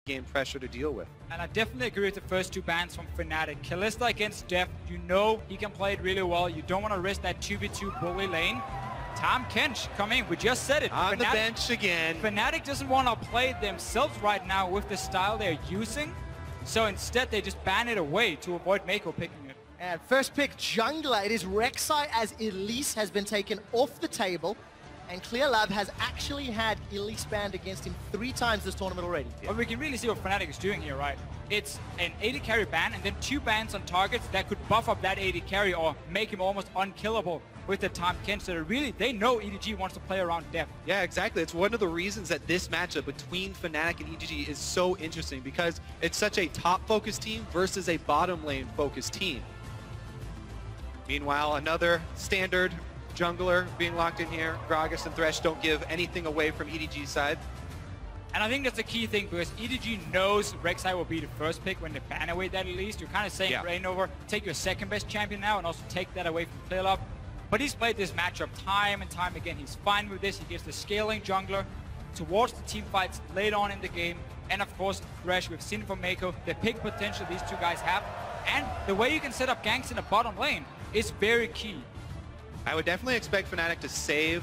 game pressure to deal with. And I definitely agree with the first two bans from Fnatic. Kalista against Def, you know he can play it really well. You don't want to risk that 2v2 bully lane. Tom Kench coming, we just said it. On the bench again. Fnatic doesn't want to play themselves right now with the style they're using. So instead they just ban it away to avoid Mako picking it. And first pick jungler, it is Rek'Sai as Elise has been taken off the table. And Clear Lab has actually had Elise banned against him 3 times this tournament already. But we can really see what Fnatic is doing here, right? It's an 80 carry ban and then 2 bans on targets that could buff up that 80 carry or make him almost unkillable with the Tom Kench. So really, they know EDG wants to play around Def. Yeah, exactly. It's one of the reasons that this matchup between Fnatic and EDG is so interesting, because it's such a top-focused team versus a bottom lane-focused team. Meanwhile, another standard jungler being locked in here. Gragas and Thresh don't give anything away from EDG's side. And I think that's a key thing, because EDG knows Rek'Sai will be the first pick when they ban away that Elise. You're kind of saying, Reignover, take your second best champion now and also take that away from ClearLab. But he's played this matchup time and time again. He's fine with this. He gives the scaling jungler towards the team fights late on in the game. And of course, Thresh, we've seen from Mako, the pick potential these two guys have. And the way you can set up ganks in the bottom lane is very key. I would definitely expect Fnatic to save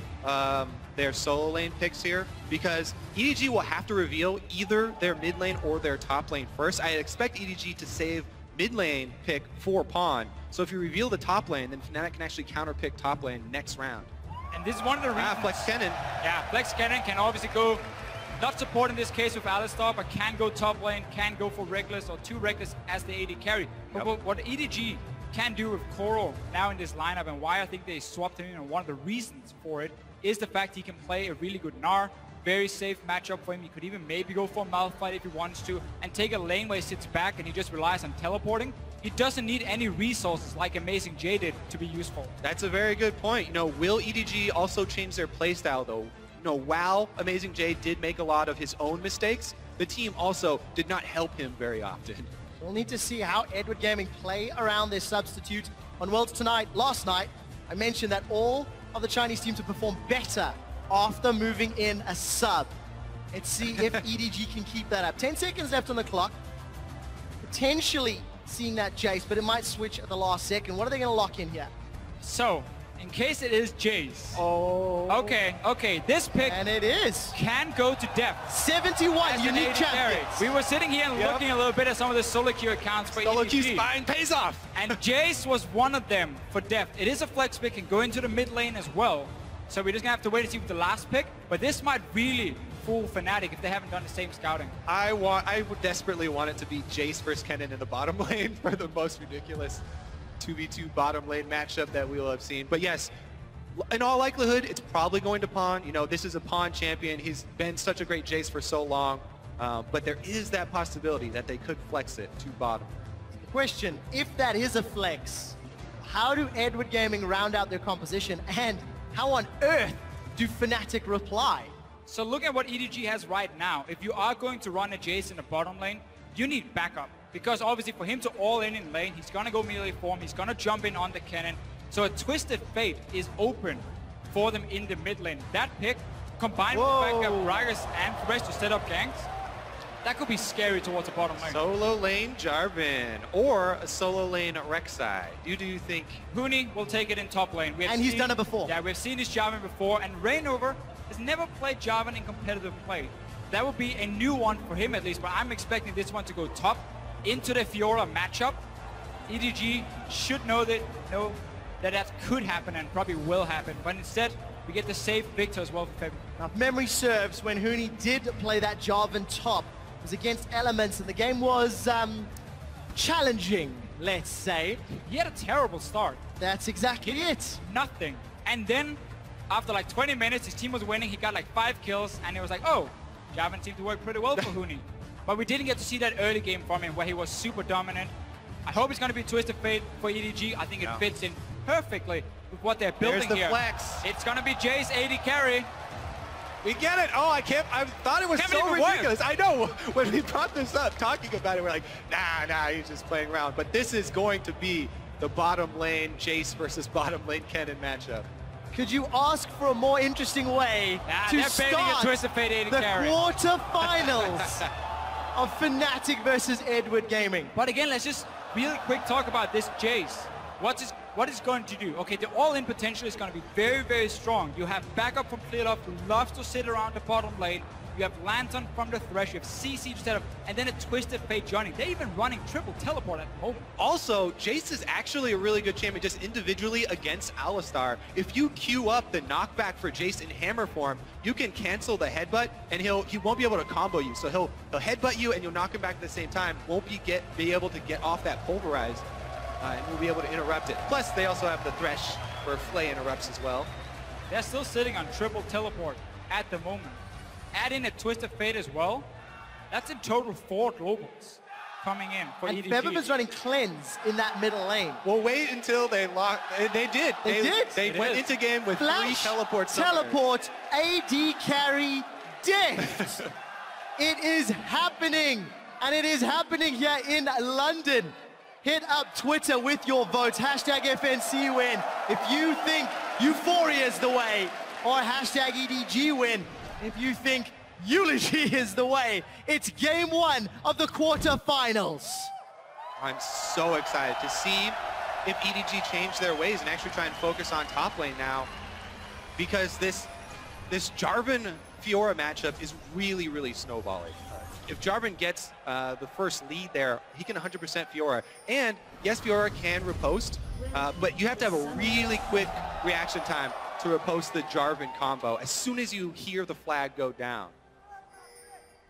their solo lane picks here, because EDG will have to reveal either their mid lane or their top lane first. I expect EDG to save mid lane pick for Pawn. So if you reveal the top lane, then Fnatic can actually counter pick top lane next round. And this is one of the reasons. Flex Cannon. Yeah, Flex Cannon can obviously go, not support in this case with Alistar, but can go top lane, can go for Reckless or 2 Reckless as the AD carry. But what EDG can do with Koro now in this lineup, and why I think they swapped him in, and one of the reasons for it is the fact he can play a really good Gnar. Very safe matchup for him. He could even maybe go for a Malphite if he wants to, and take a lane where he sits back and he just relies on teleporting. He doesn't need any resources like Amazing J did to be useful. That's a very good point. You know, will EDG also change their playstyle though? You know, while Amazing J did make a lot of his own mistakes, the team also did not help him very often. We'll need to see how Edward Gaming play around their substitute on Worlds tonight. Last night, I mentioned that all of the Chinese teams have performed better after moving in a sub. Let's see if EDG can keep that up. 10 seconds left on the clock. Potentially seeing that Jace, but it might switch at the last second. What are they going to lock in here? So, in case it is Jace. Oh. Okay, this pick. And it is. Can go to Def. 71 unique champions. We were sitting here and looking a little bit at some of the solo queue accounts for Solo EDG. queue spine pays off. And Jace was one of them for Def. It is a flex pick and go into the mid lane as well. So we're just going to have to wait and see with the last pick. But this might really fool Fnatic if they haven't done the same scouting. I would desperately want it to be Jace versus Kennen in the bottom lane for the most ridiculous 2v2 bottom lane matchup that we will have seen. But yes, in all likelihood, it's probably going to Pawn. You know, this is a Pawn champion. He's been such a great Jace for so long. But there is that possibility that they could flex it to bottom. Question, if that is a flex, how do Edward Gaming round out their composition, and how on earth do Fnatic reply? So look at what EDG has right now. If you are going to run a Jace in the bottom lane, you need backup. Because obviously for him to all in lane, he's going to go melee form, he's going to jump in on the cannon. So a Twisted Fate is open for them in the mid lane. That pick, combined with the fact that Gragas and Thresh to set up ganks, that could be scary towards the bottom lane. Solo lane Jarvan or a solo lane Rek'Sai. Do you think? Huni will take it in top lane. And he's done it before. Yeah, we've seen this Jarvan before, and Reignover has never played Jarvan in competitive play. That would be a new one for him at least, but I'm expecting this one to go top into the Fiora matchup. EDG should know that could happen and probably will happen, but instead we get the safe Victor as well for February. Now, if memory serves, when Huni did play that Jarvan top, it was against Elements, and the game was challenging, let's say. He had a terrible start. That's exactly it. Nothing. And then, after like 20 minutes, his team was winning, he got like 5 kills, and it was like, oh, Jarvan seemed to work pretty well for Huni. But we didn't get to see that early game from him where he was super dominant. I hope it's going to be Twisted Fate for EDG. I think it fits in perfectly with what they're building There's the here. flex. It's going to be Jace 80 carry. We get it. Oh, I thought it was so ridiculous. I know. When we brought this up, talking about it, we're like, nah, he's just playing around. But this is going to be the bottom lane Jace versus bottom lane Kennen matchup. Could you ask for a more interesting way to start a Twisted Fate 80 the carry. quarterfinals? of Fnatic versus Edward Gaming. But again, let's just really quick talk about this Jace. What is going to do? Okay, the all-in potential is going to be very, very strong. You have backup from Clearlove, who loves to sit around the bottom lane. You have Lantern from the Thresh, you have CC to set up, and then a Twisted Fate joining. They're even running triple teleport at the moment. Also, Jace is actually a really good champion just individually against Alistar. If you queue up the knockback for Jace in hammer form, you can cancel the headbutt, and he won't be able to combo you. So he'll headbutt you, and you'll knock him back at the same time. Won't be able to get off that pulverize, and we'll be able to interrupt it. Plus, they also have the Thresh for Flay interrupts as well. They're still sitting on triple teleport at the moment. Add in a Twisted Fate as well. That's in total 4 globals coming in for EDG. And Febiv is running cleanse in that middle lane. Well, wait until they lock. They did. They went into game with Flash, 3 teleports. Teleport, AD carry, death. It is happening, and it is happening here in London. Hit up Twitter with your votes. Hashtag FNC win if you think Euphoria is the way, or hashtag EDG win if you think eulogy is the way. It's game 1 of the quarterfinals. I'm so excited to see if EDG change their ways and actually try and focus on top lane now, because this Jarvan Fiora matchup is really, really snowballing. If Jarvan gets the first lead there, he can 100% Fiora. And yes, Fiora can riposte, but you have to have a really quick reaction time to riposte the Jarvan combo as soon as you hear the flag go down.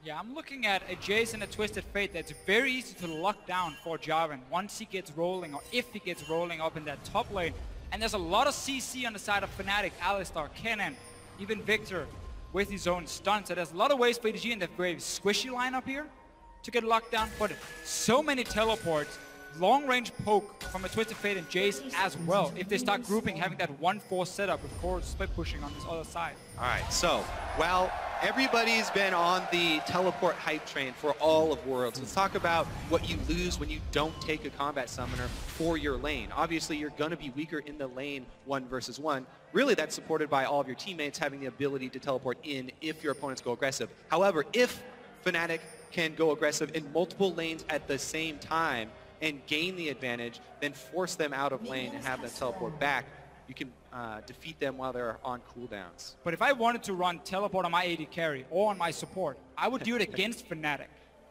Yeah, I'm looking at a Jace and a Twisted Fate that's very easy to lock down for Jarvan once he gets rolling, or if he gets rolling up in that top lane. And there's a lot of CC on the side of Fnatic, Alistar, Kennen, even Victor with his own stun. So there's a lot of ways for EDG in that very squishy lineup here to get locked down. But so many teleports, long-range poke from a Twisted Fate and Jace as well, if they start grouping, having that 1-4 setup with Core split pushing on this other side. All right, so, well, everybody's been on the teleport hype train for all of Worlds. Let's talk about what you lose when you don't take a combat summoner for your lane. Obviously, you're going to be weaker in the lane 1 versus 1. Really, that's supported by all of your teammates having the ability to teleport in if your opponents go aggressive. However, if Fnatic can go aggressive in multiple lanes at the same time and gain the advantage, then force them out of lane and have them teleport back, you can defeat them while they're on cooldowns. But if I wanted to run teleport on my AD carry or on my support, I would do it against Fnatic.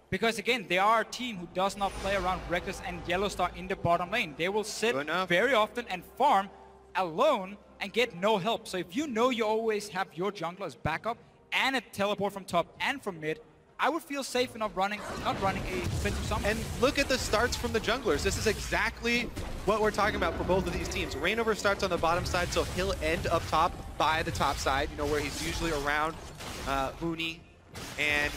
Because again, they are a team who does not play around Reckless and Yellowstar in the bottom lane. They will sit very often and farm alone and get no help. So if you know you always have your jungler as backup and a teleport from top and from mid, I would feel safe enough not running a Splinter Summon. And look at the starts from the junglers. This is exactly what we're talking about for both of these teams. Reignover starts on the bottom side, so he'll end up top by the top side, you know, where he's usually around Uni. And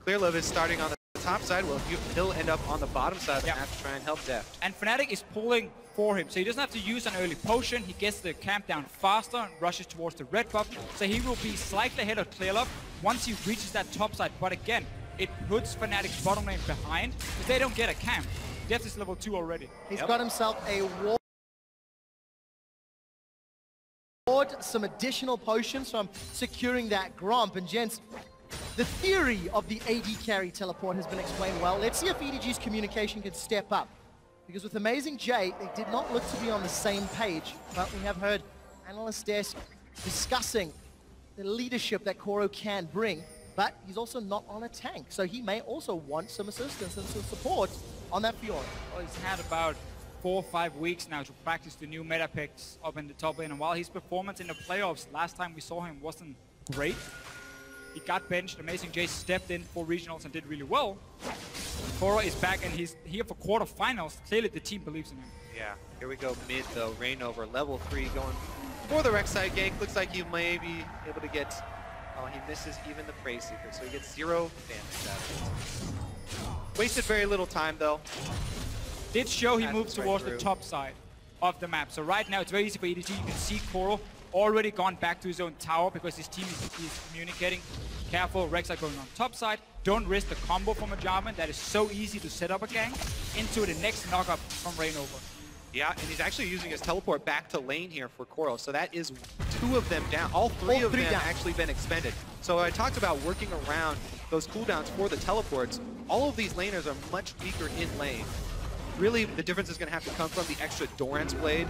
Clearlove is starting on the top side. Well, he'll end up on the bottom side of the map to try and help Deft. And Fnatic is pulling for him, so he doesn't have to use an early potion. He gets the camp down faster and rushes towards the red buff, so he will be slightly ahead of Clearlove once he reaches that top side. But again, it puts Fnatic's bottom lane behind because they don't get a camp. Deft is level 2 already. He's got himself a ward, some additional potions from securing that Gromp. And gents, the theory of the AD carry teleport has been explained well. Let's see if EDG's communication can step up. Because with Amazing J, they did not look to be on the same page. But we have heard Analyst Desk discussing the leadership that Koro can bring. But he's also not on a tank. So he may also want some assistance and some support on that Fiora. Well, he's had about 4 or 5 weeks now to practice the new meta picks up in the top lane. And while his performance in the playoffs last time we saw him wasn't great, he got benched. Amazing J stepped in for regionals and did really well. Koro is back and he's here for quarterfinals. Clearly the team believes in him. Yeah, here we go mid though. Reignover, level 3 going for the Rek'Sai gank. Looks like he may be able to get, oh, he misses even the Prey Seeker, so he gets 0 damage out of it. Wasted very little time though. Did show he moved towards the top side of the map. So right now it's very easy for EDG. You can see Koro already gone back to his own tower because his team is communicating. Careful, Rek'Sai going on top side. Don't risk the combo from a Jarvan. That is so easy to set up a gank into the next knock-up from Reignover. Yeah, and he's actually using his teleport back to lane here for Koro. So that is 2 of them down. All three of them actually been expended. So I talked about working around those cooldowns for the teleports. all of these laners are much weaker in lane. Really, the difference is going to have to come from the extra Doran's Blade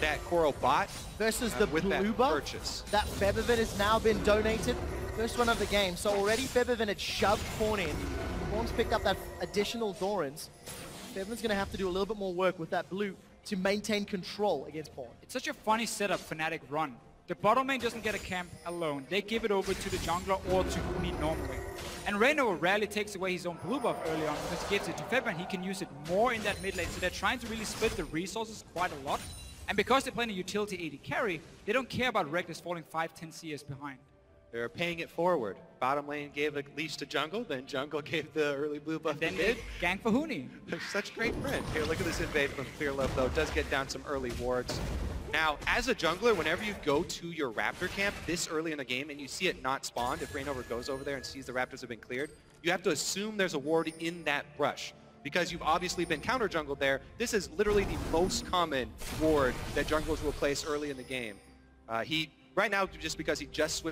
that Koro bought versus the with blue that buff purchase. That Febiven has now been donated. First one of the game. So already Febiven had shoved Pawn in. Pawn's picked up that additional Doran's. Febiven's going to have to do a little bit more work with that blue to maintain control against Pawn. It's such a funny setup Fnatic run. The bottom lane doesn't get a camp alone. They give it over to the jungler or to Huni normally. And Reynor rarely takes away his own blue buff early on because he gives it to Febiven. He can use it more in that mid lane. So they're trying to really split the resources quite a lot. And because they're playing a utility AD carry, they don't care about Reckless falling 5-10 CS behind. They're paying it forward. Bottom lane gave a leash to jungle, then jungle gave the early blue buff Then to mid. Gang for Huni. They're such great friends. Here, look at this invade from Fearlove, though. It does get down some early wards. Now, as a jungler, whenever you go to your Raptor camp this early in the game and you see it not spawned, if Reignover goes over there and sees the Raptors have been cleared, you have to assume there's a ward in that brush. Because you've obviously been counter-jungled there, this is literally the most common ward that junglers will place early in the game. Right now, just because he just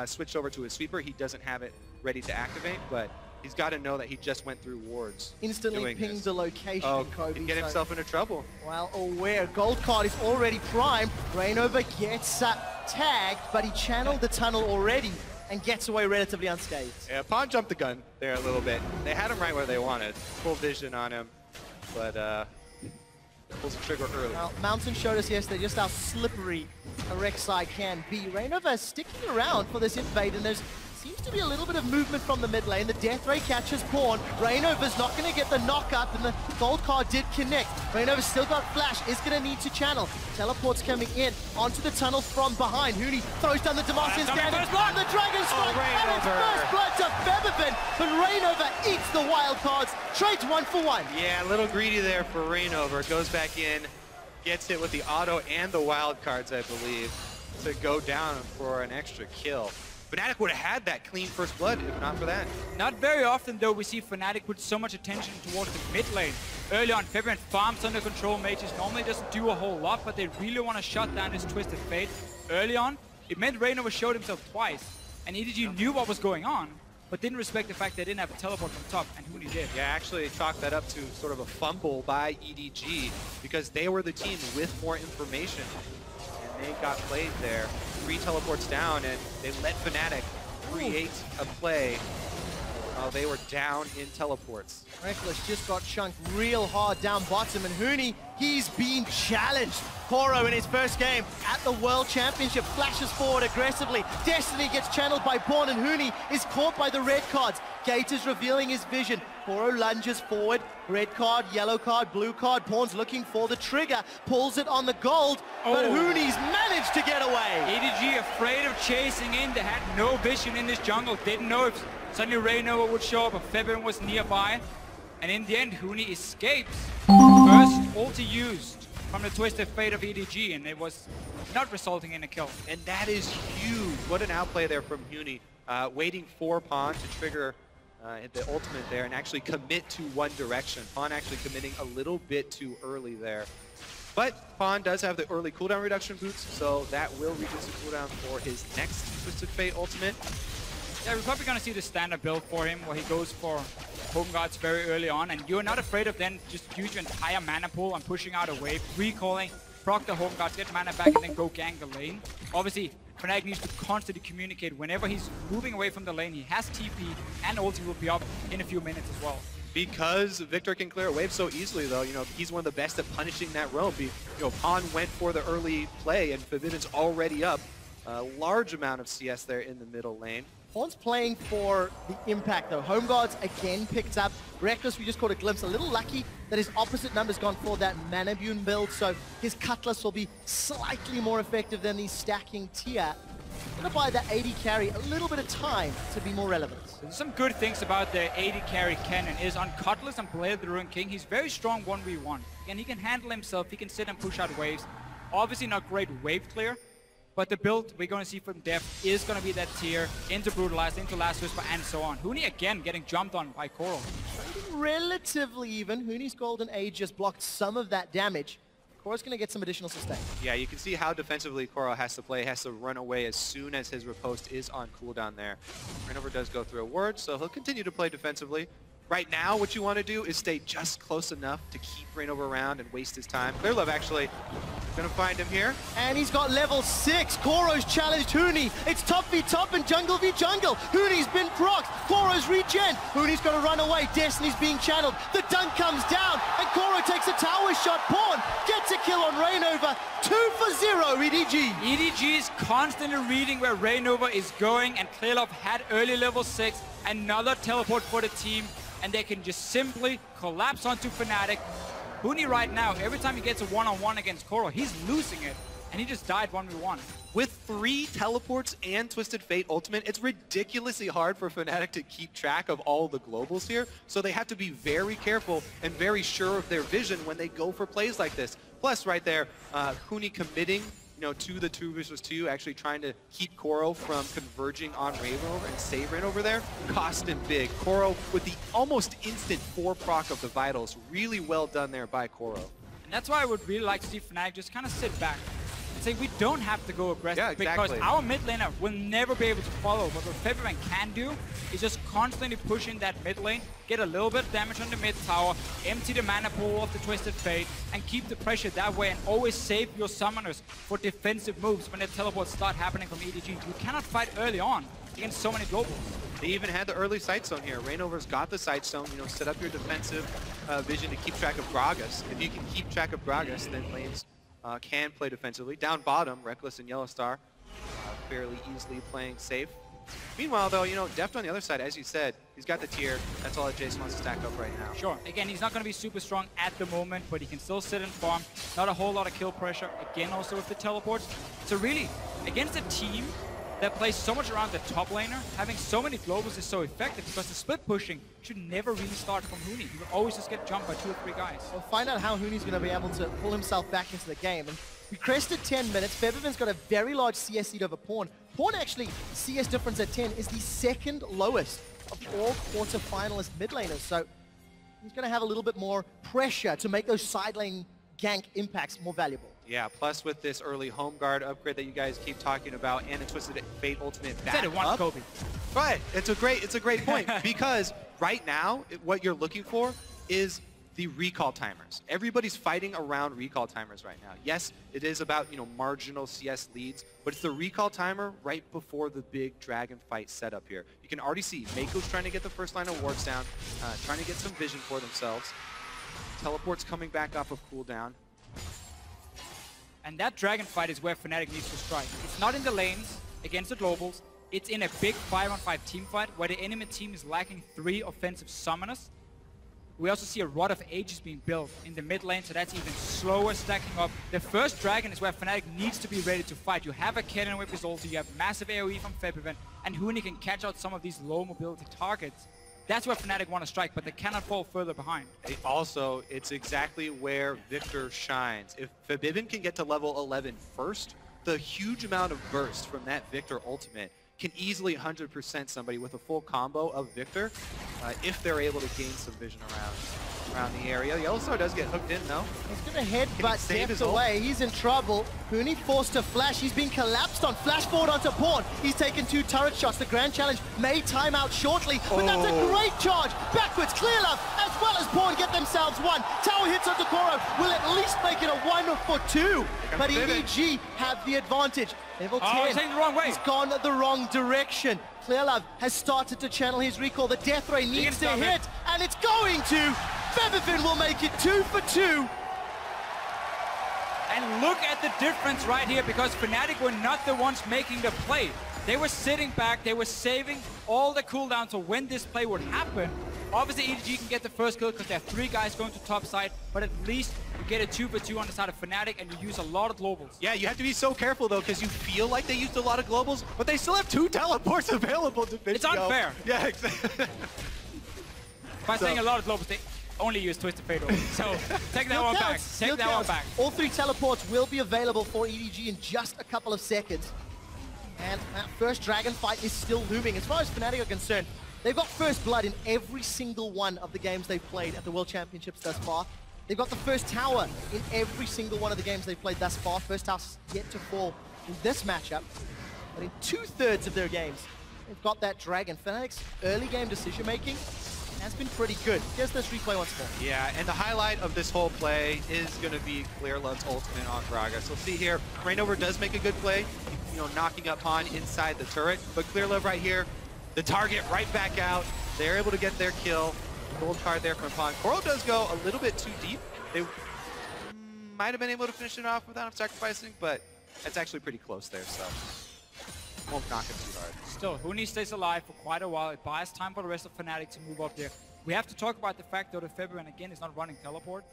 switched over to his sweeper, he doesn't have it ready to activate, but he's got to know that he just went through wards. Instantly pings the location, Kobe. He'd get himself into trouble. Well aware. Gold card is already primed. Reignover gets tagged, but he channeled the tunnel already and gets away relatively unscathed. Yeah, Pawn jumped the gun there a little bit. They had him right where they wanted. Full vision on him, but pulls the trigger early. Well, Mountain showed us yesterday just how slippery a Rek'Sai can be. Reignover sticking around for this invade, and there's seems to be a little bit of movement from the mid lane. The Death Ray catches Pawn. Reignover's not going to get the knock up, and the gold card did connect. Reignover's still got flash, is going to need to channel. Teleport's coming in onto the tunnel from behind. Huni throws down the Damascus damage, and the Dragon Strike, and it's first blood to Febiven, but Reignover eats the wild cards, trades 1 for 1. Yeah, a little greedy there for Reignover. Goes back in, gets hit with the auto and the wild cards, I believe, to go down for an extra kill. Fnatic would have had that clean first blood if not for that. Not very often, though, we see Fnatic put so much attention towards the mid lane. Early on, Febiven farms under control mages. Normally doesn't do a whole lot, but they really want to shut down this Twisted Fate. Early on, it meant Reignover showed himself twice, and EDG knew what was going on, but didn't respect the fact they didn't have a teleport from top, and Huni did. Yeah, actually chalked that up to sort of a fumble by EDG because they were the team with more information. And they got played there. 3 teleports down, and they let Fnatic create a play while they were down in teleports. Reckless just got chunked real hard down bottom, and Huni, he's been challenged. Koro in his first game at the World Championship flashes forward aggressively. Destiny gets channeled by Pawn, and Huni is caught by the red cards. Gate is revealing his vision. Koro lunges forward. Red card, yellow card, blue card. Pawn's looking for the trigger. Pulls it on the gold, but Huni's managed to get away. EDG afraid of chasing in. They had no vision in this jungle. Didn't know if suddenly Reignover would show up, but Febiven was nearby. And in the end, Huni escapes. First ulti used from the Twisted Fate of EDG, and it was not resulting in a kill. And that is huge. What an outplay there from Huni. Waiting for Pawn to trigger the ultimate there and actually commit to one direction. Pawn actually committing a little bit too early there. But Pawn does have the early cooldown reduction boots, so that will reduce the cooldown for his next Twisted Fate ultimate. Yeah, we're probably going to see the standard build for him, where he goes for Home Guards very early on, and you're not afraid of then just use your entire mana pool on pushing out a wave, recalling, proc the Home Guards, get mana back, and then go gank the lane. Obviously, Fnatic needs to constantly communicate. Whenever he's moving away from the lane, he has TP, and ulti will be up in a few minutes as well. Because Victor can clear a wave so easily, though, he's one of the best at punishing that roam. Pawn went for the early play, and Febiven's already up a large amount of CS there in the middle lane. Pawn's playing for the impact, though. Home Guards again picked up. Reckless, we just caught a glimpse. A little lucky that his opposite number's gone for that Mana Bune build, so his Cutlass will be slightly more effective than the stacking tier. Gonna buy that AD carry a little bit of time to be more relevant. There's some good things about the AD carry Kennen is on Cutlass and Blade of the Ruined King. He's very strong 1v1. And he can handle himself, he can sit and push out waves. Obviously not great wave clear, but the build we're going to see from Def is going to be that tier into Brutalize, into Last Whisper, and so on. Huni again getting jumped on by Koro. Trading relatively even. Huni's Golden Age just blocked some of that damage. Koro's going to get some additional sustain. Yeah, you can see how defensively Koro has to play. He has to run away as soon as his riposte is on cooldown there. Reignover does go through a ward, so he'll continue to play defensively. Right now, what you want to do is stay just close enough to keep Reignover around and waste his time. QuarterFinals actually gonna find him here. And he's got level 6. Koro's challenged Huni. It's top v top and jungle v jungle. Huni's been procced. Koro's regen. Huni's got to run away. Destiny's being channeled. The dunk comes down and Koro takes a tower shot. Pawn gets a kill on Reignover. 2-0 EDG. EDG is constantly reading where Reignover is going, and QuarterFinals had early level 6. Another teleport for the team, and they can just simply collapse onto Fnatic. Huni right now, every time he gets a one-on-one against Koro, he's losing it, and he just died 1v1. With 3 teleports and Twisted Fate ultimate, it's ridiculously hard for Fnatic to keep track of all the globals here, so they have to be very careful and very sure of their vision when they go for plays like this. Plus, right there, Huni committing, to the 2 versus 2, actually trying to keep Koro from converging on Reignover and save Reignover there, cost him big. Koro with the almost instant 4 proc of the Vitals, really well done there by Koro. And that's why I would really like to see Fnatic just kind of sit back and say we don't have to go aggressive, because our mid laner will never be able to follow. But what FaZe can do is just constantly pushing that mid lane, get a little bit of damage on the mid tower, empty the mana pool of the Twisted Fate, and keep the pressure that way, and always save your summoners for defensive moves when the teleports start happening from EDG. You cannot fight early on against so many globals. They even had the early sight zone here. Reignover's got the sight zone, set up your defensive vision to keep track of Gragas. If you can keep track of Gragas, then lanes can play defensively. Down bottom, Reckless and Yellowstar fairly easily playing safe. Meanwhile, though, Deft on the other side, as you said, he's got the tier. That's all that Jace wants to stack up right now. Sure. Again, he's not going to be super strong at the moment, but he can still sit and farm. Not a whole lot of kill pressure. Again, also with the teleports. So really, against a team that plays so much around the top laner, having so many globals is so effective, because the split pushing should never really start from Huni. He will always just get jumped by 2 or 3 guys. We'll find out how Huni's going to be able to pull himself back into the game. And we crested 10 minutes. FaZe's got a very large CS lead over Pawn. Pawn actually, CS difference at 10 is the 2nd lowest of all quarter-finalist mid laners. So he's going to have a little bit more pressure to make those side lane gank impacts more valuable. Yeah, plus with this early home guard upgrade that you guys keep talking about, and a Twisted Fate ultimate back Said it once, up. Kobe. Right, it's a great point, because right now, what you're looking for is the recall timers. Everybody's fighting around recall timers right now. Yes, it is about, marginal CS leads, but it's the recall timer right before the big dragon fight setup here. You can already see Mako's trying to get the first line of wards down, trying to get some vision for themselves. Teleport's coming back off of cooldown. And that dragon fight is where Fnatic needs to strike. It's not in the lanes against the globals. It's in a big 5-on-5 team fight where the enemy team is lacking 3 offensive summoners. We also see a Rod of Ages being built in the mid lane, so that's even slower stacking up. The first dragon is where Fnatic needs to be ready to fight. You have a cannon with his ulti, you have massive AoE from FaZe, and Huni can catch out some of these low mobility targets. That's where Fnatic want to strike, but they cannot fall further behind. It's exactly where Victor shines. If FaZe can get to level 11 first, the huge amount of burst from that Victor ultimate can easily 100% somebody with a full combo of Victor if they're able to gain some vision around the area. Yellowstar does get hooked in, though. He's going to headbutt Deft away. He's in trouble. Huni forced to flash. He's being collapsed on. Flash forward onto Pawn. He's taken 2 turret shots. The Grand Challenge may time out shortly, but that's a great charge. Backwards, QuarterFinals, as well as Pawn get themselves 1. Tower hits onto Koro. Will at least make it a 1 for 2. But EDG have the advantage. Level 10. He's taking the wrong way. He's gone the wrong direction. QuarterFinals has started to channel his recall. The death ray needs to hit, and it's going to. FaZe will make it 2 for 2. And look at the difference right here, because Fnatic were not the ones making the play. They were sitting back, they were saving all the cooldown so when this play would happen. Obviously EDG can get the first kill because there are 3 guys going to top side, but at least you get a 2 for 2 on the side of Fnatic and you use a lot of globals. Yeah, you have to be so careful though, because you feel like they used a lot of globals, but they still have 2 teleports available to It's unfair. Yeah, exactly. By saying a lot of globals, they only use Twisted Fate over. So take that one back. Take that one back. All 3 teleports will be available for EDG in just a couple of seconds. And that first dragon fight is still looming. As far as Fnatic are concerned, they've got first blood in every single one of the games they've played at the World Championships thus far. They've got the first tower in every single one of the games they've played thus far. First tower's yet to fall in this matchup. But in 2/3 of their games, they've got that dragon. Fnatic's early game decision making has been pretty good. Here's this replay once more. Yeah, and the highlight of this whole play is going to be QuarterFinals' ultimate on Gragas. So see here, Rainover does make a good play, you know, knocking up Han inside the turret, but QuarterFinals right here, the target right back out. They're able to get their kill. Gold card there from Han. Koro does go a little bit too deep. They might have been able to finish it off without him sacrificing, but it's actually pretty close there, so won't knock it too hard. Still, Huni stays alive for quite a while. It buys time for the rest of Fnatic to move up there. We have to talk about the fact, though, that Febiven, again, is not running teleport.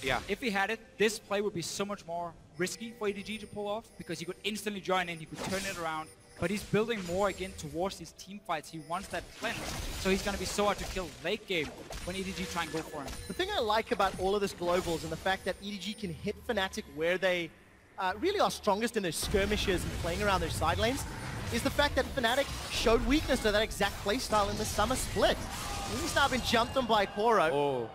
Yeah. If he had it, this play would be so much more risky for EDG to pull off, because he could instantly join in, he could turn it around. But he's building more again towards these team fights. He wants that cleanse. So he's going to be so hard to kill late game when EDG try and go for him. The thing I like about all of this globals and the fact that EDG can hit Fnatic where they really are strongest in their skirmishes and playing around their side lanes is the fact that Fnatic showed weakness to that exact playstyle in the summer split. He's now been jumped on by Koro. Oh,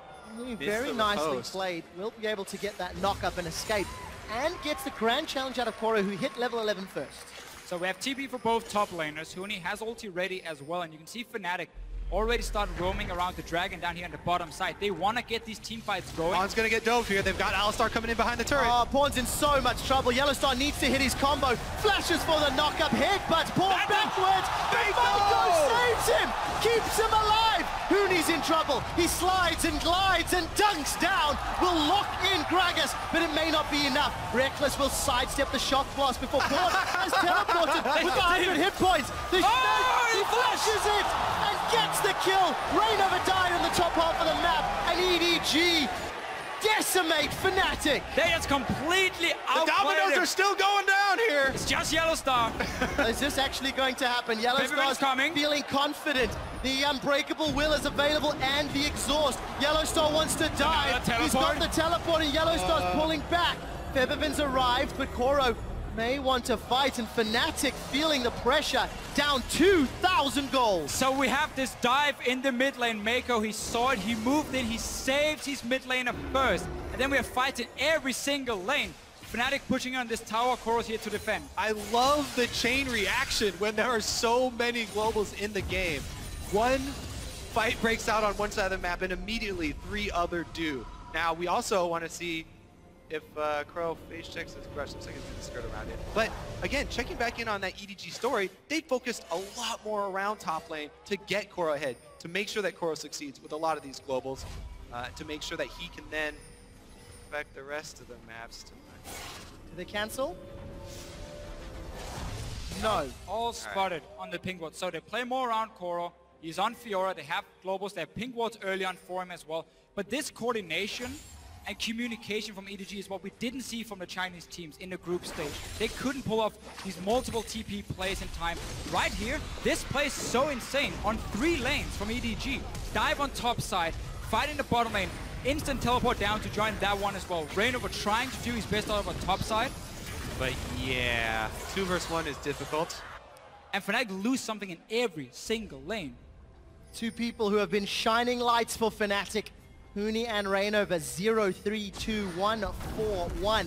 very nicely played. Will be able to get that knock up and escape. And gets the grand challenge out of Koro, who hit level 11 first. So we have TP for both top laners. Huni has ulti ready as well, and you can see Fnatic already start roaming around the dragon down here on the bottom side. They want to get these team fights going. Pawn's going to get dove here. They've got Alistar coming in behind the turret. Oh, Pawn's in so much trouble. Yellowstar needs to hit his combo. Flashes for the knock-up hit, but Pawn backwards. Maiko saves him, keeps him alive. Huni's in trouble. He slides and glides and dunks down. Will lock in Gragas, but it may not be enough. Reckless will sidestep the shock blast before Pawn has teleported with 100 hit points. He flashes it and gets the kill. Rainover died on the top half of the map, and EDG decimate Fnatic. They just completely outplayed The dominoes him. are still going down here. It's just Yellowstar. Is this actually going to happen? Yellowstar's coming. Feeling confident. The unbreakable will is available and the exhaust. Yellowstar wants to dive. He's got the teleport and Yellowstar's pulling back. Febiven's arrived, but Koro may want to fight, and Fnatic feeling the pressure, down 2,000 goals. So we have this dive in the mid lane. Maiko, he saw it, he moved in, he saves his mid laner first. And then we are fighting every single lane. Fnatic pushing on this tower, Koro's here to defend. I love the chain reaction when there are so many globals in the game. One fight breaks out on one side of the map and immediately 3 other do. Now we also want to see if Crow face checks his crush. Looks like he's going to skirt around it. But again, checking back in on that EDG story, they focused a lot more around top lane to get Koro ahead, to make sure that Koro succeeds with a lot of these globals, to make sure that he can then affect the rest of the maps. Do they cancel? No. All spotted on the pink ward. So they play more around Koro. He's on Fiora. They have globals. They have pink wards early on for him as well. But this coordination and communication from EDG is what we didn't see from the Chinese teams in the group stage. They couldn't pull off these multiple TP plays in time. Right here, this play is so insane on 3 lanes from EDG. Dive on top side, fight in the bottom lane, instant teleport down to join that one as well. Rainover trying to do his best out of a top side. But yeah, 2 versus 1 is difficult. And Fnatic lose something in every single lane. 2 people who have been shining lights for Fnatic. Huni and Rainover, 0-3, 2-1, 4-1.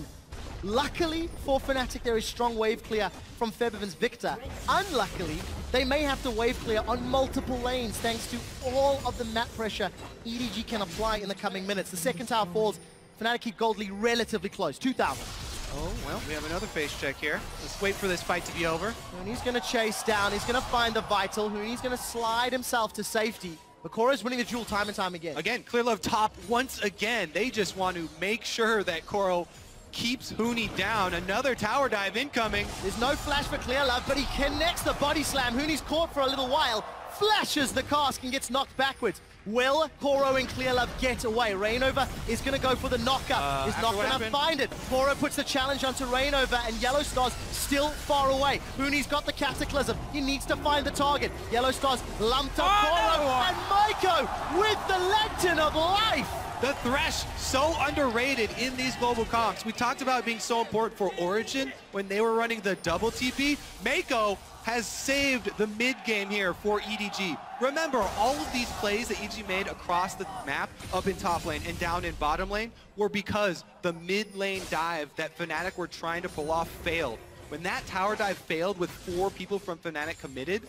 Luckily for Fnatic, there is strong wave clear from Febiven's Victor. Unluckily, they may have to wave clear on multiple lanes thanks to all of the map pressure EDG can apply in the coming minutes. The second tower falls. Fnatic keep Goldly relatively close, 2,000. Oh, well, we have another face check here. Let's wait for this fight to be over. Huni's going to chase down. He's going to find the Vital. Huni's going to slide himself to safety. But Koro's winning the duel time and time again. Again, QuarterFinals top once again. They just want to make sure that Koro keeps Huni down. Another tower dive incoming. There's no flash for Clearlove, but he connects the body slam. Huni's caught for a little while. Flashes the cask and gets knocked backwards. Will Koro and Clearlove get away? Rainover is going to go for the knockup. He's not going to find it. Koro puts the challenge onto Rainover, and Yellowstar's still far away. Huni's got the Cataclysm. He needs to find the target. Yellowstar's lumped up Koro, and Maiko with the Lantern of Life. The Thresh, so underrated in these global comps. We talked about it being so important for Origin when they were running the double TP. Maiko has saved the mid game here for EDG. Remember, all of these plays that EDG made across the map, up in top lane and down in bottom lane, were because the mid lane dive that Fnatic were trying to pull off failed. When that tower dive failed with 4 people from Fnatic committed,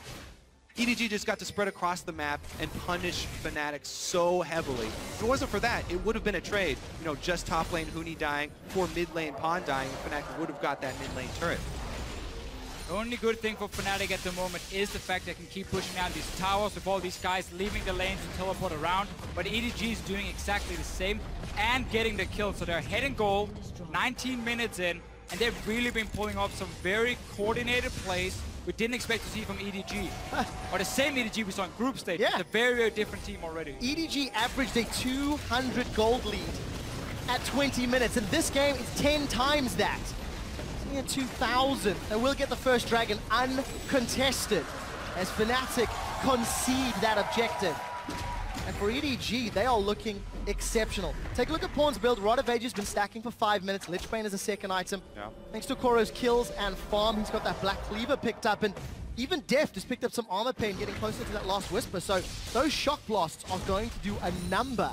EDG just got to spread across the map and punish Fnatic so heavily. If it wasn't for that, it would have been a trade. You know, just top lane Huni dying, for mid lane Pawn dying, and Fnatic would have got that mid lane turret. The only good thing for Fnatic at the moment is the fact they can keep pushing down these towers with all these guys leaving the lane to teleport around. But EDG is doing exactly the same and getting the kill. So they're ahead in goal, 19 minutes in, and they've really been pulling off some very coordinated plays we didn't expect to see from EDG. Or the same EDG we saw in group stage. Yeah. It's a very, very different team already. EDG averaged a 200 gold lead at 20 minutes, and this game is 10 times that. It's near 2,000, and we'll get the first dragon uncontested as Fnatic concede that objective. And for EDG, they are looking exceptional. Take a look at Pawn's build. Rod of Age has been stacking for 5 minutes. Lichbane is a second item. Yeah. Thanks to Koro's kills and farm, he's got that Black Cleaver picked up, and even Deft has picked up some armor pain, getting closer to that last Whisper. So those shock blasts are going to do a number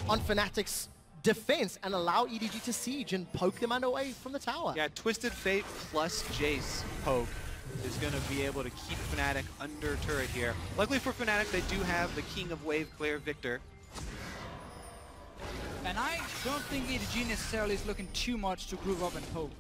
on Fnatic's defense and allow EDG to siege and poke them away from the tower. Yeah, Twisted Fate plus Jace poke is going to be able to keep Fnatic under turret here. Luckily for Fnatic, they do have the King of Wave Clear, Victor. And I don't think EDG necessarily is looking too much to groove up and poke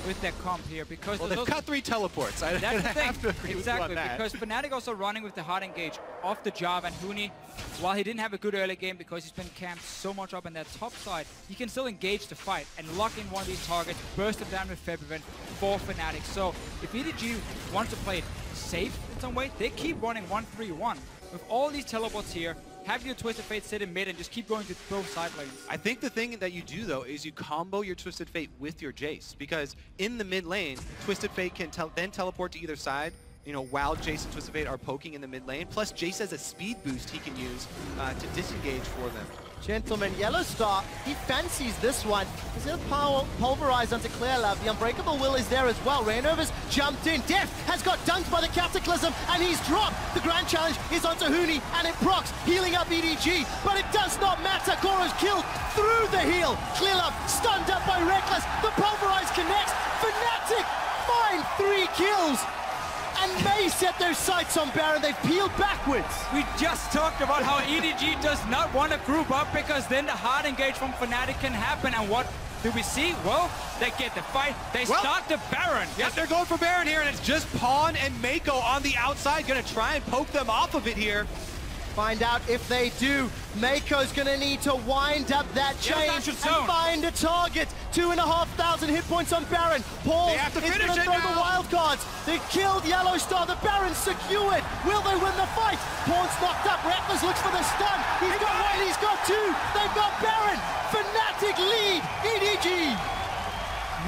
with their comp here, because Well, they've got 3 teleports. That's the thing. have to agree Exactly, with you on that. because Fnatic also running with the hard engage off the Jarvan, and Huni, while he didn't have a good early game because he's been camped so much up in that top side, he can still engage the fight and lock in one of these targets, burst them down with Febiven for Fnatic. So if EDG wants to play it safe in some way, they keep running 1-3-1. With all these teleports here, have your Twisted Fate sit in mid and just keep going to both side lanes. I think the thing that you do, though, is you combo your Twisted Fate with your Jace, because in the mid lane, Twisted Fate can then teleport to either side, you know, while Jace and Twisted Fate are poking in the mid lane. Plus, Jace has a speed boost he can use to disengage for them. Gentlemen, Yellowstar, he fancies this one. He's going to pulverize onto Clearlove. The Unbreakable Will is there as well. Rainover's jumped in. Deft has got dunked by the Cataclysm, and he's dropped. The Grand Challenge is onto Huni, and it procs, healing up EDG. But it does not matter. Koro's killed through the heal. Clearlove stunned up by Reckless. The pulverize connects. Fnatic find 3 kills. And may set their sights on Baron. They've peeled backwards. We just talked about how EDG does not want to group up, because then the hard engage from Fnatic can happen. And what do we see? Well, they get the fight. They start the Baron. Yes, they're going for Baron here, and it's just Pawn and Mako on the outside, going to try and poke them off of it here. Find out if they do. Mako's gonna need to wind up that chain and find a target. 2,500 hit points on Baron. Paul is gonna throw the wild cards. They killed Yellowstar. The Baron's secured. Will they win the fight? Pawn's knocked up. Reckless looks for the stun. He's got 1, he's got 2. They've got Baron. Fnatic lead. EDG.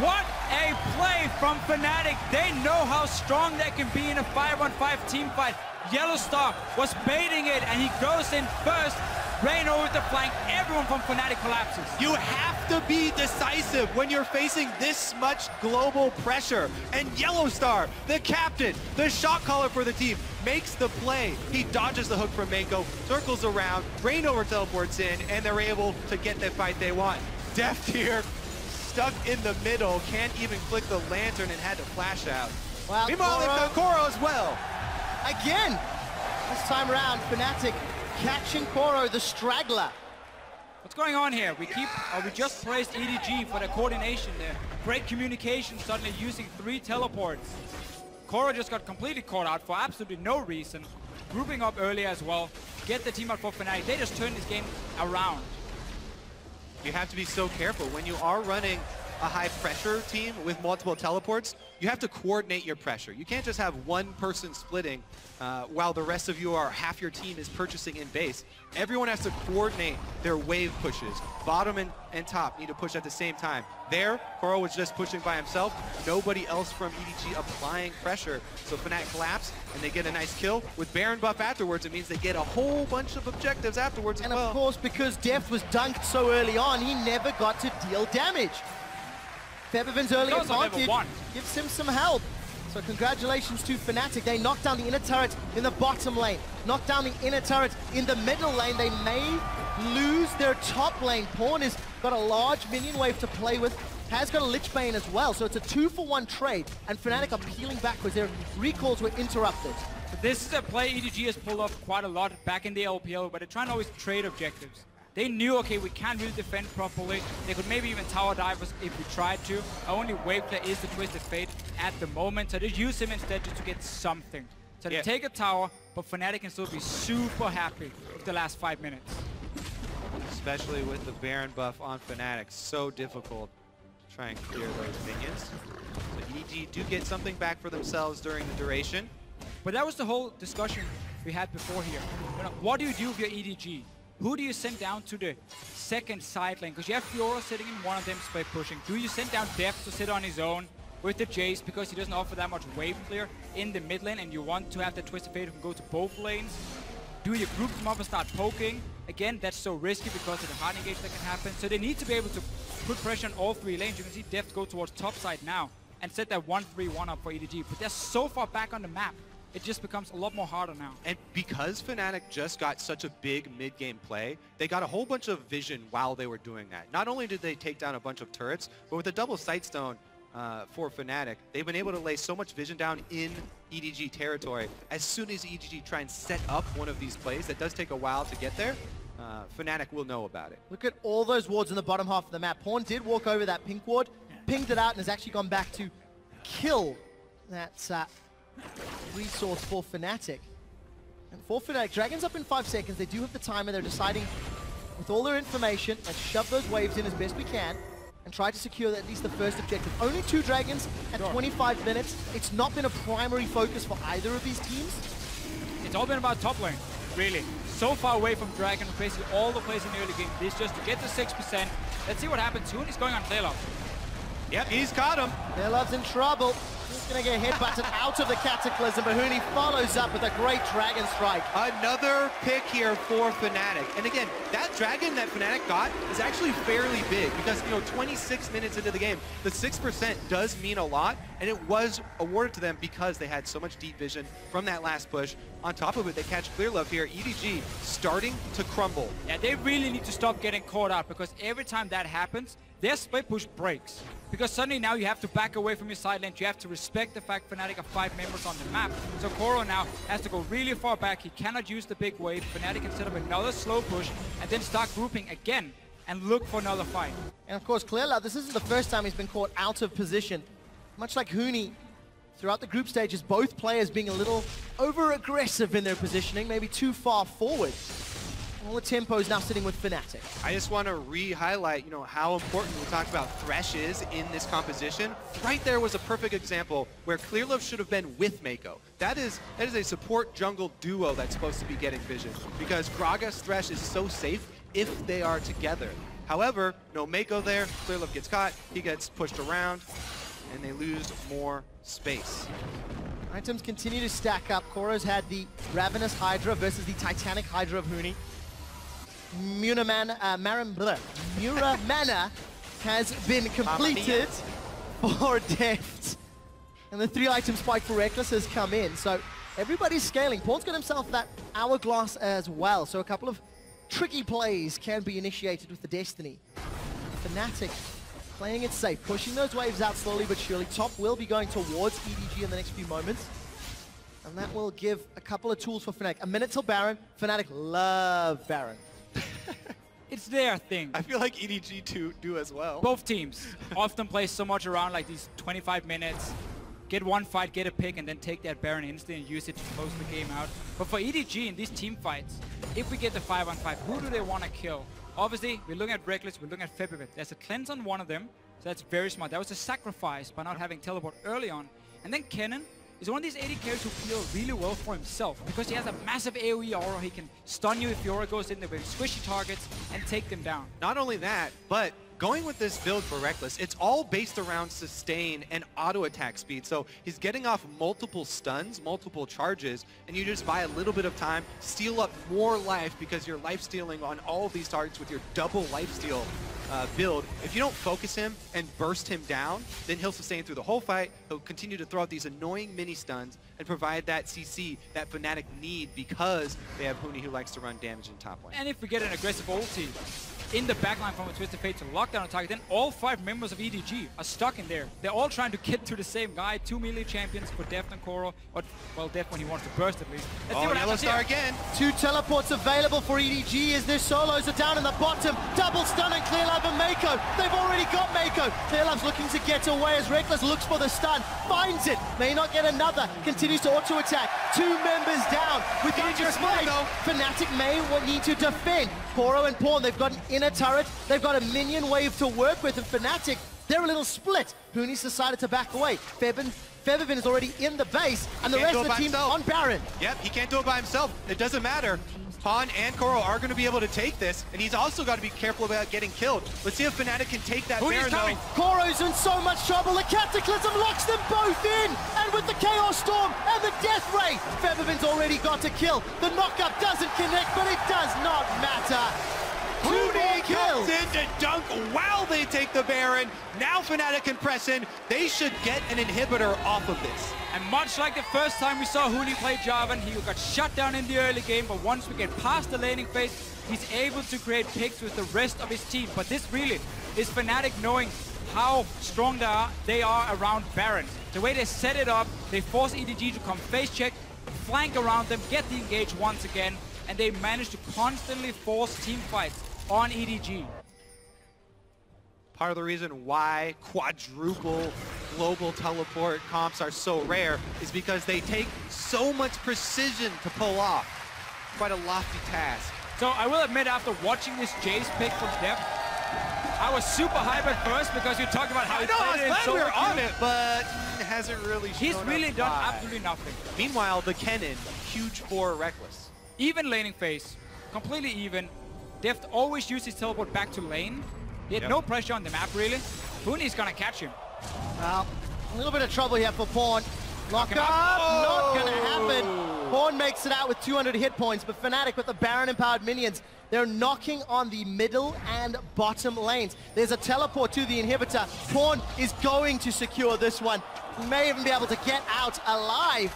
What a play from Fnatic. They know how strong they can be in a 5-on-5 team fight. Yellowstar was baiting it, and he goes in first. Raino with the flank. Everyone from Fnatic collapses. You have to be decisive when you're facing this much global pressure. And Yellowstar, the captain, the shot caller for the team, makes the play. He dodges the hook from Mako, circles around, Rainover teleports in, and they're able to get the fight they want. Deft here, stuck in the middle, can't even click the lantern and had to flash out. Well, meanwhile, they've got Koro as well. Again, this time around, Fnatic catching Koro, the straggler. What's going on here? We just praised EDG for the coordination there. Great communication, suddenly using 3 teleports. Koro just got completely caught out for absolutely no reason. Grouping up early as well. Get the team out for Fnatic. They just turned this game around. You have to be so careful. When you are running a high pressure team with multiple teleports, you have to coordinate your pressure. You can't just have one person splitting while the rest of you are, half your team is purchasing in base. Everyone has to coordinate their wave pushes. Bottom and top need to push at the same time. There, Koro was just pushing by himself. Nobody else from EDG applying pressure. So Fnatic collapse, and they get a nice kill. With Baron buff afterwards, it means they get a whole bunch of objectives afterwards as well. And of course, because Deft was dunked so early on, he never got to deal damage. Febiven's early advantage gives him some help. So congratulations to Fnatic. They knocked down the inner turret in the bottom lane. Knocked down the inner turret in the middle lane. They may lose their top lane. Pawn has got a large minion wave to play with. Has got a Lichbane as well. So it's a 2-for-1 trade. And Fnatic are peeling backwards. Their recalls were interrupted. So this is a play EDG has pulled off quite a lot back in the LPL, but they're trying to always trade objectives. They knew, okay, we can't really defend properly. They could maybe even tower dive us if we tried to. Our only wave player is the Twisted Fate at the moment, so they use him instead just to get something. So they take a tower, but Fnatic can still be super happy with the last 5 minutes. Especially with the Baron buff on Fnatic, so difficult to try and clear those minions. So EDG do get something back for themselves during the duration. But that was the whole discussion we had before here. You know, what do you do with your EDG? Who do you send down to the second side lane? Because you have Fiora sitting in one of them split pushing. Do you send down Deft to sit on his own with the Jace because he doesn't offer that much wave clear in the mid lane and you want to have the Twisted Fate who can go to both lanes? Do you group them up and start poking? Again, that's so risky because of the hard engage that can happen. So they need to be able to put pressure on all 3 lanes. You can see Deft go towards top side now and set that 1-3-1 up for EDG. But they're so far back on the map. It just becomes a lot more harder now. And because Fnatic just got such a big mid-game play, they got a whole bunch of vision while they were doing that. Not only did they take down a bunch of turrets, but with a double Sightstone for Fnatic, they've been able to lay so much vision down in EDG territory. As soon as EDG try and set up one of these plays, that does take a while to get there, Fnatic will know about it. Look at all those wards in the bottom half of the map. Pawn did walk over that pink ward, pinged it out, and has actually gone back to kill that resource for Fnatic. And for Fnatic, Dragon's up in 5 seconds. They do have the timer. They're deciding with all their information, let's shove those waves in as best we can and try to secure at least the first objective. Only 2 Dragons at 25 minutes. It's not been a primary focus for either of these teams. It's all been about top lane, really. So far away from Dragon, basically all the plays in the early game. This just to get to 6%. Let's see what happens. Hooney's going on Clearlove. Yep, he's got him. Clearlove's in trouble. He's going to get headbutted out of the Cataclysm, but Hooney follows up with a great Dragon Strike. Another pick here for Fnatic. And again, that Dragon that Fnatic got is actually fairly big because, you know, 26 minutes into the game, the 6% does mean a lot, and it was awarded to them because they had so much deep vision from that last push. On top of it, they catch Clearlove here. EDG starting to crumble. Yeah, they really need to stop getting caught out because every time that happens, their split push breaks. Because suddenly now you have to back away from your side lane. You have to respect the fact Fnatic have 5 members on the map. So Koro now has to go really far back. He cannot use the big wave. Fnatic can set up another slow push and then start grouping again and look for another fight. And of course, Clearlove, this isn't the first time he's been caught out of position. Much like Hooney, throughout the group stages, both players being a little over-aggressive in their positioning, maybe too far forward. All the tempo is now sitting with Fnatic. I just want to re-highlight, you know, how important we talked about Thresh is in this composition. Right there was a perfect example where Clearlove should have been with Mako. That is a support jungle duo that's supposed to be getting vision because Gragas Thresh is so safe if they are together. However, no Mako there, Clearlove gets caught, he gets pushed around, and they lose more space. Items continue to stack up. Koro's had the Ravenous Hydra versus the Titanic Hydra of Hooney. Muramana has been completed for Deft. And the 3-item spike for Reckless has come in. So everybody's scaling. Pawn's got himself that Hourglass as well. So a couple of tricky plays can be initiated with the Destiny. Fnatic playing it safe, pushing those waves out slowly but surely. Top will be going towards EDG in the next few moments. And that will give a couple of tools for Fnatic. A minute till Baron. Fnatic love Baron. It's their thing. I feel like EDG do as well. Both teams often play so much around like these 25 minutes, get one fight, get a pick, and then take that Baron instantly and use it to close the game out. But for EDG in these team fights, if we get the 5-on-5, who do they want to kill? Obviously, we're looking at Reckless, we're looking at Febivit. There's a cleanse on one of them, so that's very smart. That was a sacrifice by not having teleport early on. And then Kennen is one of these AD carries who feel really well for himself because he has a massive AoE aura. He can stun you if the aura goes in there with squishy targets and take them down. Not only that, but going with this build for Reckless, it's all based around sustain and auto attack speed. So he's getting off multiple stuns, multiple charges, and you just buy a little bit of time, steal up more life because you're life stealing on all of these targets with your double life steal build. If you don't focus him and burst him down, then he'll sustain through the whole fight. He'll continue to throw out these annoying mini stuns and provide that CC that Fnatic need because they have Hooney who likes to run damage in top lane. And if we get an aggressive ulti in the backline from a Twisted Fate to lock down a target. Then all 5 members of EDG are stuck in there. They're all trying to get to the same guy. 2 melee champions for Deft and Koro. Well, Deft when he wants to burst at least. Let's see what Yellow Star again. 2 teleports available for EDG as their solos are down in the bottom. Double stun on Clearlove and Mako. They've already got Mako. Clearlove's looking to get away as Reckless looks for the stun. Finds it. May not get another. Continues to auto attack. 2 members down. With dangerous play, Fnatic may need to defend. Koro and Pawn, they've got an inner turret. They've got a minion wave to work with. And Fnatic, they're a little split. Huni's decided to back away. Febiven is already in the base, and the rest of the team on Baron. Yep, he can't do it by himself. It doesn't matter. Pawn and Koro are going to be able to take this, and he's also got to be careful about getting killed. Let's see if Fnatic can take that Baron, though. Koro's in so much trouble. The Cataclysm locks them both in, and with the Chaos Storm and the Death Ray, Febiven's already got a kill. The knockup doesn't connect, but it does not matter. Huni comes in to dunk while they take the Baron. Now Fnatic can press in. They should get an inhibitor off of this. And much like the first time we saw Huni play Jarvan, he got shut down in the early game, but once we get past the laning phase, he's able to create picks with the rest of his team. But this really is Fnatic knowing how strong they are around Baron. The way they set it up, they force EDG to come face check, flank around them, get the engage once again, and they manage to constantly force team fights on EDG. Part of the reason why quadruple global teleport comps are so rare is because they take so much precision to pull off. Quite a lofty task. So I will admit, after watching this Jace pick from Deft, I was super hyped at first because you talked about how he played it. We were on it, but hasn't really shown He's really done absolutely nothing. Meanwhile, the Kennen, huge for Reckless. Even laning phase, completely even. Deft always used his teleport back to lane. He had no pressure on the map, really. Huni's gonna catch him. Well, a little bit of trouble here for Pawn. Lock up, not gonna happen. Pawn makes it out with 200 hit points, but Fnatic with the Baron-empowered minions, they're knocking on the middle and bottom lanes. There's a teleport to the inhibitor. Pawn is going to secure this one. He may even be able to get out alive.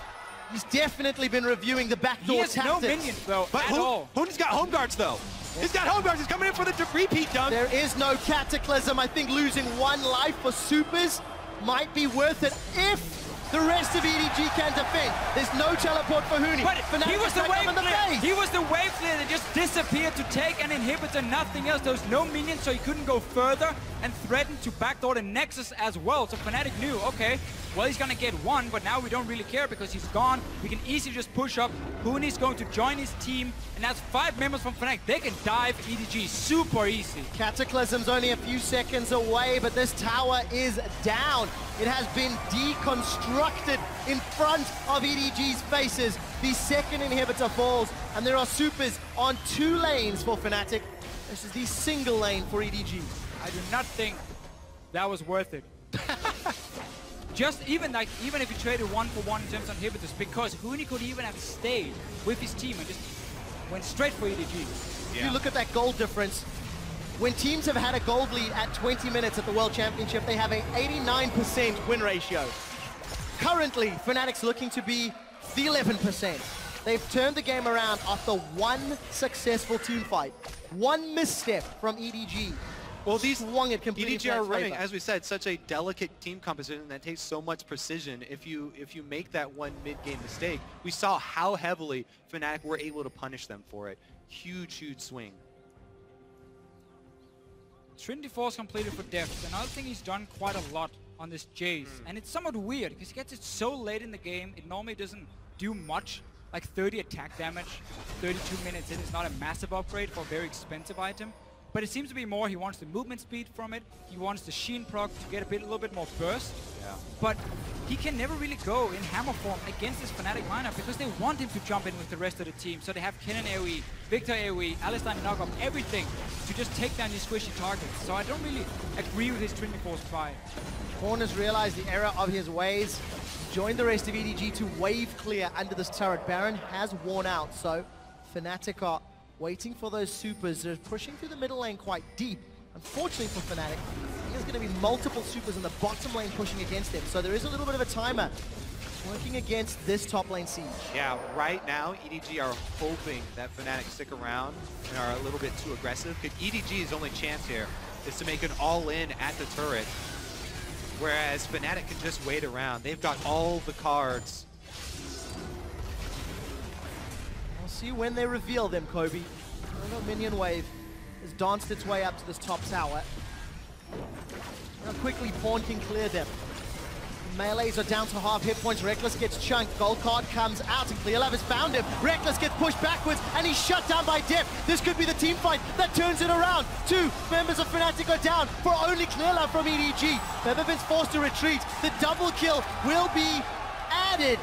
He's definitely been reviewing the backdoor tactics. He has no minions, though, at all. Huni's got home guards, though. He's got home guards. He's coming in for the repeat dunk. There is no Cataclysm. I think losing 1 life for supers might be worth it if the rest of EDG can defend. There's no teleport for Huni. But he was the wave clear. He was the wave clear that just disappeared to take an inhibitor, nothing else. There was no minions, so he couldn't go further and threatened to backdoor the Nexus as well. So Fnatic knew, okay, well, he's gonna get 1, but now we don't really care because he's gone. We can easily just push up. Huni's going to join his team, and that's 5 members from Fnatic. They can dive EDG super easy. Cataclysm's only a few seconds away, but this tower is down. It has been deconstructed in front of EDG's faces. The second inhibitor falls, and there are supers on 2 lanes for Fnatic. This is the single lane for EDG. I do not think that was worth it. Just even if you traded 1-for-1 in terms of inhibitors, because Huni could even have stayed with his team and just went straight for EDG. If you look at that gold difference, when teams have had a gold lead at 20 minutes at the World Championship, they have an 89% win ratio. Currently, Fnatic's looking to be the 11%. They've turned the game around after 1 successful team fight. 1 misstep from EDG. Well, these EDG are running, as we said, such a delicate team composition that takes so much precision. If you make that 1 mid-game mistake, we saw how heavily Fnatic were able to punish them for it. Huge, huge swing. Trinity Force completed for Deft. Another thing he's done quite a lot on this Jace, and it's somewhat weird because he gets it so late in the game. It normally doesn't do much, like 30 attack damage, 32 minutes in. It's not a massive upgrade for a very expensive item. But it seems to be more, he wants the movement speed from it, he wants the Sheen proc to get a little bit more burst. Yeah. But he can never really go in hammer form against this Fnatic lineup because they want him to jump in with the rest of the team. So they have Kennen AoE, Victor AoE, Alistar knock up, everything to just take down these squishy targets. So I don't really agree with his Trinity Force buy. Pawn has realized the error of his ways, joined the rest of EDG to wave clear under this turret. Baron has worn out, so Fnatic are waiting for those supers. They're pushing through the middle lane quite deep. Unfortunately for Fnatic, there's going to be multiple supers in the bottom lane pushing against them. So there is a little bit of a timer Working against this top lane siege. Yeah, right now, EDG are hoping that Fnatic stick around and are a little bit too aggressive. Because EDG's only chance here is to make an all-in at the turret, whereas Fnatic can just wait around. They've got all the cards. We'll see when they reveal them, Kobe. The minion wave has danced its way up to this top tower. How quickly Pawn can clear them. Melees are down to half hit points. Rekkles gets chunked. Gold card comes out, and clearlove has found him. Rekkles gets pushed backwards, and he's shut down by Def. This could be the team fight that turns it around. 2 members of Fnatic are down for only clearlove from EDG. Featherfin's forced to retreat. The double kill will be added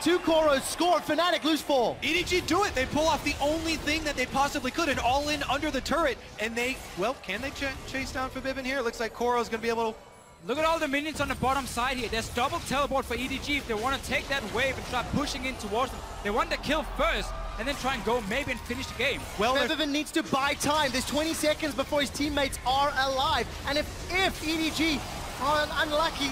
to Koro's score. Fnatic lose 4. EDG do it. They pull off the only thing that they possibly could, an all-in under the turret. And they, well, can they chase down Forbidden here? It looks like Koro's going to be able to... Look at all the minions on the bottom side here. There's double teleport for EDG if they want to take that wave and start pushing in towards them. They want to kill first and then try and go maybe and finish the game. Well, Featherfin needs to buy time. There's 20 seconds before his teammates are alive. And if EDG are unlucky,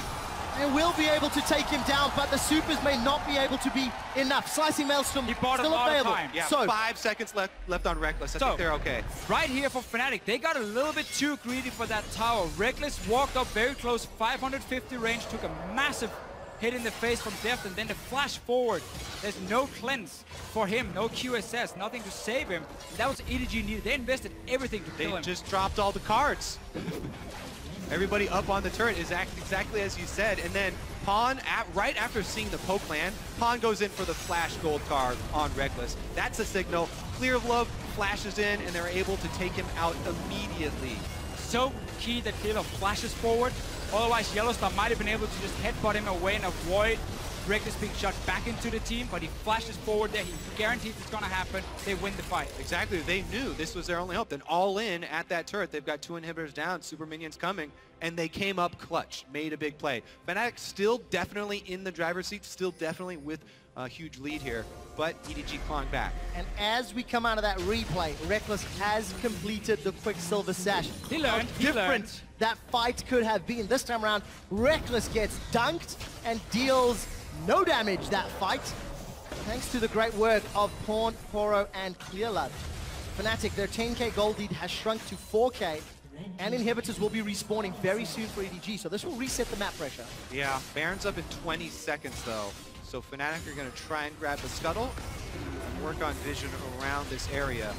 they will be able to take him down, but the supers may not be able to be enough. Slicing Maelstrom still available. Yeah, so 5 seconds left on Rekkles. I think they're okay. Right here for Fnatic, they got a little bit too greedy for that tower. Rekkles walked up very close, 550 range, took a massive hit in the face from Deft, and then the flash forward. There's no cleanse for him, no QSS, nothing to save him. And that was EDG needed. They invested everything to kill him. They just dropped all the cards. Everybody up on the turret is exactly as you said, and then Pawn, right after seeing the poke land, Pawn goes in for the flash gold card on Rekkles. That's a signal. Clearlove flashes in, and they're able to take him out immediately. So key that Clearlove flashes forward. Otherwise, Yellowstar might have been able to just headbutt him away and avoid Rekkles being shot back into the team, but he flashes forward there. He guarantees it's going to happen. They win the fight. Exactly. They knew this was their only hope. Then all in at that turret. They've got 2 inhibitors down, super minions coming, and they came up clutch, made a big play. Fnatic still definitely in the driver's seat, still definitely with a huge lead here, but EDG clawing back. And as we come out of that replay, Rekkles has completed the Quicksilver Sash. He learned. How different that fight could have been. This time around, Rekkles gets dunked and deals no damage that fight, thanks to the great work of Pawn, Koro, and Clearlove. Fnatic, their 10k gold lead has shrunk to 4k, and inhibitors will be respawning very soon for EDG, so this will reset the map pressure. Yeah, Baron's up in 20 seconds though, so Fnatic are going to try and grab the scuttle and work on vision around this area.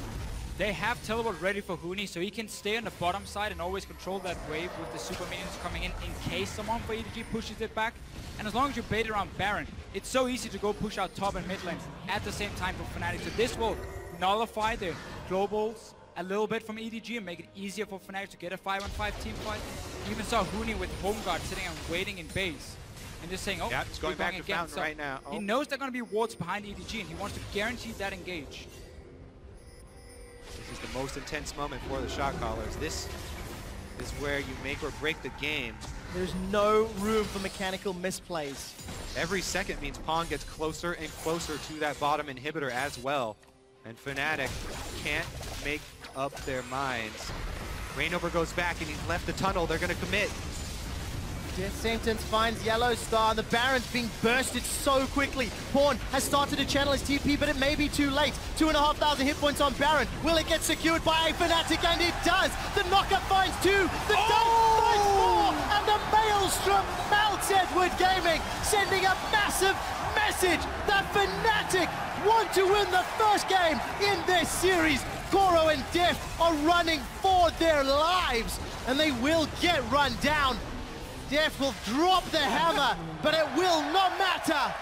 They have teleport ready for Huni, so he can stay on the bottom side and always control that wave with the super minions coming in case someone for EDG pushes it back. And as long as you bait around Baron, it's so easy to go push out top and mid lane at the same time for Fnatic. So this will nullify the globals a little bit from EDG and make it easier for Fnatic to get a 5-on-5 team fight. You even saw Huni with Home Guard sitting and waiting in base and just saying, oh, yeah, it's going back to again. Fountain So right now. Oh. He knows they're going to be wards behind EDG, and he wants to guarantee that engage. This is the most intense moment for the shot callers. This is where you make or break the game. There's no room for mechanical misplays. Every second means Pawn gets closer and closer to that bottom inhibitor as well. And Fnatic can't make up their minds. Rainover goes back and he's left the tunnel. They're going to commit. Death Sentence finds Yellowstar, and the Baron's being bursted so quickly. Pawn has started to channel his TP, but it may be too late. 2,500 hit points on Baron. Will it get secured by Fnatic? And it does. The knockup finds 2. The dunk finds 4. And the Maelstrom melts Edward Gaming, sending a massive message that Fnatic want to win the first game in this series. Koro and Def are running for their lives, and they will get run down. Def will drop the hammer, but it will not matter.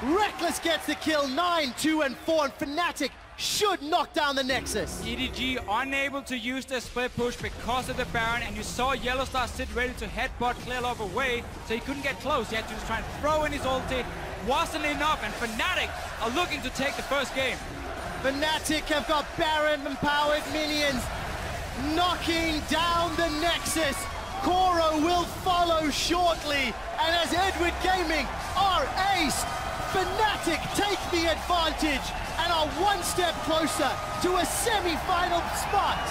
Rekkles gets the kill, 9, 2, and 4, and Fnatic should knock down the Nexus. EDG unable to use their split push because of the Baron, and you saw Yellowstar sit ready to headbutt Clearlove away, so he couldn't get close. He had to just try and throw in his ulti. Wasn't enough, and Fnatic are looking to take the first game. Fnatic have got Baron-empowered minions knocking down the Nexus. Koro will follow shortly, and as Edward Gaming are aced, Fnatic take the advantage and are one step closer to a semi-final spot.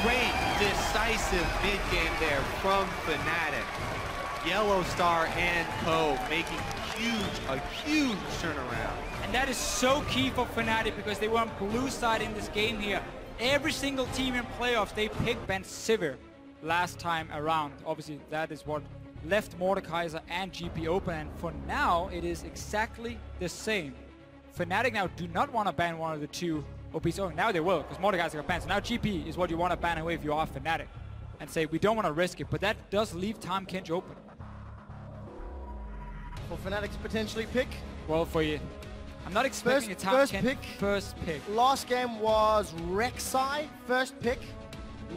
Great decisive mid game there from Fnatic. Yellow Star and Co making a huge turnaround. And that is so key for Fnatic because they were on blue side in this game here. Every single team in playoffs, they picked Sivir last time around. Obviously, that is what left Mordekaiser and GP open, and for now, it is exactly the same. Fnatic now do not want to ban one of the two OPs. Oh, now they will, because Mordekaiser got banned. So now GP is what you want to ban away if you are Fnatic, and say, we don't want to risk it, but that does leave Tahm Kench open. For Fnatic to potentially pick? Well, for you. I'm not expecting a Tahm Kench first pick. Last game was Rek'Sai, first pick,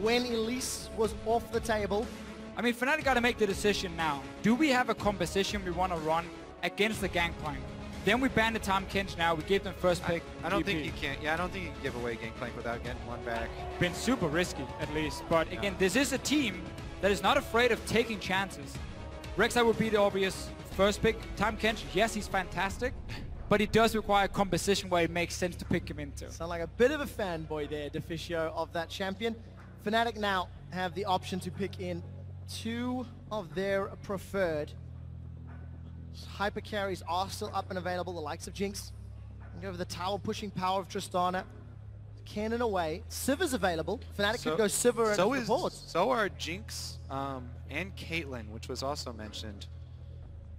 when Elise was off the table. I mean, Fnatic got to make the decision now. Do we have a composition we want to run against the Gangplank? Then we ban the Tahm Kench now. We give them first pick. I don't think you can. Yeah, I don't think you can give away Gangplank without getting one back. Been super risky, at least. But again, this is a team that is not afraid of taking chances. Rek'Sai would be the obvious first pick. Tahm Kench, yes, he's fantastic. But it does require a composition where it makes sense to pick him into. Sound like a bit of a fanboy there, Deficio, of that champion. Fnatic now have the option to pick in two of their preferred. Hyper carries are still up and available, the likes of Jinx. And go over the tower pushing power of Tristana. Cannon away. Sivir's available. Fnatic could go Sivir and support. So are Jinx and Caitlyn, which was also mentioned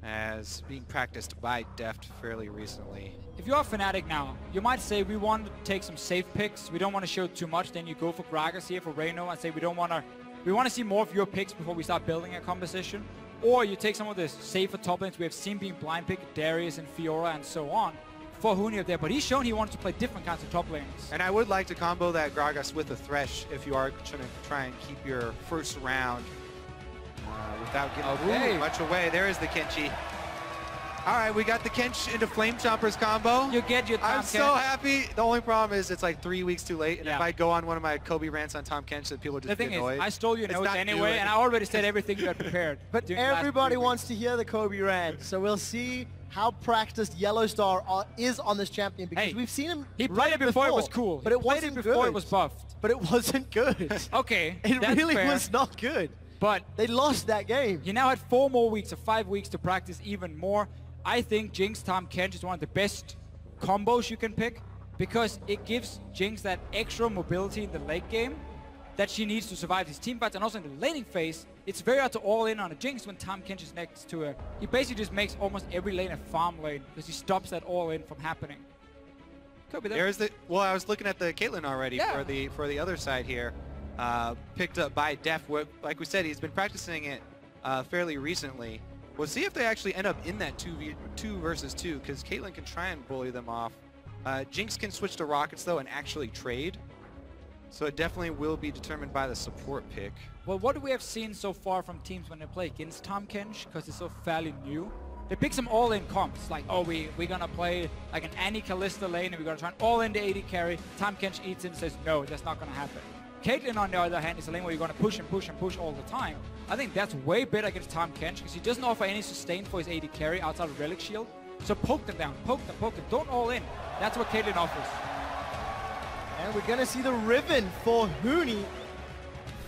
as being practiced by Deft fairly recently. If you are Fnatic now, you might say we want to take some safe picks. We don't want to show too much. Then you go for Gragas here for Reyno and say we want to see more of your picks before we start building a composition. Or you take some of the safer top lanes we have seen being blind picked, Darius and Fiora and so on, for Huni up there. But he's shown he wants to play different kinds of top lanes. And I would like to combo that Gragas with the Thresh if you are trying to try and keep your first round without giving much away. There is the Kenchi. All right, we got the Kench into Flame Chompers combo. You get your Tahm Kench. I'm so happy. The only problem is it's like 3 weeks too late. And if I go on one of my Kobe rants on Tahm Kench, then people just get annoyed. The thing is, I stole your notes anyway, and I already said everything you had prepared. But everybody wants to hear the Kobe rant, so we'll see how practiced Yellow Star is on this champion, because we've seen him. He played it before it was cool. But it wasn't good. Before it was buffed. But it wasn't good. Okay, it really was not good. But they lost that game. You now had 4 more weeks or 5 weeks to practice even more. I think Jinx Tahm Kench is one of the best combos you can pick, because it gives Jinx that extra mobility in the late game that she needs to survive these team fights, and also in the laning phase, it's very hard to all in on a Jinx when Tahm Kench is next to her. He basically just makes almost every lane a farm lane because he stops that all in from happening. Could be there. There's the I was looking at the Caitlyn already for the other side here. Picked up by Def. Like we said, he's been practicing it fairly recently. We'll see if they actually end up in that 2 versus 2, because Caitlyn can try and bully them off. Jinx can switch to Rockets though and actually trade. So it definitely will be determined by the support pick. Well, what do we have seen so far from teams when they play against Tahm Kench, because it's so fairly new? They pick some all-in comps, like, oh, we're gonna play like an Annie Kalista lane and we're gonna try and all-in the AD carry. Tahm Kench eats in and says, no, that's not gonna happen. Caitlyn, on the other hand, is a lane where you're going to push and push and push all the time. I think that's way better against Tahm Kench, because he doesn't offer any sustain for his AD carry outside of Relic Shield. So poke them down, poke them, poke them. Don't all in. That's what Caitlyn offers. And we're going to see the Riven for Huni.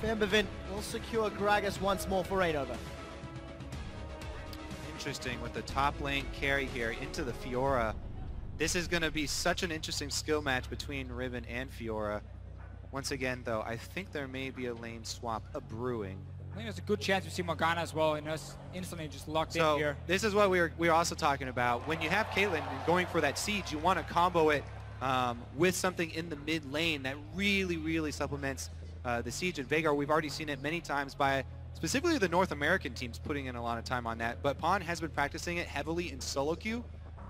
Fembevin will secure Gragas once more for Rainover. Interesting with the top lane carry here into the Fiora. This is going to be such an interesting skill match between Riven and Fiora. Once again, though, I think there may be a lane swap brewing. I think there's a good chance we see Morgana as well, and us instantly just locked in here. This is what we're also talking about. When you have Caitlyn going for that siege, you want to combo it with something in the mid lane that really, really supplements the siege. And Veigar, we've already seen it many times by specifically the North American teams putting in a lot of time on that. But Pawn has been practicing it heavily in solo queue,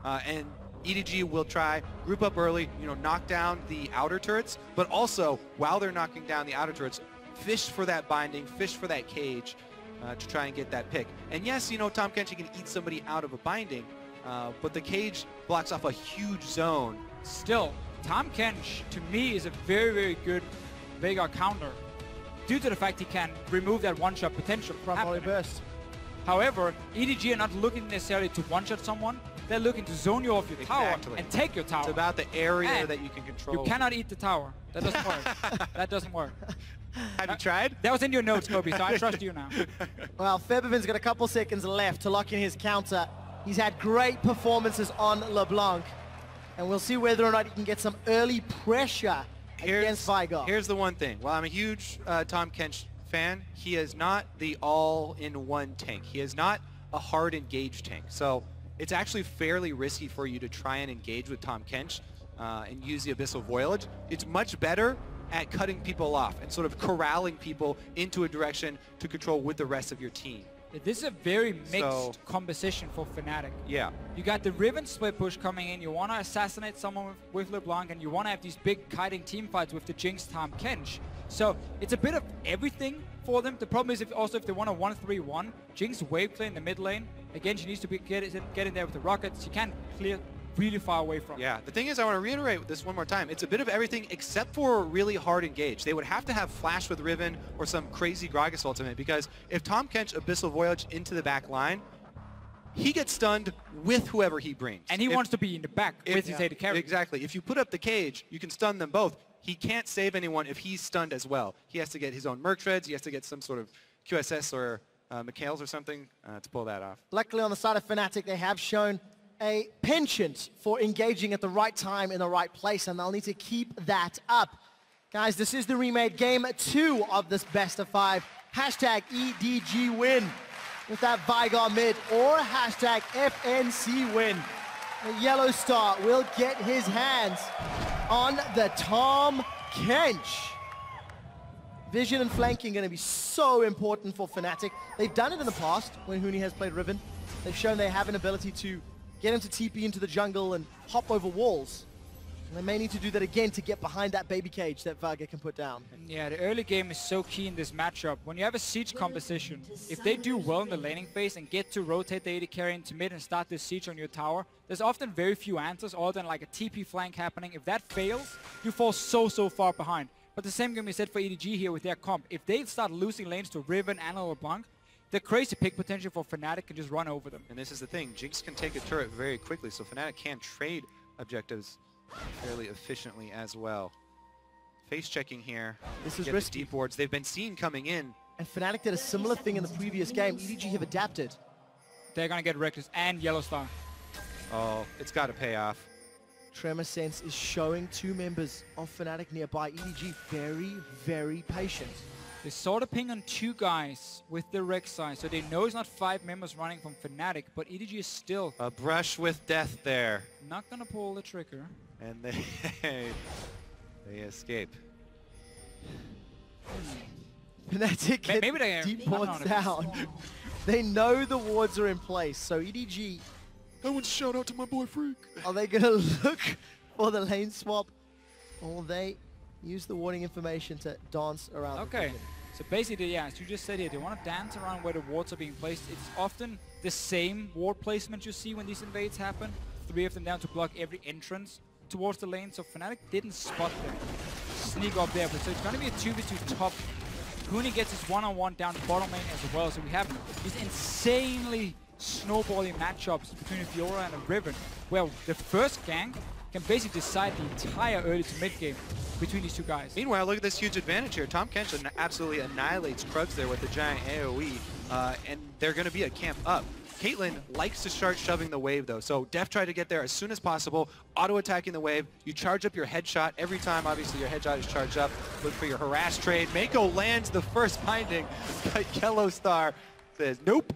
and EDG will try, group up early, knock down the outer turrets, but also, while they're knocking down the outer turrets, fish for that binding, fish for that cage to try and get that pick. And yes, Tahm Kench can eat somebody out of a binding, but the cage blocks off a huge zone. Still, Tahm Kench, to me, is a very, very good Veigar counter, due to the fact he can remove that one-shot potential from happening. Burst. However, EDG are not looking necessarily to one-shot someone. they're looking to zone you off your tower and take your tower. It's about the area And that you can control. you cannot eat the tower. That doesn't work. That doesn't work. Have you tried? That was in your notes, Kobe, so I trust you now. Well, Febiven's got a couple seconds left to lock in his counter. He's had great performances on LeBlanc, and we'll see whether or not he can get some early pressure against Vigar. Here's the one thing. While I'm a huge Tahm Kench fan, he is not the all-in-one tank. He is not a hard engage tank. So it's actually fairly risky for you to try and engage with Tahm Kench and use the Abyssal Voyage. It's much better at cutting people off and sort of corralling people into a direction to control with the rest of your team. This is a very mixed composition for Fnatic. Yeah. You got the Riven split push coming in. You want to assassinate someone with LeBlanc, and you want to have these big kiting team fights with the Jinx, Tahm Kench. So it's a bit of everything for them. The problem is if they want a 1-3-1, Jinx wave play in the mid lane. Again, she needs to get in there with the rockets. She can't clear really far away from. Yeah, the thing is, I want to reiterate this one more time. It's a bit of everything except for really hard engage. They would have to have Flash with Riven or some crazy Gragas ultimate, because if Tahm Kench Abyssal Voyage into the back line, he gets stunned with whoever he brings. And he wants to be in the back with his AD carry. Exactly. If you put up the cage, you can stun them both. He can't save anyone if he's stunned as well. He has to get his own Merc Treads. He has to get some sort of QSS or Mikhails or something to pull that off. Luckily on the side of Fnatic, they have shown a penchant for engaging at the right time in the right place, and they'll need to keep that up. Guys, this is the remade game 2 of this best of 5. Hashtag EDG win with that Vigar mid, or hashtag FNC win. The Yellow Star will get his hands on the Tahm Kench. Vision and flanking going to be so important for Fnatic. They've done it in the past when Huni has played Riven. They've shown they have an ability to get him to TP into the jungle and hop over walls. And they may need to do that again to get behind that baby cage that Vigar can put down. Yeah, the early game is so key in this matchup. When you have a siege composition, if they do well in the laning phase and get to rotate the AD carry into mid and start this siege on your tower, there's often very few answers other than like a TP flank happening. If that fails, you fall so far behind. But the same can be said for EDG here with their comp. If they start losing lanes to Riven and LeBlanc, the crazy pick potential for Fnatic can just run over them. And this is the thing, Jinx can take a turret very quickly, so Fnatic can trade objectives fairly efficiently as well. Face checking here. This is risky. Deep wards they've been seen coming in. And Fnatic did a similar thing in the previous game. EDG have adapted. They're going to get Reckless and Yellow Star. Oh, it's got to pay off. Tremor Sense is showing 2 members of Fnatic nearby. EDG very, very patient. They saw the ping on 2 guys with the Rek'Sai, so they know it's not 5 members running from Fnatic, but EDG is still a brush with death there. Not gonna pull the trigger. And they escape. Fnatic get maybe they deep wards down. They know the wards are in place, so EDG... I want to shout out to my boy Freak. Are they gonna look for the lane swap, or will they use the warding information to dance around? Okay, so basically, yeah, as you just said here, they want to dance around where the wards are being placed. It's often the same ward placement you see when these invades happen. 3 of them down to block every entrance towards the lane, so Fnatic didn't spot them. Sneak up there, but so it's going to be a 2v2 top. Huni gets his one-on-one down the bottom lane as well, so we have these insanely snowballing matchups between a Fiora and a Riven, where the first gank can basically decide the entire early to mid game between these 2 guys. Meanwhile, look at this huge advantage here. Tahm Kench absolutely annihilates Krugs there with the giant AoE, and they're going to be a camp up. Caitlyn likes to start shoving the wave though, so Def tried to get there as soon as possible, auto-attacking the wave. You charge up your headshot every time, obviously your headshot is charged up. Look for your harass trade. Mako lands the first binding, but Yellow Star says nope.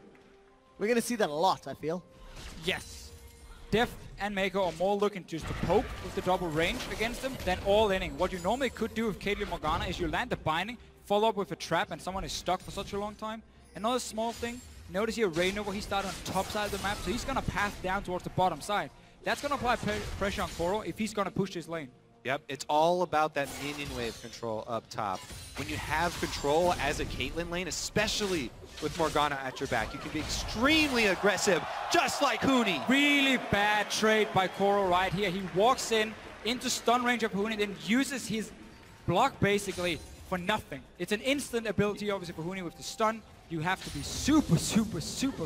We're going to see that a lot, I feel. Yes. Def and Mako are more looking just to poke with the double range against them than all-inning. What you normally could do with Caitlyn Morgana is you land the binding, follow up with a trap, and someone is stuck for such a long time. Another small thing, notice here Reignover, he started on the top side of the map, so he's going to path down towards the bottom side. That's going to apply pressure on Koro if he's going to push his lane. Yep, it's all about that minion wave control up top. When you have control as a Caitlyn lane, especially with Morgana at your back, you can be extremely aggressive, just like Huni. Really bad trade by Koro right here. He walks into stun range of Huni, then uses his block basically for nothing. It's an instant ability, obviously, for Huni with the stun. You have to be super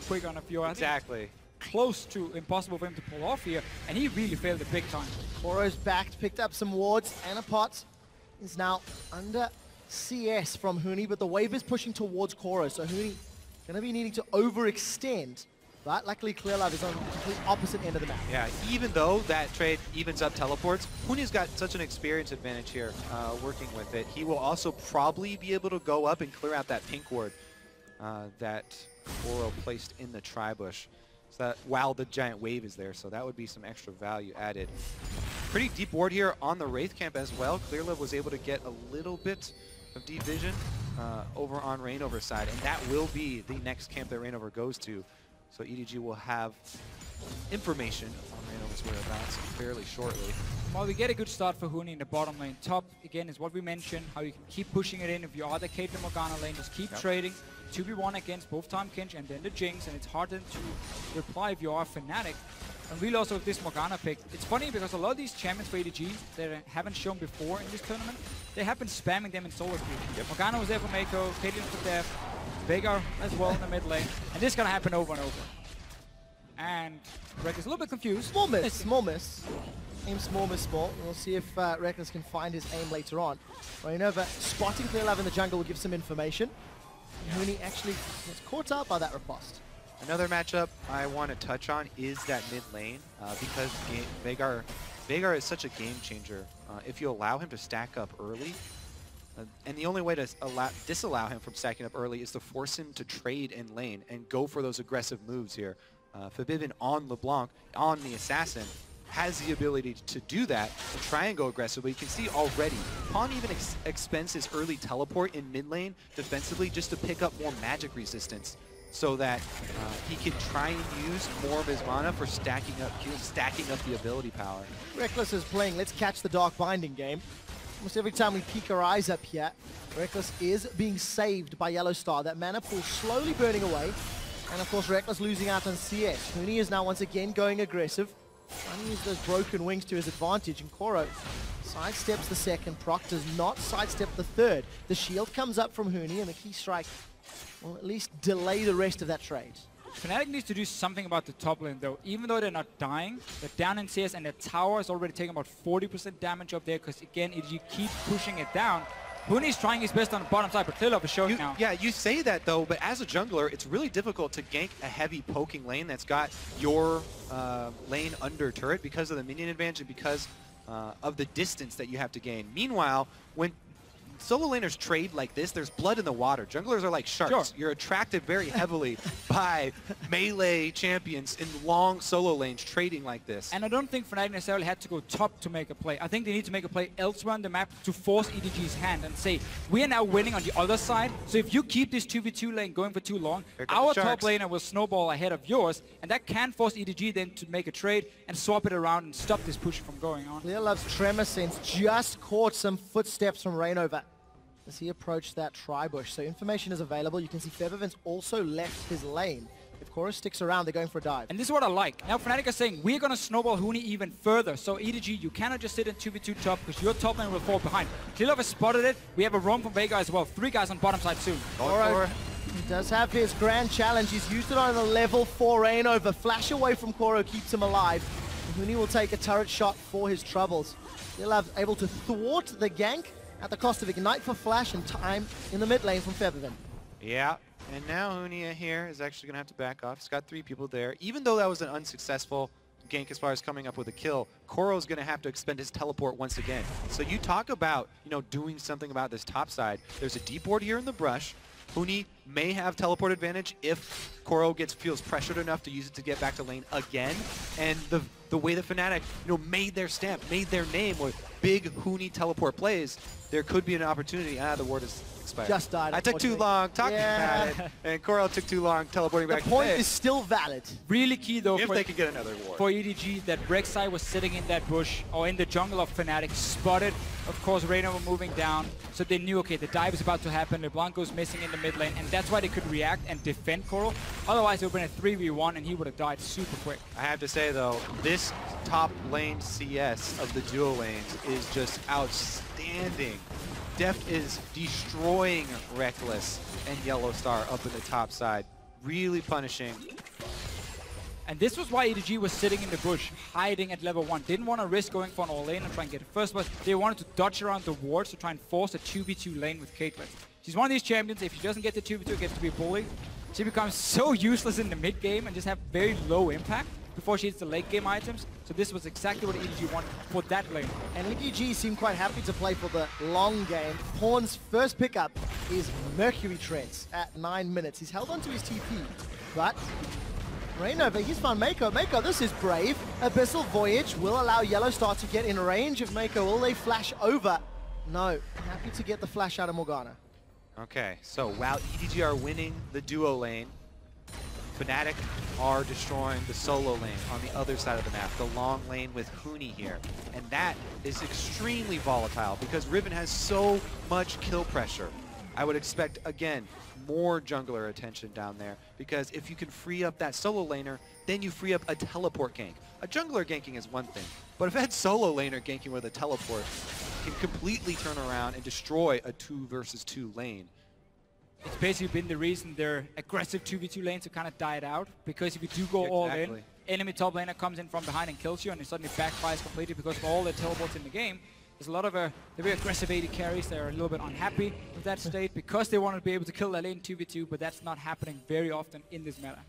quick on a Fiora. Exactly. close to impossible for him to pull off here, and he really failed it big time. Koro's backed, picked up some wards, and a pot is now under CS from Huni, but the wave is pushing towards Koro, so Huni gonna be needing to overextend. But luckily, Clearlove is on the complete opposite end of the map. Yeah, even though that trade evens up teleports, Huni's got such an experience advantage here working with it. He will also probably be able to go up and clear out that pink ward that Koro placed in the tri-bush. So that while the giant wave is there, so that would be some extra value added. Pretty deep ward here on the Wraith camp as well. Clearlove was able to get a little bit of deep vision over on Reignover's side, and that will be the next camp that Reignover goes to. So EDG will have information on Reignover's whereabouts fairly shortly. Well, we get a good start for Huni in the bottom lane. Top, again, is what we mentioned, how you can keep pushing it in. If you are the Caitlyn Morgana lane, just keep trading. 2v1 against both Tahm Kench and then the Jinx, and it's hard then to reply if you are a Fnatic. And really also with this Morgana pick, it's funny because a lot of these champions for EDG that haven't shown before in this tournament, they have been spamming them in solo queue. Morgana was there for Mako, Caitlyn for Death, Veigar as well in the mid lane, and this is gonna happen over and over. And Reck is a little bit confused. Small miss, small miss. Aim small, miss small. We'll see if Reckless can find his aim later on. Reignover spotting Clearlove in the jungle will give some information. Huni actually gets caught up by that riposte. Another matchup I want to touch on is that mid lane because Veigar is such a game changer. If you allow him to stack up early, and the only way to disallow him from stacking up early is to force him to trade in lane and go for those aggressive moves here. Forbidden on LeBlanc, on the Assassin, has the ability to do that and try and go aggressively. You can see already, Pawn even expends his early teleport in mid lane defensively just to pick up more magic resistance so that he can try and use more of his mana for stacking up the ability power. Reckless is playing Let's Catch the Dark Binding game. Almost every time we peek our eyes up here, Reckless is being saved by Yellow Star. That mana pool slowly burning away. And of course, Reckless losing out on CS. Huni is now once again going aggressive. Trying to use those broken wings to his advantage. And Koro sidesteps the second proc, does not sidestep the third. The shield comes up from Huni, and the key strike will at least delay the rest of that trade. Fnatic needs to do something about the top lane, though. Even though they're not dying, they're down in CS, and their tower is already taking about 40% damage up there, because again, if you keep pushing it down, Huni's trying his best on the bottom side, but Clearlove is showing now. Yeah, you say that though, but as a jungler, it's really difficult to gank a heavy poking lane that's got your lane under turret because of the minion advantage and because of the distance that you have to gain. Meanwhile, when solo laners trade like this, there's blood in the water. Junglers are like sharks. Sure. You're attracted very heavily by melee champions in long solo lanes trading like this. And I don't think Fnatic necessarily had to go top to make a play. I think they need to make a play elsewhere on the map to force EDG's hand and say, we are now winning on the other side, so if you keep this 2v2 lane going for too long, our top laner will snowball ahead of yours, and that can force EDG then to make a trade and swap it around and stop this push from going on. Clearlove's Tremor Sense just caught some footsteps from Reignover as he approached that tri-bush. So information is available. You can see Feathervin's also left his lane. If Koro sticks around, they're going for a dive. And this is what I like. Now Fnatic are saying, we're going to snowball Huni even further. So EDG, you cannot just sit in 2v2 top because your top lane will fall behind. Clearlove has spotted it. We have a roam from Veigar as well. 3 guys on bottom side soon. Koro does have his grand challenge. He's used it on a level 4 Reignover. Flash away from Koro keeps him alive. And Huni will take a turret shot for his troubles. Clearlove able to thwart the gank at the cost of Ignite for Flash and time in the mid lane from Feathervin. Yeah, and now Huni here is actually going to have to back off. He's got 3 people there. Even though that was an unsuccessful gank as far as coming up with a kill, Koro's going to have to expend his teleport once again. So you talk about, doing something about this top side. There's a deep ward here in the brush. Huni may have teleport advantage if Koro feels pressured enough to use it to get back to lane again. And the way the Fnatic, made their stamp, made their name with big Huni teleport plays, there could be an opportunity. The ward is expired. Just died. I took too long talking about it, and Koro took too long teleporting back. The point is still valid. Really key though if they could get another ward. For EDG that Rek'Sai was sitting in that bush or in the jungle of Fnatic, spotted, of course, Reignover moving down, so they knew, okay, the dive is about to happen. LeBlanc goes missing in the mid lane, and that's why they could react and defend Koro. Otherwise, it would have been a 3v1, and he would have died super quick. I have to say, though, this top lane CS of the duo lanes is just outstanding. Deft is destroying Reckless and Yellow Star up in the top side, really punishing. And this was why EDG was sitting in the bush, hiding at level 1. Didn't want to risk going for an all-lane and try and get it first, but they wanted to dodge around the wards to try and force a 2v2 lane with Caitlyn. She's one of these champions, if she doesn't get the 2v2, it gets to be bullied. She becomes so useless in the mid game and just have very low impact before she hits the late game items. So this was exactly what EDG wanted for that lane. And EDG seem quite happy to play for the long game. Pawn's first pickup is Mercury Treads at 9 minutes. He's held onto his TP, but Rainover, he's found Mako. Mako, this is brave. Abyssal Voyage will allow Yellowstar to get in range of Mako. Will they flash over? No. Happy to get the flash out of Morgana. Okay, so while EDG are winning the duo lane, Fnatic are destroying the solo lane on the other side of the map, the long lane with Huni here. And that is extremely volatile because Riven has so much kill pressure. I would expect, again, more jungler attention down there, because if you can free up that solo laner, then you free up a teleport gank. A jungler ganking is one thing, but if that solo laner ganking with a teleport can completely turn around and destroy a 2 versus 2 lane. It's basically been the reason their aggressive 2v2 lanes have kind of died out, because if you do go all in, enemy top laner comes in from behind and kills you, and it suddenly backfires completely because of all the teleports in the game. There's a lot of the very aggressive AD carries. They're a little bit unhappy with that state because they want to be able to kill that lane 2v2, but that's not happening very often in this meta.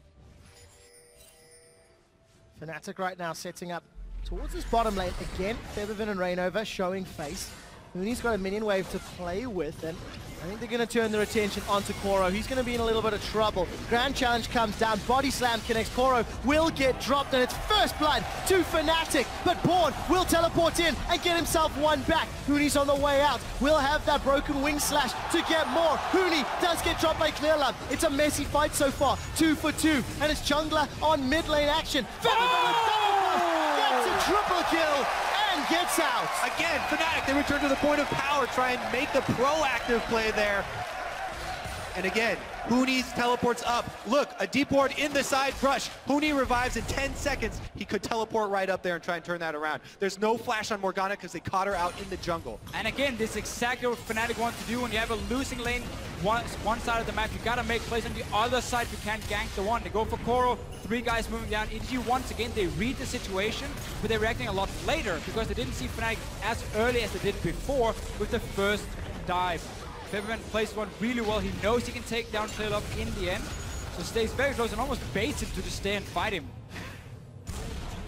Fnatic right now setting up towards this bottom lane. Again, Feathervin and Rainover showing face. Huni's got a minion wave to play with, and I think they're going to turn their attention onto Koro. He's going to be in a little bit of trouble. Grand Challenge comes down, Body Slam connects. Koro will get dropped, and it's first blood to Fnatic. But Pawn will teleport in and get himself one back. Huni's on the way out. Will have that broken wing slash to get more. Huni does get dropped by Clearlove. It's a messy fight so far. 2 for 2, and it's jungler on mid lane action. Feathervin with double gets a triple kill. Gets out. Again, Fnatic, they return to the point of power, try and make the proactive play there. And again, Huni teleports up. Look, a deep ward in the side brush. Huni revives in 10 seconds. He could teleport right up there and try and turn that around. There's no flash on Morgana because they caught her out in the jungle. And again, this is exactly what Fnatic wants to do. When you have a losing lane, one side of the map, you gotta make plays on the other side. You can't gank the one. They go for Koro, 3 guys moving down. EDG once again, they read the situation, but they're reacting a lot later because they didn't see Fnatic as early as they did before with the first dive. Feathervin plays one really well. He knows he can take down Clearlove in the end, so stays very close and almost baits him to just stay and fight him.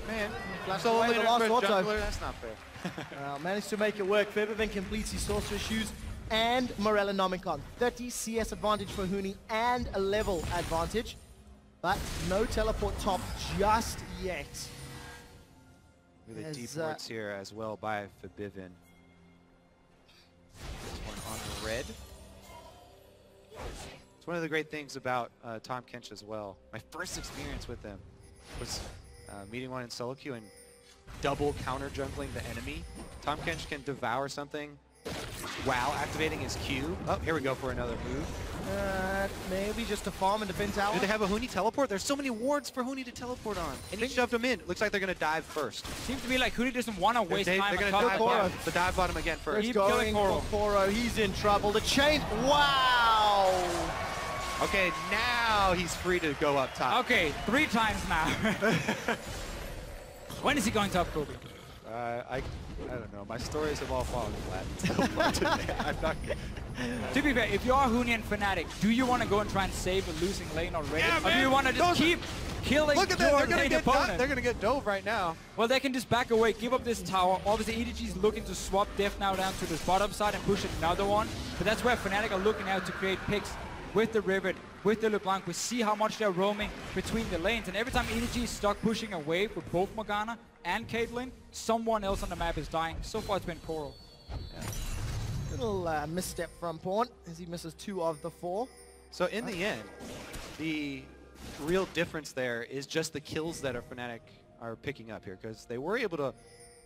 Man, so away the last jungler, that's not fair. Managed to make it work. Feathervin completes his Sorcerer's Shoes and Morellonomicon. 30 CS advantage for Huni and a level advantage, but no teleport top just yet. Really deep wards here as well by Feathervin. This one on the red. It's one of the great things about Tahm Kench as well. My first experience with him was meeting one in solo queue and double counter jungling the enemy. Tahm Kench can devour something while activating his Q. Oh, here we go for another move. Maybe just a farm and defend tower. Do they have a Huni teleport? There's so many wards for Huni to teleport on. And he shoved him in. Looks like they're going to dive first. Seems to me like Huni doesn't want to waste time. They're going to dive the dive bottom again first. He's going for Koro. He's in trouble. The chain. Wow. Okay, now he's free to go up top. Okay, 3 times now. When is he going top, Kobe? I don't know. My stories have all fallen flat today. I'm not. To be fair, if you are Huni and Fnatic, do you want to go and try and save a losing lane already? Yeah, or do you want to just keep killing your lane opponent? They're going to get dove right now. Well, they can just back away, give up this tower. Obviously, EDG is looking to swap Def now down to this bottom side and push another one. But that's where Fnatic are looking out to create picks with the Rivet, with the LeBlanc. We see how much they're roaming between the lanes. And every time EDG is stuck pushing away with both Morgana and Caitlyn, someone else on the map is dying. So far, it's been Koro. Yeah. Little misstep from Pawn as he misses 2 of the 4. So in the end, the real difference there is just the kills that our Fnatic are picking up here, because they were able to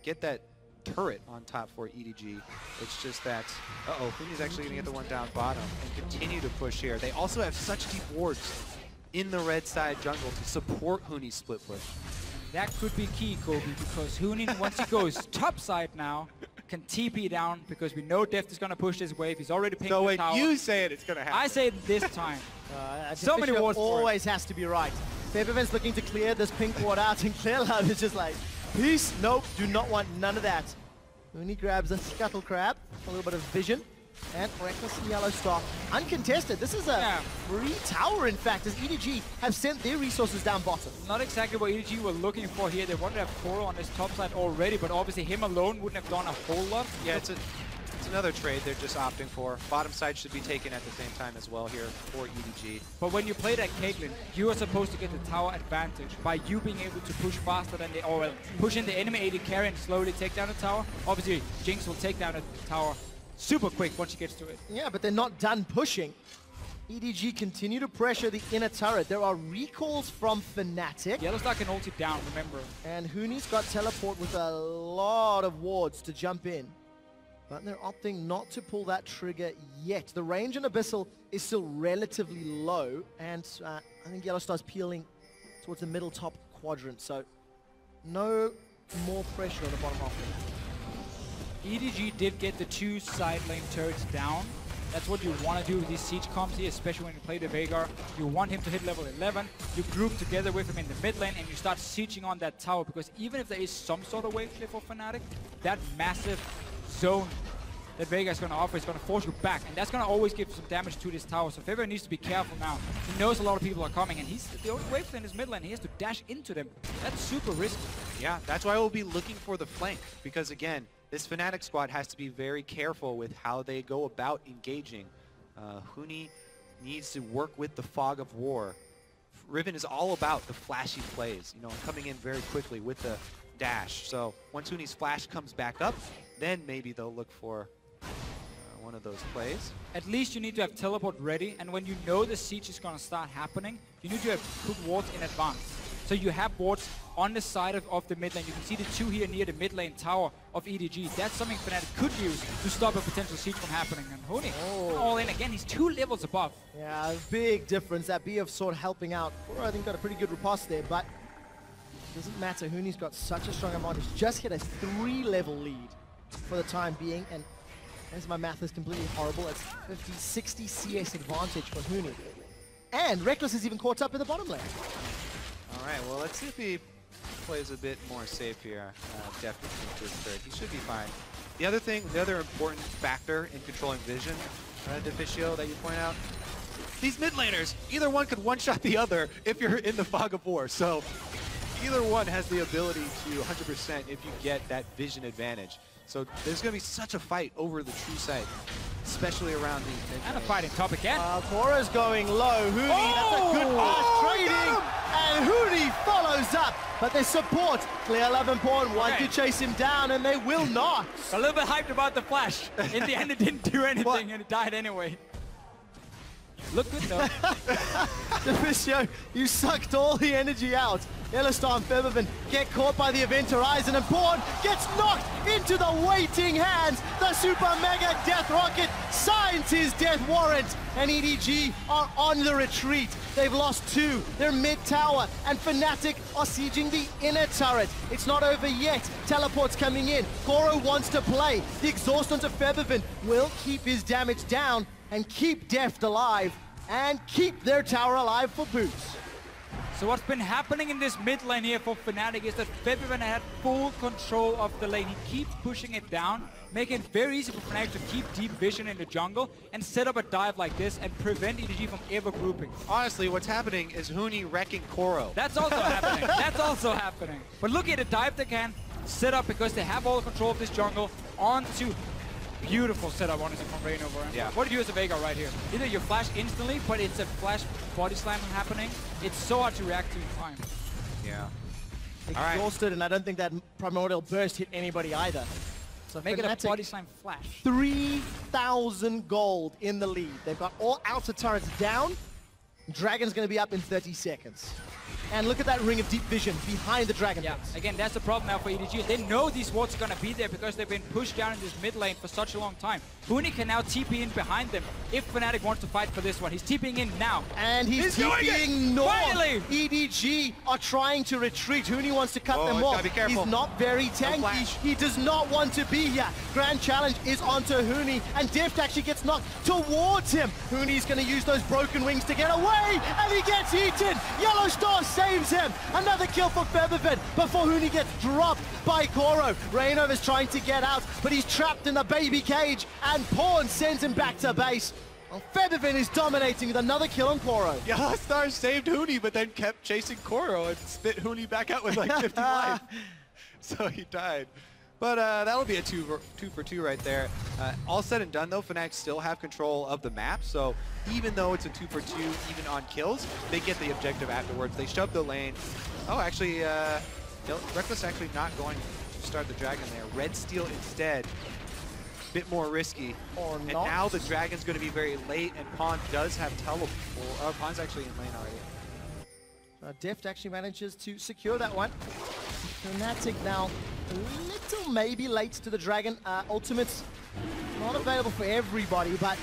get that turret on top for EDG. It's just that, Huni's actually going to get the one down bottom and continue to push here. They also have such deep wards in the red side jungle to support Huni's split push. That could be key, Kobe, because Huni, once he goes top side now, can TP down, because we know Deft is going to push this wave. He's already pinged the tower. So when you say it, it's going to happen. I say it this time. So many wards always has to be right. Febiven's looking to clear this pink ward out, and QuarterFinals is just like, peace, nope, do not want none of that. Huni grabs a Scuttle Crab, a little bit of vision, and Reckless and Yellow Star uncontested. This is a free tower, in fact, as EDG have sent their resources down bottom. Not exactly what EDG were looking for here. They wanted to have Koro on this top side already, but obviously him alone wouldn't have done a whole lot. Yeah, it's another trade they're just opting for. Bottom side should be taken at the same time as well here for EDG. But when you play that Caitlyn, you are supposed to get the tower advantage by you being able to push faster than push in the enemy AD carry and slowly take down the tower. Obviously, Jinx will take down the tower super quick once she gets to it. Yeah, but they're not done pushing. EDG continue to pressure the inner turret. There are recalls from Fnatic. Yellowstar can ult it down, remember. And Huni's got teleport with a lot of wards to jump in. But they're opting not to pull that trigger yet. The range on Abyssal is still relatively low, and I think Yellowstar's peeling towards the middle top quadrant, so no more pressure on the bottom half. EDG did get the 2 side lane turrets down. That's what you want to do with these siege comps here, especially when you play the Veigar. You want him to hit level 11, you group together with him in the mid lane, and you start sieging on that tower, because even if there is some sort of wave clear for Fnatic, that massive zone that Veigar is going to offer is going to force you back, and that's going to always give some damage to this tower. So Febiven needs to be careful now. He knows a lot of people are coming, and he's the only wave in his mid lane. He has to dash into them. That's super risky. Yeah, that's why we'll be looking for the flank, because again, this Fnatic squad has to be very careful with how they go about engaging. Huni needs to work with the fog of war. Riven is all about the flashy plays, you know, coming in very quickly with the dash. So once Huni's flash comes back up, then maybe they'll look for one of those plays. At least you need to have teleport ready, and when you know the siege is going to start happening, you need to have put wards in advance. So you have wards on the side of the mid lane. You can see the 2 here near the mid lane tower of EDG. That's something Fnatic could use to stop a potential siege from happening. And Huni, all in again, he's 2 levels above. Yeah, big difference. That B of Sword helping out. I think got a pretty good riposte there, but it doesn't matter. Huni's got such a strong advantage. Just hit a 3-level lead for the time being, and as my math is completely horrible, it's 50, 60 CS advantage for Huni. And Reckless is even caught up in the bottom lane. All right, well, let's see if he plays a bit more safe here. Definitely this third. He should be fine. The other important factor in controlling vision, Deficio, that you point out, these mid laners, either one could one-shot the other if you're in the fog of war. So either one has the ability to 100% if you get that vision advantage. So there's going to be such a fight over the true sight, especially around these mid And a fight in top again. Cora's going low. Huni, that's a good pass trading. And Huni follows up. But they support Clear 11 Pawn want to chase him down, and they will not. A little bit hyped about the flash. In the end, it didn't do anything, and it died anyway. Look good though. Deficio, you sucked all the energy out. Yellowstar and Febiven get caught by the Event Horizon, and Pawn gets knocked into the waiting hands. The Super Mega Death Rocket signs his death warrant, and EDG are on the retreat. They've lost 2. They're mid-tower, and Fnatic are sieging the inner turret. It's not over yet. Teleport's coming in. Koro wants to play. The exhaust onto Febiven will keep his damage down and keep Deft alive, and keep their tower alive for Boots. So what's been happening in this mid lane here for Fnatic is that Febiven had full control of the lane. He keeps pushing it down, making it very easy for Fnatic to keep deep vision in the jungle and set up a dive like this and prevent EDG from ever grouping. Honestly, what's happening is Huni wrecking Koro. That's also happening. That's also happening. But look at the dive they can set up, because they have all the control of this jungle onto... Beautiful setup, honestly, from Rainover. Yeah. What do you do as a Veigar right here? Either you flash instantly, but it's a flash body slam happening. It's so hard to react to in time. Yeah. Exhausted, and I don't think that Primordial Burst hit anybody either. So make it a body slam flash. 3,000 gold in the lead. They've got all outer turrets down. Dragon's going to be up in 30 seconds. And look at that ring of deep vision behind the Dragon Prince. Again, that's the problem now for EDG. They know these wards are going to be there because they've been pushed down in this mid lane for such a long time. Huni can now TP in behind them if Fnatic wants to fight for this one. He's TPing in now. And he's TPing north. Finally! EDG are trying to retreat. Huni wants to cut them off. He's not very tanky. He does not want to be here. Grand Challenge is onto Huni, and Deft actually gets knocked towards him. Huni's going to use those broken wings to get away, and he gets eaten. Yellowstar saves him. Another kill for Featherfin before Huni gets dropped by Koro. Rainover's trying to get out, but he's trapped in the baby cage, and Pawn sends him back to base. Well, Featherfin is dominating with another kill on Koro. Yeah, Star saved Huni, but then kept chasing Koro and spit Huni back out with like 50 life. So he died. But that'll be a two for two right there. All said and done, though, Fnatic still have control of the map. So even though it's a 2 for 2, even on kills, they get the objective afterwards. They shove the lane. Oh, actually, Reckless actually not going to start the Dragon there. Red Steel instead. Bit more risky. Or and not. now the Dragon's going to be very late, and Pawn does have teleport. Pawn's actually in lane already. Deft actually manages to secure that one. Fnatic now a little maybe late to the Dragon. Ultimate's not available for everybody, but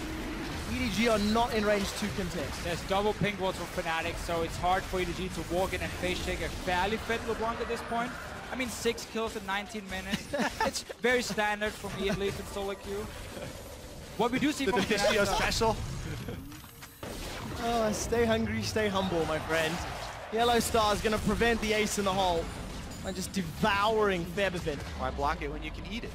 EDG are not in range to contest. There's double ping walls for Fnatic, so it's hard for EDG to walk in and face check a fairly fit LeBlanc at this point. I mean, 6 kills in 19 minutes. It's very standard for me, at least in solo queue. What we do see from Fnatic special. Oh, stay hungry, stay humble, my friend. Yellow Star is going to prevent the ace in the hole by just devouring Featherfin. Why block it when you can eat it?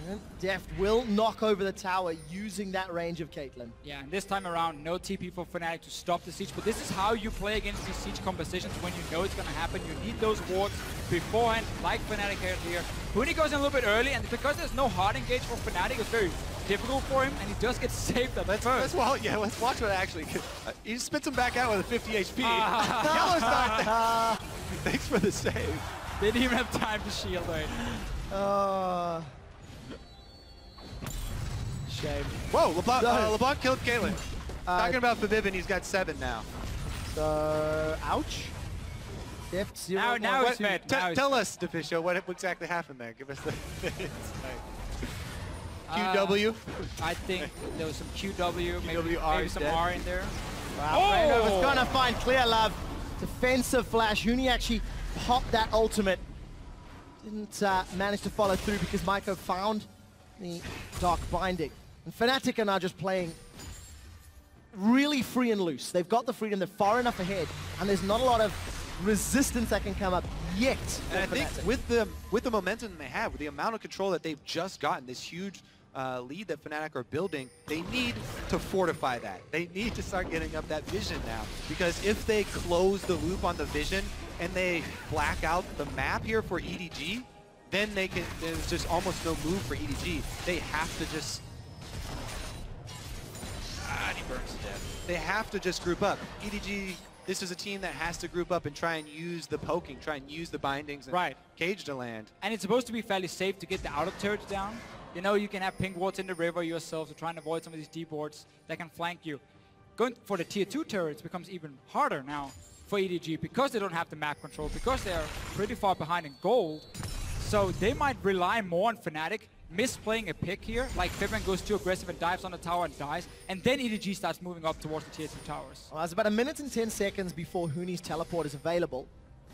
And Deft will knock over the tower using that range of Caitlyn. Yeah, and this time around, no TP for Fnatic to stop the siege, but this is how you play against these siege compositions when you know it's going to happen. You need those wards beforehand, like Fnatic here. Huni goes in a little bit early, and because there's no hard engage for Fnatic, it's very difficult for him, and he does get saved at first. Let's watch what actually. He spits him back out with a 50 HP. Yellow Star. Thanks for the save. Didn't even have time to shield right. Shame. Whoa, LeBlanc killed Caitlyn. Talking about Fabibin, he's got 7 now. So, ouch. Deft 0. Now it's mad. Tell us, Deficio, what exactly happened there. Give us the QW. I think there was some QW, maybe some dead. R in there. Wow, Rainover's gonna find clear love. Defensive flash. Huni actually popped that ultimate. Didn't manage to follow through because Maiko found the Dark Binding. And Fnatic are now just playing really free and loose. They've got the freedom, they're far enough ahead, and there's not a lot of resistance that can come up yet. And I think with the momentum they have, with the amount of control that they've just gotten, this huge lead that Fnatic are building, they need to fortify that. They need to start getting up that vision now, because if they close the loop on the vision and they black out the map here for EDG, then there's just almost no move for EDG. They have to just... he burns to death. They have to just group up. EDG, this is a team that has to group up and try and use the poking, try and use the bindings and cage to land. And it's supposed to be fairly safe to get the outer turrets down. You know, you can have pink wards in the river yourself to try and avoid some of these deep wards that can flank you. Going for the tier 2 turrets becomes even harder now for EDG because they don't have the map control, because they're pretty far behind in gold. So they might rely more on Fnatic, misplaying a pick here, like Fibin goes too aggressive and dives on the tower and dies, and then EDG starts moving up towards the tier 2 towers. Well, it's about 1 minute and 10 seconds before Huni's teleport is available,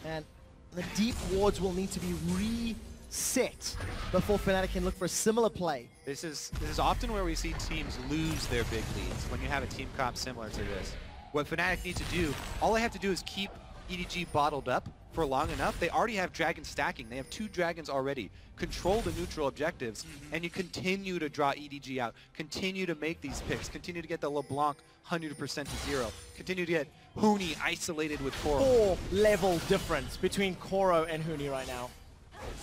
and the deep wards will need to be reset before Fnatic can look for a similar play. This is often where we see teams lose their big leads, when you have a team comp similar to this. What Fnatic needs to do, all they have to do is keep EDG bottled up for long enough. They already have dragon stacking. They have 2 dragons already. Control the neutral objectives, and you continue to draw EDG out. Continue to make these picks. Continue to get the LeBlanc 100% to 0. Continue to get Huni isolated with Koro. 4-level difference between Koro and Huni right now,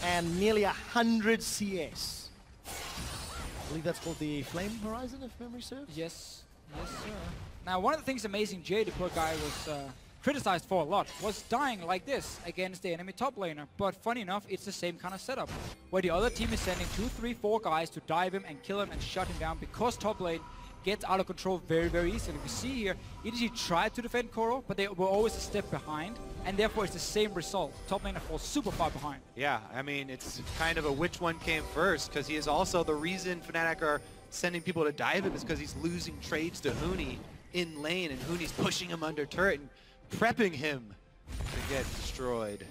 and nearly 100 CS. I believe that's called the Flame Horizon, if memory serves. Yes, yes, sir. Now, one of the things amazing Jay, the poor guy, was criticized for a lot, was dying like this against the enemy top laner. But funny enough, it's the same kind of setup, where the other team is sending 2, 3, 4 guys to dive him and kill him and shut him down, because top lane gets out of control very, very easily. We see here, EDG tried to defend Koro, but they were always a step behind, and therefore it's the same result. Top laner falls super far behind. Yeah, I mean, it's kind of a which one came first, because he is also the reason Fnatic are sending people to dive him, is because he's losing trades to Huni in lane, and Huni's pushing him under turret and prepping him to get destroyed.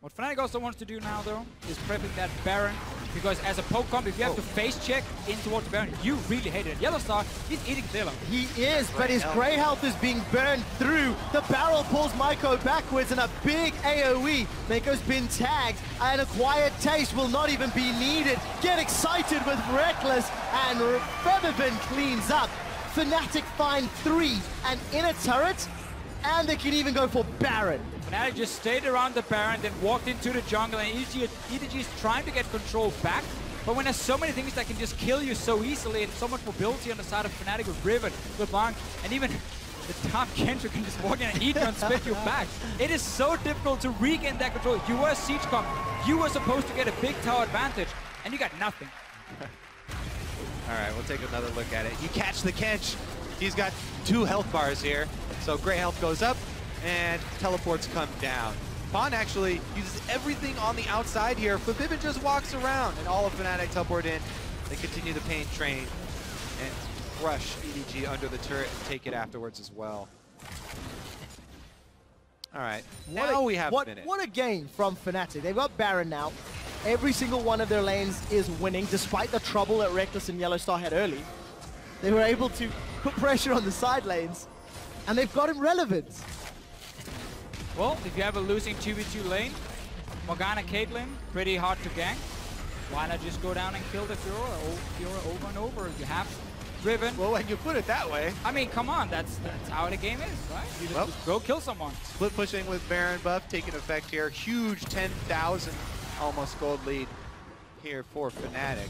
What Fnatic also wants to do now, though, is prepping that Baron Because as a poke comp, if you have to face check in towards the Baron, you really hate it. Yellowstar, he's eating clear level. He is, but his grey health is being burned through. The barrel pulls Maiko backwards and a big AoE. Maiko's been tagged and a quiet taste will not even be needed. Get excited with Reckless and Feathervin cleans up. Fnatic find 3 and in a turret, and they can even go for Baron. Fnatic just stayed around the Baron, then walked into the jungle, and EDG is trying to get control back. But when there's so many things that can just kill you so easily, and so much mobility on the side of Fnatic with Riven, with Blanc, and even the top Kendrick can just walk in and eat you and spit you back. It is so difficult to regain that control. You were a siege comp. You were supposed to get a big tower advantage, and you got nothing. All right, we'll take another look at it. You catch the Kench. He's got 2 health bars here. So gray health goes up and teleports come down. Pawn actually uses everything on the outside here. Feathervin just walks around and all of Fnatic teleport in. They continue the pain train and crush EDG under the turret and take it afterwards as well. All right, now we have minute. What a game from Fnatic. They've got Baron now. Every single one of their lanes is winning, despite the trouble that Reckless and Yellowstar had early. They were able to put pressure on the side lanes, and they've got him relevant. Well, if you have a losing 2v2 lane, Morgana Caitlyn, pretty hard to gank. Why not just go down and kill the Fiora over and over? You have Riven. Well, when you put it that way. I mean, come on, that's how the game is, right? You just go kill someone. Split pushing with Baron buff taking effect here. Huge 10,000 almost gold lead here for Fnatic.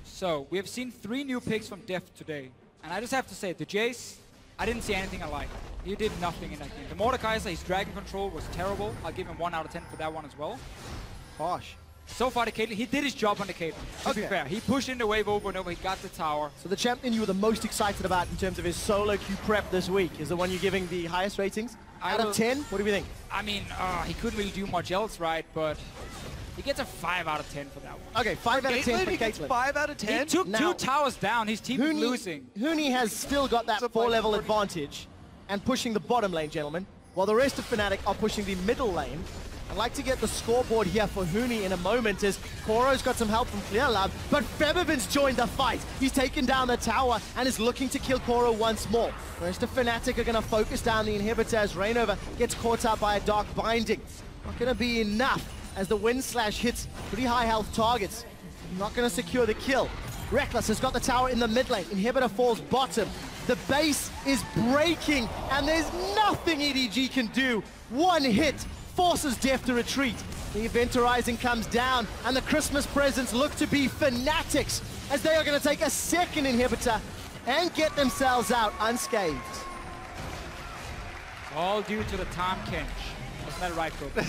So, we have seen 3 new picks from Deft today. And I just have to say, the Jace, I didn't see anything I like. He did nothing in that game. The Mordekaiser, his dragon control was terrible. I'll give him 1 out of 10 for that one as well. Gosh. So far, the Caitlyn, he did his job on the Caitlyn, to be fair. He pushed in the wave over and over, he got the tower. So the champion you were the most excited about in terms of his solo queue prep this week is the one you're giving the highest ratings? Out of 10? What do we think? I mean, he couldn't really do much else right, but he gets a 5 out of 10 for that one. Okay, 5 out of 10 for He gets Caitlyn. 5 out of 10? He took 2 towers down, his team is losing. Huni has still got that 4-level advantage and pushing the bottom lane, gentlemen, while the rest of Fnatic are pushing the middle lane. I'd like to get the scoreboard here for Huni in a moment as Koro's got some help from ClearLab, but Feathervin's joined the fight. He's taken down the tower and is looking to kill Koro once more. The rest of Fnatic are going to focus down the inhibitor as Rainover gets caught out by a Dark Binding. Not going to be enough as the Wind Slash hits pretty high health targets. Not going to secure the kill. Reckless has got the tower in the mid lane. Inhibitor falls bottom. The base is breaking and there's nothing EDG can do. One hit forces Deft to retreat. The Event Horizon comes down and the Christmas presents look to be Fnatic's as they are going to take a second inhibitor and get themselves out unscathed. All due to the Tom Kench. Wasn't that right, Kobe?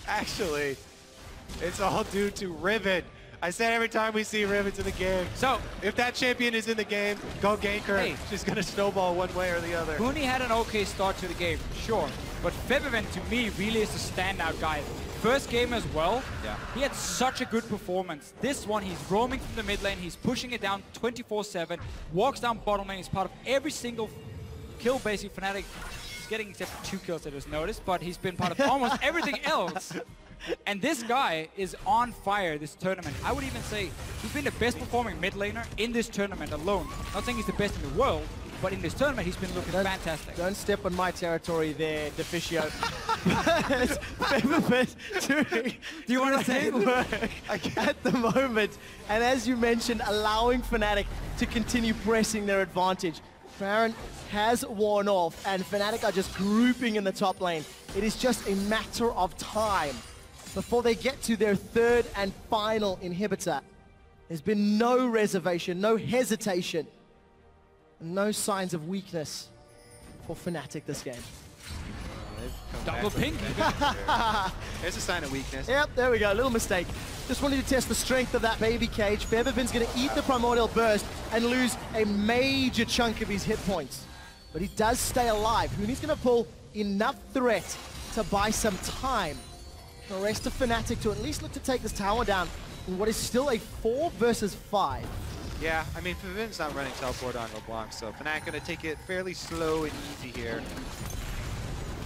Actually, it's all due to Riven. I said every time we see Riven's in the game. So, if that champion is in the game, go gank her. Hey. She's going to snowball one way or the other. Huni had an okay start to the game, sure. But Feathervin, to me, really is the standout guy. First game as well, he had such a good performance. This one, he's roaming from the mid lane, he's pushing it down 24/7, walks down bottom lane, he's part of every single kill basically Fnatic. He's getting except for 2 kills I just noticed, but he's been part of almost everything else. And this guy is on fire this tournament. I would even say he's been the best performing mid laner in this tournament alone. Not saying he's the best in the world, but in this tournament he's been looking fantastic. Don't step on my territory there, Deficio. Feathervin Do you want to say work at the moment. And as you mentioned, allowing Fnatic to continue pressing their advantage. Baron has worn off and Fnatic are just grouping in the top lane. It is just a matter of time before they get to their 3rd and final inhibitor. There's been no reservation, no hesitation, no signs of weakness for Fnatic this game. Double pink. There's a sign of weakness. Yep, there we go, a little mistake. Just wanted to test the strength of that baby cage. Feathervin's going to eat the Primordial Burst and lose a major chunk of his hit points. But he does stay alive. Huni's going to pull enough threat to buy some time. The rest of Fnatic to at least look to take this tower down in what is still a 4 versus 5. Yeah, I mean, Feathervin's not running teleport on LeBlanc, so Fnatic going to take it fairly slow and easy here.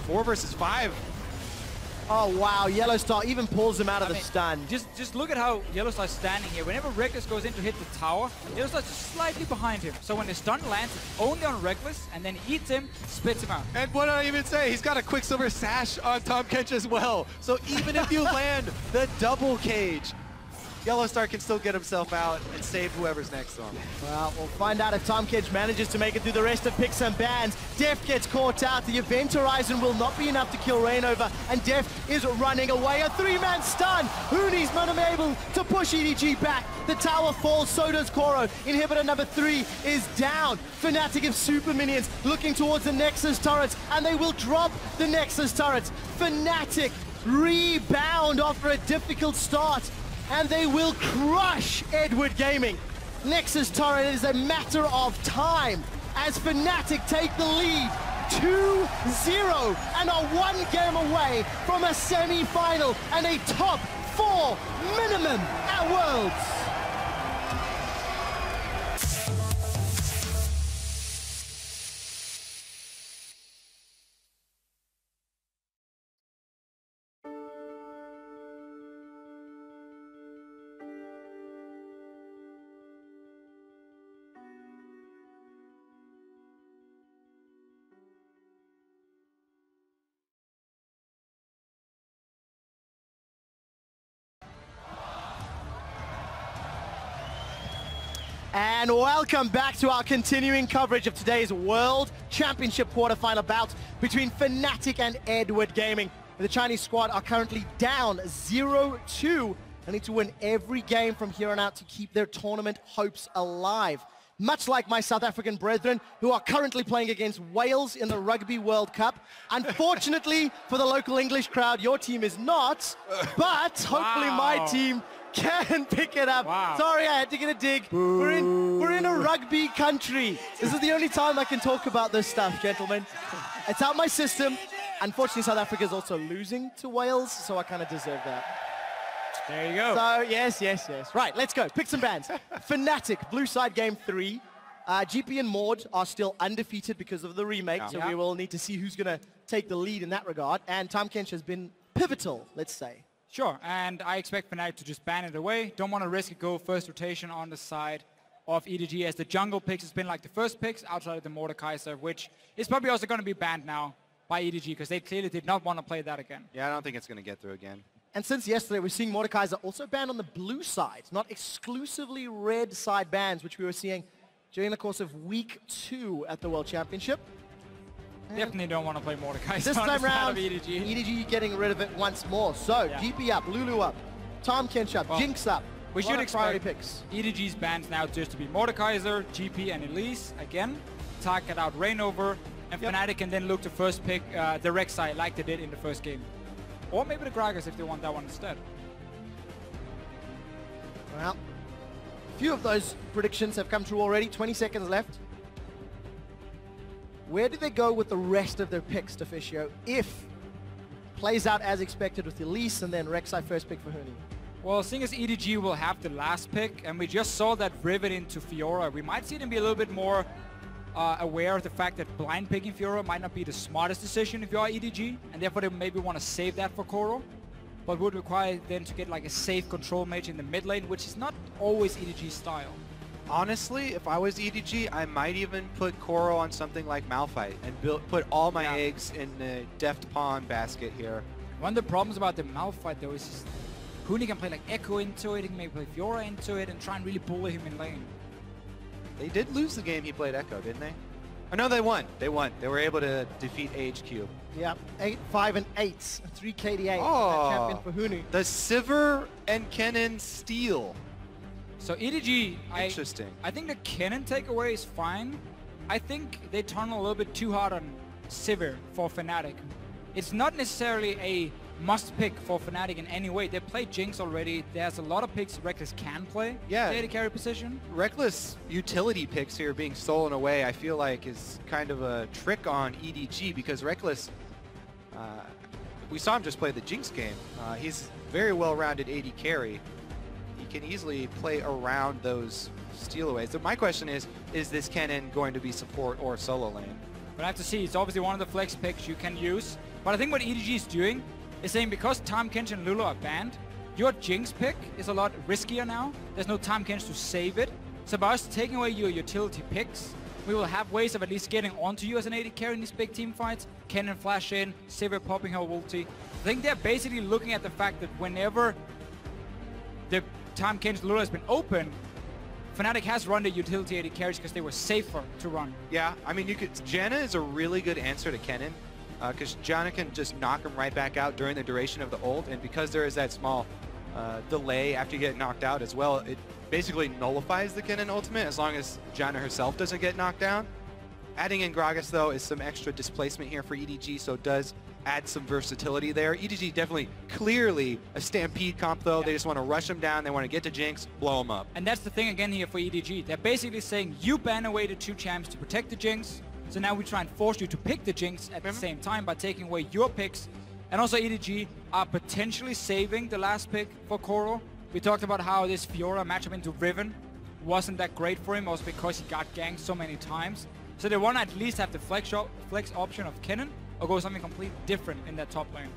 4 versus 5. Oh wow, Yellow Star even pulls him out of the stun. Just look at how Yellow Star's standing here. Whenever Reckless goes in to hit the tower, Yellow Star's just slightly behind him. So when the stun lands, it's only on Reckless, and then he eats him, spits him out. And what did I even say? He's got a Quicksilver Sash on Tahm Kench as well. So even if you land the double cage, Yellow Star can still get himself out and save whoever's next on him. Well, we'll find out if Tahm Kench manages to make it through the rest of picks and bans. Def gets caught out. The Event Horizon will not be enough to kill Rainover, and Def is running away. A three-man stun. Hooney's not able to push EDG back. The tower falls, so does Koro. Inhibitor number 3 is down. Fnatic have super minions looking towards the Nexus turrets, and they will drop the Nexus turrets. Fnatic rebound after a difficult start, and they will crush Edward Gaming. Nexus turret is a matter of time as Fnatic take the lead 2-0 and are 1 game away from a semi-final and a top 4 minimum at Worlds. And welcome back to our continuing coverage of today's World Championship quarterfinal bout between Fnatic and Edward Gaming. The Chinese squad are currently down 0-2. They need to win every game from here on out to keep their tournament hopes alive. Much like my South African brethren, who are currently playing against Wales in the Rugby World Cup. Unfortunately for the local English crowd, your team is not, but hopefully my team can pick it up. Wow. Sorry, I had to get a dig. We're in a rugby country. This is the only time I can talk about this stuff, gentlemen. It's out my system. Unfortunately, South Africa is also losing to Wales, so I kind of deserve that. There you go. So, yes. Right, let's go. Pick some bands. Fnatic, blue side game 3. GP and Maud are still undefeated because of the remake, so we will need to see who's going to take the lead in that regard. And Tahm Kench has been pivotal, let's say. Sure, and I expect Fnatic to just ban it away. Don't want to risk it, go first rotation on the side of EDG, as the jungle picks has been like the first picks outside of the Mordekaiser, which is probably also going to be banned now by EDG because they clearly did not want to play that again. Yeah, I don't think it's going to get through again. And since yesterday, we're seeing Mordekaiser also banned on the blue side, not exclusively red side bans, which we were seeing during the course of week 2 at the World Championship. Definitely don't want to play Mordekaiser. This time round, EDG. EDG getting rid of it once more. So, GP up, Lulu up, Tahm Kench up, Jinx up. We should expect picks. EDG's bans now just to be Mordekaiser, GP, and Elise again. Target out Rainover, and Fnatic can then look to first pick the Rek'Sai like they did in the first game. Or maybe the Gragas if they want that one instead. Well, a few of those predictions have come true already. 20 seconds left. Where do they go with the rest of their picks, Deficio, if plays out as expected with Elise and then Rek'Sai first pick for Hooney? Well, seeing as EDG will have the last pick, and we just saw that rivet into Fiora, we might see them be a little bit more aware of the fact that blind picking Fiora might not be the smartest decision if you are EDG, and therefore they maybe want to save that for Koro, but would require them to get like a safe control mage in the mid lane, which is not always EDG's style. Honestly, if I was EDG, I might even put Koro on something like Malphite and put all my eggs in the deft pawn basket here. One of the problems about the Malphite though is just Hooney can play like Echo into it, he can maybe play Fiora into it and try and really bully him in lane. They did lose the game he played Echo, didn't they? Oh no, they won. They won. They were able to defeat AHQ. Yeah, 8, 5, and 8. 3 KDA. Oh, champion for Hooney. The Sivir and Kennen steal. So EDG, Interesting. I think the Kennen takeaway is fine. I think they turn a little bit too hard on Sivir for Fnatic. It's not necessarily a must pick for Fnatic in any way. They played Jinx already. There's a lot of picks Reckless can play. Yeah. The AD carry position. Reckless utility picks here being stolen away, I feel like is kind of a trick on EDG because Reckless, we saw him just play the Jinx game. He's very well-rounded AD carry. He can easily play around those stealaways. So my question is this Kennen going to be support or solo lane? But I have to see. It's obviously one of the flex picks you can use. But I think what EDG is doing is saying because Tahm Kench and Lulu are banned, your Jinx pick is a lot riskier now. There's no Tahm Kench to save it. So by us taking away your utility picks, we will have ways of at least getting onto you as an AD carry in these big team fights. Kennen flash in, Sivir popping her ulti. I think they're basically looking at the fact that whenever the Tahm Kench Lulu has been open, Fnatic has run the utility AD carries because they were safer to run. Yeah, I mean, Janna is a really good answer to Kennen, because Janna can just knock him right back out during the duration of the ult, and because there is that small delay after you get knocked out as well, it basically nullifies the Kennen ultimate as long as Janna herself doesn't get knocked down. Adding in Gragas, though, is some extra displacement here for EDG, so it does add some versatility there. EDG definitely, clearly a Stampede comp, though. Yeah. They just want to rush him down. They want to get to Jinx, blow him up. And that's the thing again here for EDG. They're basically saying, you ban away the 2 champs to protect the Jinx, so now we try and force you to pick the Jinx at the same time by taking away your picks. And also EDG are potentially saving the last pick for Koro. We talked about how this Fiora matchup into Riven wasn't that great for him, also because he got ganked so many times. So they want to at least have the flex option of Kennen, or go something completely different in that top lane.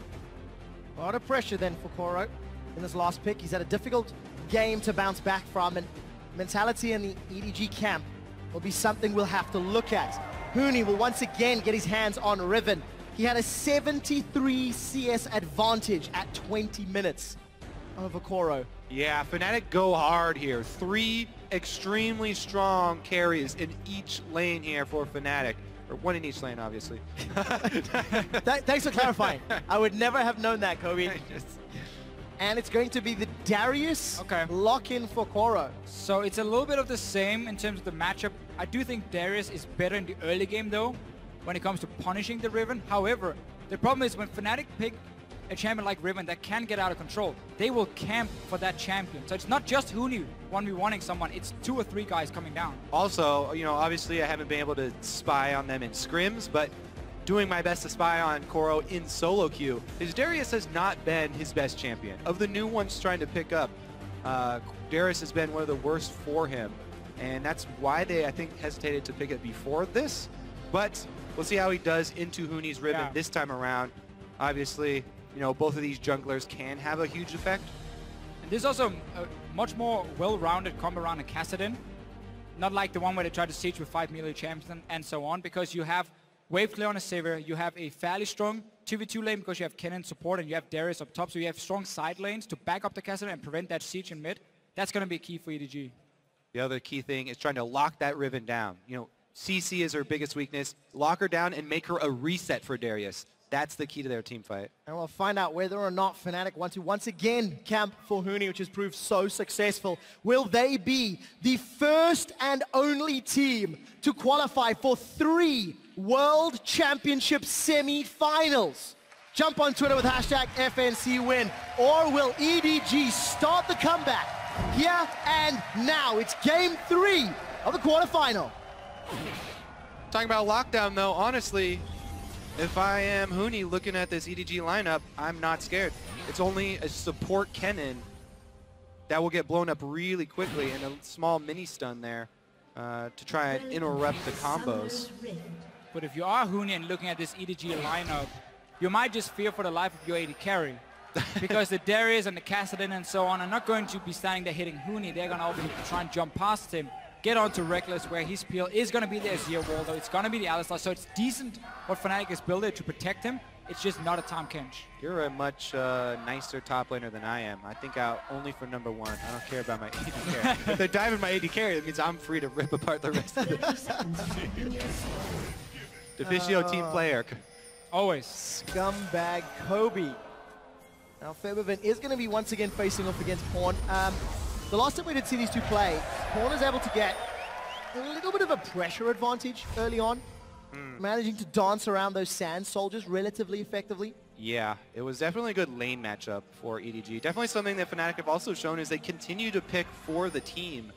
A lot of pressure then for Koro in this last pick. He's had a difficult game to bounce back from, and mentality in the EDG camp will be something we'll have to look at. Huni will once again get his hands on Riven. He had a 73 CS advantage at 20 minutes over Koro. Yeah, Fnatic go hard here. 3 extremely strong carries in each lane here for Fnatic. Or 1 in each lane, obviously. Thanks for clarifying. I would never have known that, Kobe. And it's going to be the Darius lock-in for Koro. So it's a little bit of the same in terms of the matchup. I do think Darius is better in the early game, though, when it comes to punishing the Riven. However, the problem is when Fnatic pick a champion like Riven that can get out of control, they will camp for that champion. So it's not just Huni 1v1ing someone, it's 2 or 3 guys coming down. Also, you know, obviously I haven't been able to spy on them in scrims, but doing my best to spy on Koro in solo queue, his Darius has not been his best champion. Of the new ones trying to pick up, Darius has been one of the worst for him, and that's why they, I think, hesitated to pick it before this. But we'll see how he does into Huni's Riven this time around. Obviously, you know, both of these junglers can have a huge effect. And there's also a much more well-rounded combo around a Kassadin. Not like the one where they try to siege with 5 melee champions and so on, because you have wave clear on a Sivir, you have a fairly strong 2v2 lane because you have Kennen support and you have Darius up top, so you have strong side lanes to back up the Kassadin and prevent that siege in mid. That's going to be key for EDG. The other key thing is trying to lock that Riven down. You know, CC is her biggest weakness. Lock her down and make her a reset for Darius. That's the key to their team fight. And we'll find out whether or not Fnatic want to once again camp for Huni, which has proved so successful. Will they be the first and only team to qualify for 3 World Championship semi-finals? Jump on Twitter with hashtag FNCWin. Or will EDG start the comeback here and now? It's game 3 of the quarterfinal. Talking about lockdown, though, honestly, if I am Huni looking at this EDG lineup, I'm not scared. It's only a support Kennen that will get blown up really quickly and a small mini stun there to try and interrupt the combos. But if you are Huni and looking at this EDG lineup, you might just fear for the life of your AD carry. Because the Darius and the Kassadin and so on are not going to be standing there hitting Huni. They're going to obviously try and jump past him, get onto Reckless, where his peel is going to be the Azir wall, though. It's going to be the Alistar, so it's decent what Fnatic has built it to protect him. It's just not a Tahm Kench. You're a much nicer top laner than I am. I think out only for number 1. I don't care about my AD carry. If they're diving my AD carry, that means I'm free to rip apart the rest of the Deficio team player. Always. Scumbag Kobe. Now Febervin is going to be once again facing off against Pawn. The last time we did see these two play, Pawn is able to get a little bit of a pressure advantage early on, managing to dance around those sand soldiers relatively effectively. Yeah, it was definitely a good lane matchup for EDG. Definitely something that Fnatic have also shown is they continue to pick for the team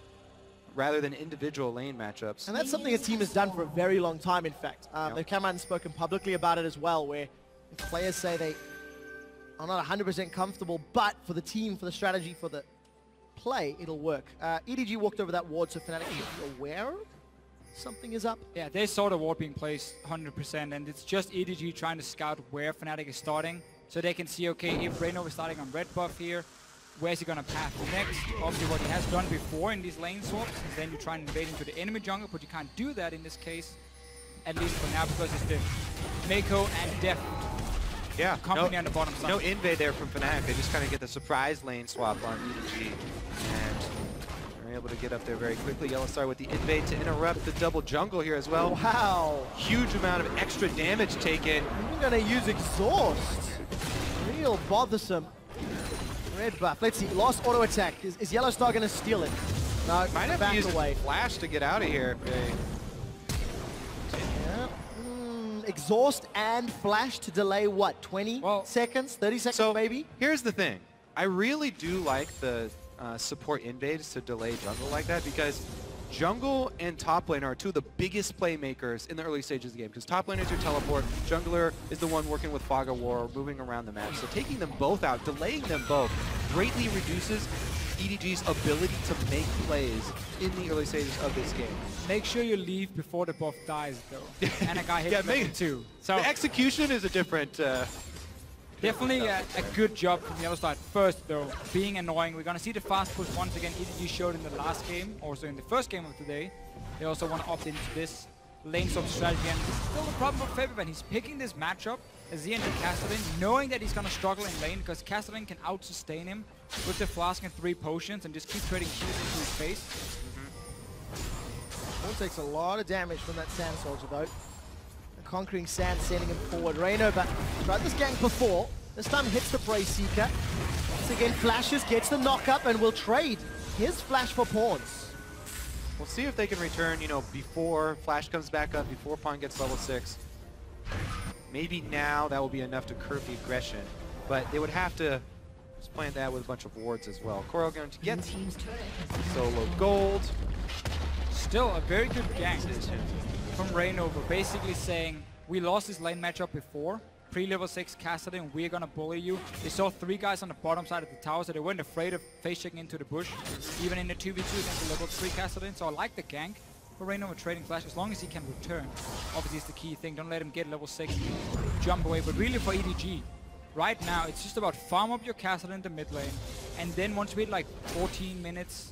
rather than individual lane matchups. And that's something a team has done for a very long time, in fact. They've come out and spoken publicly about it as well, where if players say they are not 100% comfortable, but for the team, for the strategy, for the play, it'll work. EDG walked over that ward, so Fnatic should be aware something is up. Yeah, they saw the ward being placed 100%, and it's just EDG trying to scout where Fnatic is starting. so they can see, okay, if Reynolds is starting on red buff here, where's he gonna path next? Obviously what he has done before in these lane swaps is then you try and invade into the enemy jungle, but you can't do that in this case, at least for now, because it's the Mako and Deft company on the bottom side. No invade there from Fnatic. They just kind of get the surprise lane swap on EDG, and they're able to get up there very quickly. Yellowstar with the invade to interrupt the double jungle here as well. Wow. Huge amount of extra damage taken. We're gonna use exhaust. Real bothersome. Red buff. Let's see. Lost auto attack. Is Yellowstar gonna steal it? No. Might have to use a flash to get out of here. Yeah. Exhaust and flash to delay what? 20 seconds? 30 seconds maybe? Here's the thing. I really do like the support invades to delay jungle like that, because jungle and top lane are two of the biggest playmakers in the early stages of the game, because top lane is your teleport, jungler is the one working with Fog of War, moving around the map. So taking them both out, delaying them both, greatly reduces EDG's ability to make plays in the early stages of this game. Make sure you leave before the buff dies, though. And a guy hits level 2. So the execution is a different... definitely a good job from Yellowstar at first, though, being annoying. We're going to see the fast push once again. EDG showed in the last game, also in the first game of today. They also want to opt into this lane swap strategy, and this is still the problem for Fabian. He's picking this matchup as he enters Castellan, knowing that he's going to struggle in lane, because Castellan can out-sustain him with the flask and 3 potions and just keep trading Qs into his face. Takes a lot of damage from that Sand Soldier, though. Conquering Sand, sending him forward. Reyno, but tried this gank before. This time hits the Prey Seeker. Once again, flashes, gets the knock-up, and will trade his flash for pawns. We'll see if they can return, you know, before Flash comes back up, before Pawn gets level 6. Maybe now that will be enough to curb the aggression, but they would have to just plant that with a bunch of wards as well. Coral going to get solo gold. Still a very good gank from Reignover, basically saying, we lost this lane matchup before, pre-level 6 Cassidy, we're gonna bully you. They saw 3 guys on the bottom side of the tower, so they weren't afraid of face checking into the bush, even in the 2v2 against the level 3 Cassidy. So I like the gank for Reignover trading flash, as long as he can return. Obviously it's the key thing, don't let him get level 6, jump away. But really for EDG, right now it's just about farm up your Cassidy in the mid lane, and then once we hit like 14 minutes,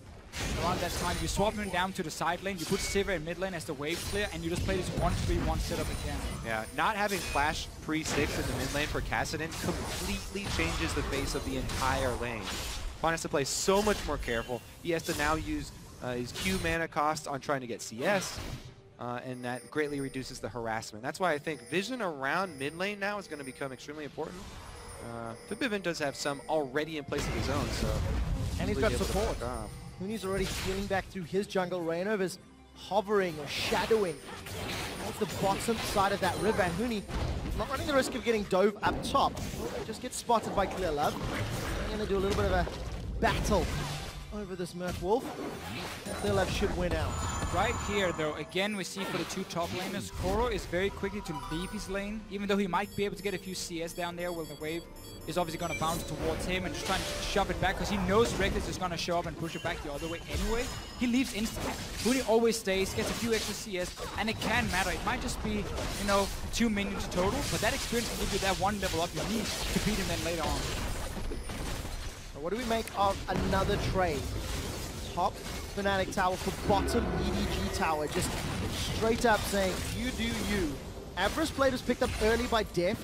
around that time, you swap him down to the side lane, you put Sivir in mid lane as the wave clear, and you just play this 1-3-1 setup again. Yeah, not having flash pre-6 in the mid lane for Kassadin completely changes the face of the entire lane. Pawn has to play so much more careful. He has to now use his Q mana cost on trying to get CS, and that greatly reduces the harassment. That's why I think vision around mid lane now is going to become extremely important. Fibivin does have some already in place of his own, so... And he's got support. Huni's already healing back through his jungle. Reignover's hovering or shadowing towards the bottom side of that river. And Huni not running the risk of getting dove up top. Just gets spotted by Clear Love. They're going to do a little bit of a battle over this Merc Wolf. Clear Love should win out. Right here, though, again, we see for the 2 top laners, Koro is very quickly to leave his lane, even though he might be able to get a few CS down there while the wave is obviously going to bounce towards him and just trying to shove it back, because he knows Reckless is going to show up and push it back the other way anyway. He leaves instantly. Huni always stays, gets a few extra CS, and it can matter. It might just be, you know, 2 minions total, but that experience can give you that 1 level up you need to beat him then later on. What do we make of another trade? Top Fnatic tower for bottom EDG tower. Just straight up saying, you do you. Avarice Blade was picked up early by Deft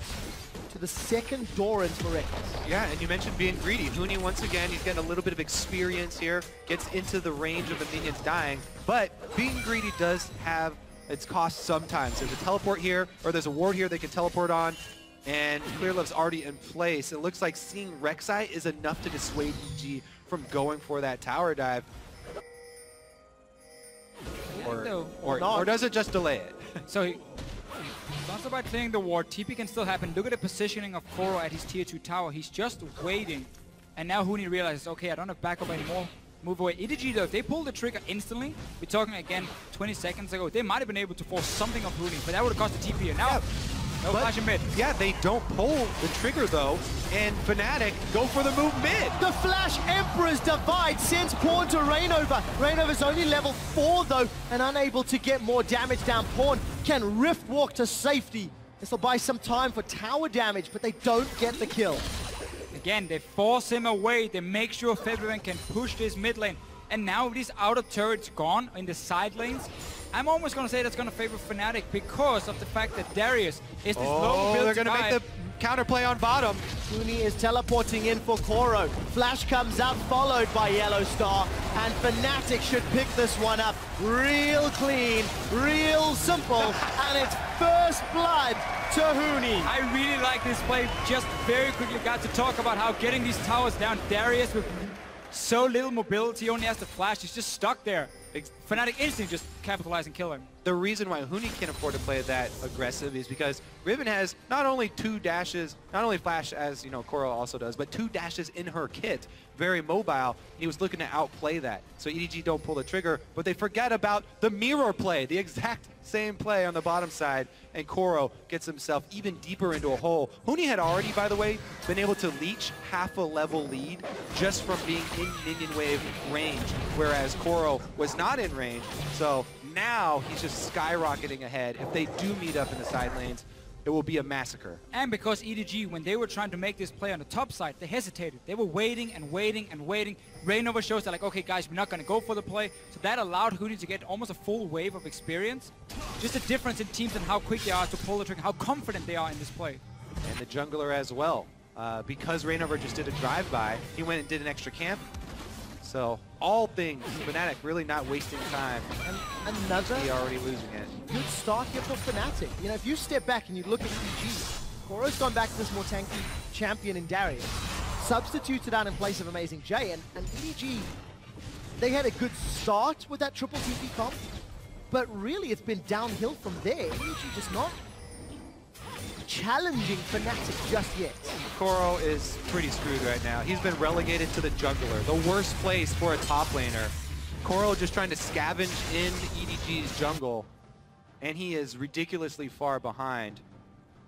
to the second Doran for Reckless. Yeah, and you mentioned being greedy. Huni, once again, he's getting a little bit of experience here, gets into the range of the minions dying, but being greedy does have its costs sometimes. There's a teleport here, or there's a ward here they can teleport on, and Clear Love's already in place. It looks like seeing Rek'Sai is enough to dissuade EG from going for that tower dive. Or does it just delay it? So it's also about clearing the ward. TP can still happen. Look at the positioning of Koro at his tier 2 tower. He's just waiting. And now Huni realizes, okay, I don't have backup anymore. Move away. EDG, though, if they pull the trigger instantly, we're talking again 20 seconds ago, they might have been able to force something of Huni, but that would have cost the TP. And now, no flash in mid. Yeah, they don't pull the trigger, though, and Fnatic go for the move mid. The Flash Emperor's Divide sends Pawn to Reignover. Reignover's only level 4, though, and unable to get more damage down. Pawn can rift walk to safety This will buy some time for tower damage, but they don't get the kill. Again, they force him away. They make sure February can push this mid lane. And now with these outer turrets gone in the side lanes, I'm almost going to say that's going to favor Fnatic because of the fact that Darius is this low build. They're going to make the counterplay on bottom. Huni is teleporting in for Koro. Flash comes out, followed by Yellow Star. And Fnatic should pick this one up real clean, real simple. And it's first blood to Huni. I really like this play. Just very quickly got to talk about how getting these towers down. Darius with so little mobility, only has the flash. He's just stuck there. Fnatic instantly just capitalize and kill him. The reason why Huni can't afford to play that aggressive is because Riven has not only 2 dashes, not only flash as, you know, Koro also does, but 2 dashes in her kit. Very mobile. He was looking to outplay that. So EDG don't pull the trigger, but they forget about the mirror play, the exact same play on the bottom side, and Koro gets himself even deeper into a hole. Huni had already, by the way, been able to leech half a level lead just from being in minion wave range, whereas Koro was not in range. So now he's just skyrocketing ahead. If they do meet up in the side lanes, it will be a massacre. And because EDG, when they were trying to make this play on the top side, they hesitated. They were waiting and waiting and waiting. Reignover shows they're like, okay guys, we're not going to go for the play. So that allowed Huni to get almost a full wave of experience. Just a difference in teams and how quick they are to pull the trigger, how confident they are in this play. And the jungler as well. Because Reignover just did a drive-by, he went and did an extra camp. So all things, Fnatic really not wasting time. And another already losing it. Good start here for Fnatic. You know, if you step back and you look at EDG, Koro's gone back to this more tanky champion in Darius. Substituted out in place of Amazing J, and EDG, they had a good start with that triple TP comp, but really it's been downhill from there. EDG just not challenging Fnatic just yet. Koro is pretty screwed right now. He's been relegated to the jungler, the worst place for a top laner. Koro just trying to scavenge in EDG's jungle, and he is ridiculously far behind,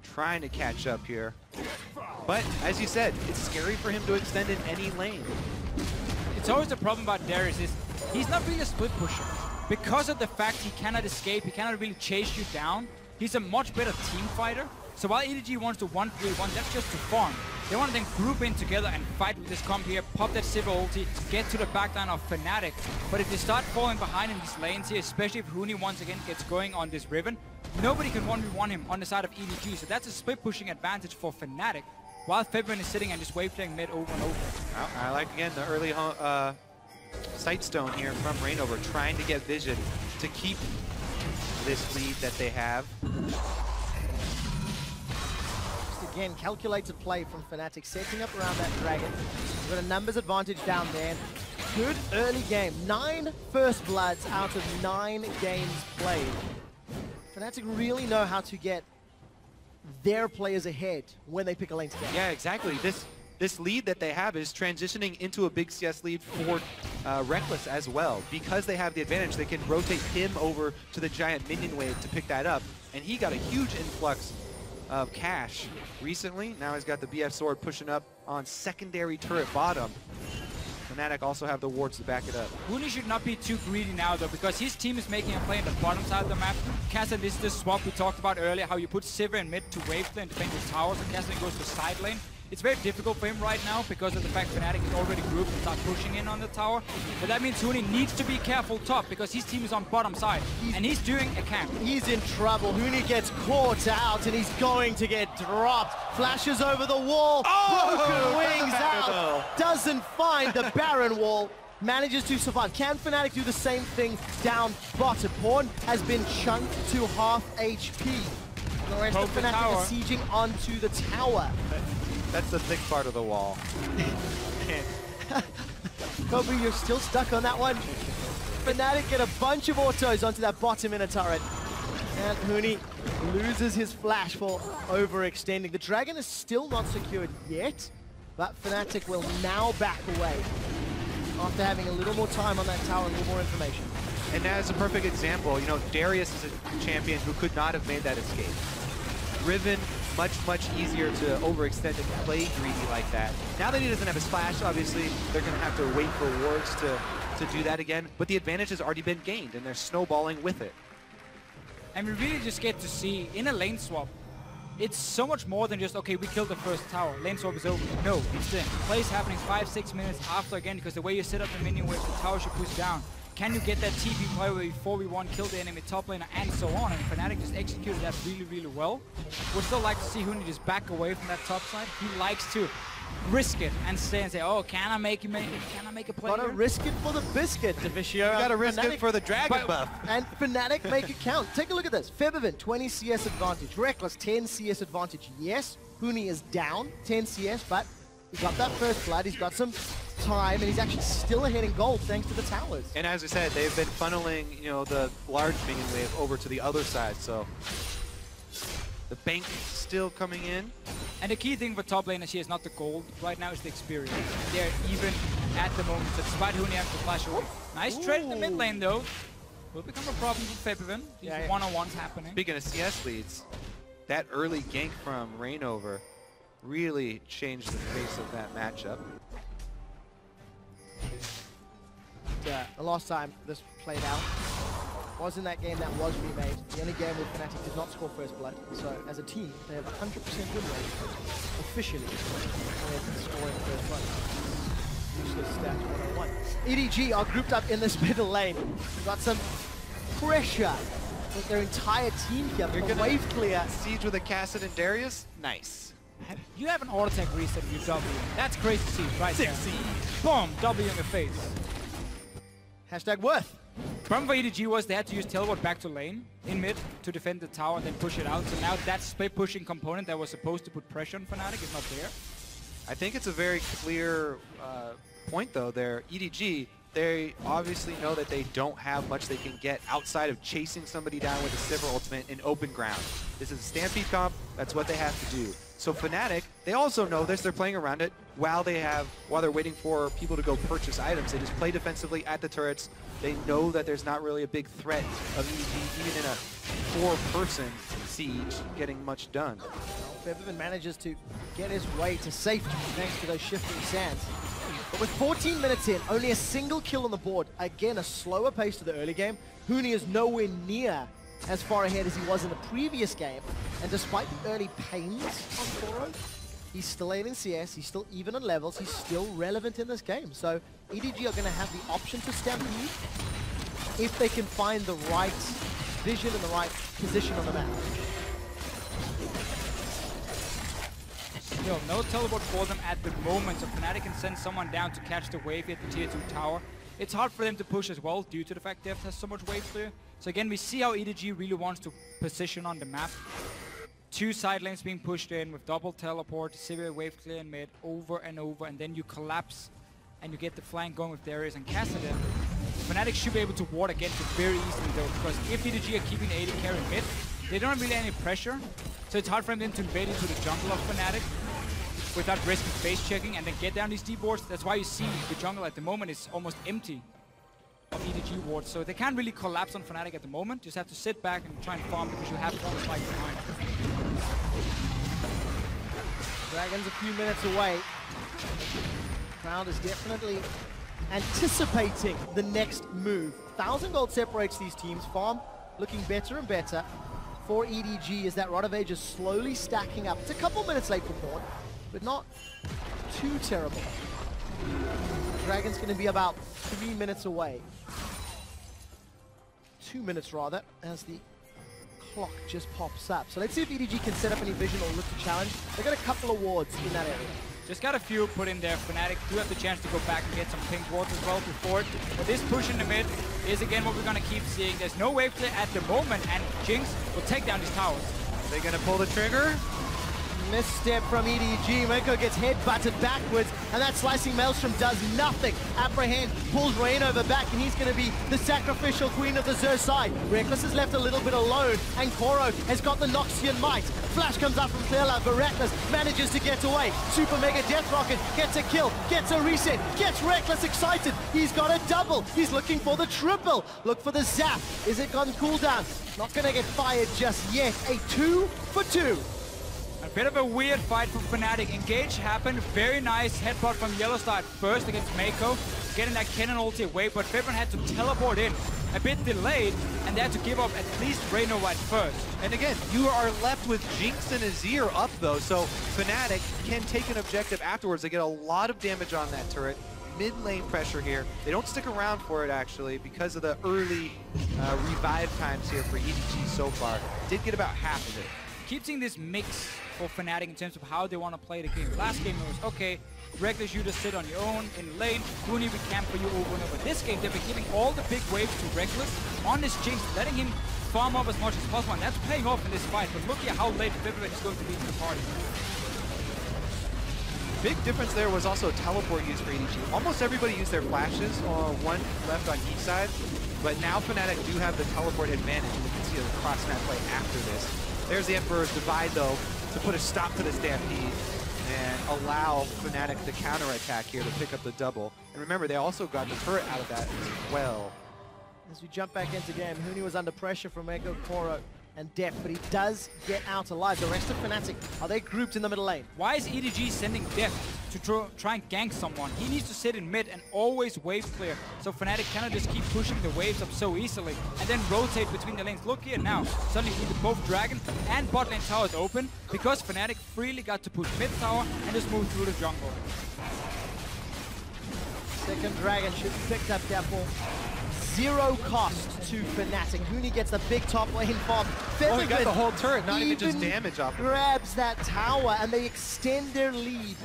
trying to catch up here. But as you said, it's scary for him to extend in any lane. It's always the problem about Darius is he's not really a split pusher. Because of the fact he cannot escape, he cannot really chase you down, he's a much better team fighter. So while EDG wants to 1-3-1, that's just to farm. They want to then group in together and fight with this comp here, pop that Sivir ulti, get to the backline of Fnatic. But if they start falling behind in these lanes here, especially if Huni once again gets going on this Riven, nobody can 1v1 him on the side of EDG. So that's a split pushing advantage for Fnatic, while February is sitting and just wave playing mid over and over. Well, I like, again, the early Sightstone here from Reignover, trying to get vision to keep this lead that they have. Again, calculated play from Fnatic, setting up around that dragon. Got a numbers advantage down there. Good early game. 9 first bloods out of 9 games played. Fnatic really know how to get their players ahead when they pick a lane together. Yeah, exactly. This lead that they have is transitioning into a big CS lead for Reckless as well. Because they have the advantage, they can rotate him over to the giant minion wave to pick that up. And he got a huge influx of cash recently. Now he's got the BF sword pushing up on secondary turret bottom. Fnatic also have the wards to back it up. Huni should not be too greedy now though, because his team is making a play on the bottom side of the map. Kassadin, this is the swap we talked about earlier, how you put Sivir in mid to wave lane, defend the towers, and Kassadin goes to side lane. It's very difficult for him right now because of the fact Fnatic is already grouped and start pushing in on the tower. But that means Huni needs to be careful top because his team is on bottom side. And he's doing a camp. He's in trouble. Huni gets caught out and he's going to get dropped. Flashes over the wall. Broken wings out. Doesn't find the Baron wall. Manages to survive. Can Fnatic do the same thing down bottom? Pawn has been chunked to half HP. The rest of Fnatic is sieging onto the tower. That's the thick part of the wall. Kobe, you're still stuck on that one. Fnatic get a bunch of autos onto that bottom inner turret. And Huni loses his flash for overextending. The dragon is still not secured yet, but Fnatic will now back away after having a little more time on that tower, a little more information. And that is a perfect example. You know, Darius is a champion who could not have made that escape. Riven, much easier to overextend and play greedy like that. Now that he doesn't have his flash, obviously, they're going to have to wait for wards to do that again. But the advantage has already been gained, and they're snowballing with it. And we really just get to see, in a lane swap, it's so much more than just, okay, we killed the first tower, lane swap is over. No, it's the plays happening 5-6 minutes after again, because the way you set up the minion waves, the tower should push down. Can you get that TP play where before we kill the enemy top laner and so on? And Fnatic just executed that really, really well. Would still like to see Huni just back away from that top side. He likes to risk it and stay and say, oh, can I make a play? Gotta risk it for the biscuit, Devicio. You gotta risk it for the dragon buff. And Fnatic make it count. Take a look at this. Febiven, 20 CS advantage. Reckless, 10 CS advantage. Yes, Huni is down 10 CS, but he got that first blood. He's got some time, and he's actually still ahead in gold thanks to the towers. And as I said, they've been funneling, the large minion wave over to the other side, so the bank still coming in. And the key thing for top laners here is not the gold. Right now it's the experience. They're even at the moment. So despite Huni having to flash away. Nice trade in the mid lane though. Will become a problem for Febiven. These one-on-ones happening. Speaking of CS leads, that early gank from Reignover really changed the face of that matchup. The last time this played out was in that game that was remade. The only game where Fnatic did not score first blood. So as a team, they have 100% win rate officially with scoring first blood. Useless stat 101. EDG are grouped up in this middle lane. They've got some pressure with their entire team here. You're gonna wave clear. Siege with a Cassid and Darius? Nice. You have an auto attack reset with your W. That's crazy to see right there. Boom! W in your face. Hashtag worth. Problem for EDG was they had to use teleport back to lane in mid to defend the tower and then push it out. So now that split pushing component that was supposed to put pressure on Fnatic is not there. I think it's a very clear point though there. EDG, they obviously know that they don't have much they can get outside of chasing somebody down with a Sivir ultimate in open ground. This is a Stampede comp, that's what they have to do. So Fnatic, they also know this, they're playing around it while they're waiting for people to go purchase items. They just play defensively at the turrets. They know that there's not really a big threat of EDG, even in a 4-person siege, getting much done. Febiven manages to get his way to safety thanks to those shifting sands. But with 14 minutes in, only a single kill on the board. Again, a slower pace to the early game. Huni is nowhere near as far ahead as he was in the previous game. And despite the early pains on Koro, he's still late in CS, he's still even on levels, he's still relevant in this game. So EDG are going to have the option to stampede if they can find the right vision and the right position on the map. Still, no teleport for them at the moment, so Fnatic can send someone down to catch the wave at the tier 2 tower. It's hard for them to push as well due to the fact Deft has so much wave clear. So again, we see how EDG really wants to position on the map. 2 side lanes being pushed in with double teleport, Sivir wave clear in mid, over and over, and then you collapse and you get the flank going with Darius and Cassidon. Fnatic should be able to ward against it very easily though, because if EDG are keeping the AD carry mid, they don't have really any pressure, so it's hard for them to invade into the jungle of Fnatic without risking base checking and then get down these deep wards. That's why you see the jungle at the moment is almost empty of EDG wards, so they can't really collapse on Fnatic at the moment. Just have to sit back and try and farm because you have one fight behind. Dragons a few minutes away. Crowd is definitely anticipating the next move. 1,000 gold separates these teams. Farm looking better and better for EDG as that Rod of Age is slowly stacking up. It's a couple minutes late for Pawn, but not too terrible. Dragon's going to be about 3 minutes away. 2 minutes rather, as the clock just pops up. So let's see if EDG can set up any vision or look to challenge. They've got a couple of wards in that area. Just got a few put in there. Fnatic do have the chance to go back and get some pink wards as well before it. But this push in the mid is again what we're going to keep seeing. There's no wave clear at the moment, and Jinx will take down these towers. Are they going to pull the trigger? Misstep from EDG. Mako gets head-butted backwards, and that Slicing Maelstrom does nothing. Apprehend pulls Reignover back, and he's going to be the sacrificial queen of the Xur side. Reckless is left a little bit alone, and Koro has got the Noxian Might. Flash comes up from Clearlove, but Reckless manages to get away. Super Mega Death Rocket gets a kill, gets a reset, gets Reckless excited. He's got a double. He's looking for the triple. Look for the zap. Is it on cooldown? Not going to get fired just yet. A 2 for 2. A bit of a weird fight for Fnatic. Engage happened. Very nice headbutt from Yellowstar at first against Mako. Getting that cannon ulti away, but Febiven had to teleport in a bit delayed, and they had to give up at least Reynova at first. And again, you are left with Jinx and Azir up though, so Fnatic can take an objective afterwards. They get a lot of damage on that turret. Mid lane pressure here. They don't stick around for it actually because of the early revive times here for EDG so far. Did get about half of it. Keep seeing this mix for Fnatic in terms of how they want to play the game. Last game it was, okay, Reckless, you just sit on your own in lane. Goonie, we camp for you over and over. This game, they've been giving all the big waves to Reckless on this Jinx, letting him farm up as much as possible, and that's paying off in this fight. But look at how late Vivian is going to be in the party. Big difference there was also teleport use for EDG. Almost everybody used their flashes, one left on each side, but now Fnatic do have the teleport advantage, and you can see the cross-map play after this. There's the Emperor's Divide, though, to put a stop to the Stampede and allow Fnatic to counterattack here to pick up the double. And remember, they also got the turret out of that as well. As we jump back into game, Huni was under pressure from Echo, Koro, and Def, but he does get out alive. The rest of Fnatic, are they grouped in the middle lane? Why is EDG sending Def to try and gank someone? He needs to sit in mid and always wave clear, so Fnatic cannot just keep pushing the waves up so easily and then rotate between the lanes. Look here now, suddenly we get both Dragon and bot lane towers open because Fnatic freely got to push mid tower and just move through the jungle. Second Dragon should be picked up there for zero cost to Fnatic. Huni gets the big top lane farm. Oh, he got the whole turret, not even just damage off of it. Grabs that tower, and they extend their lead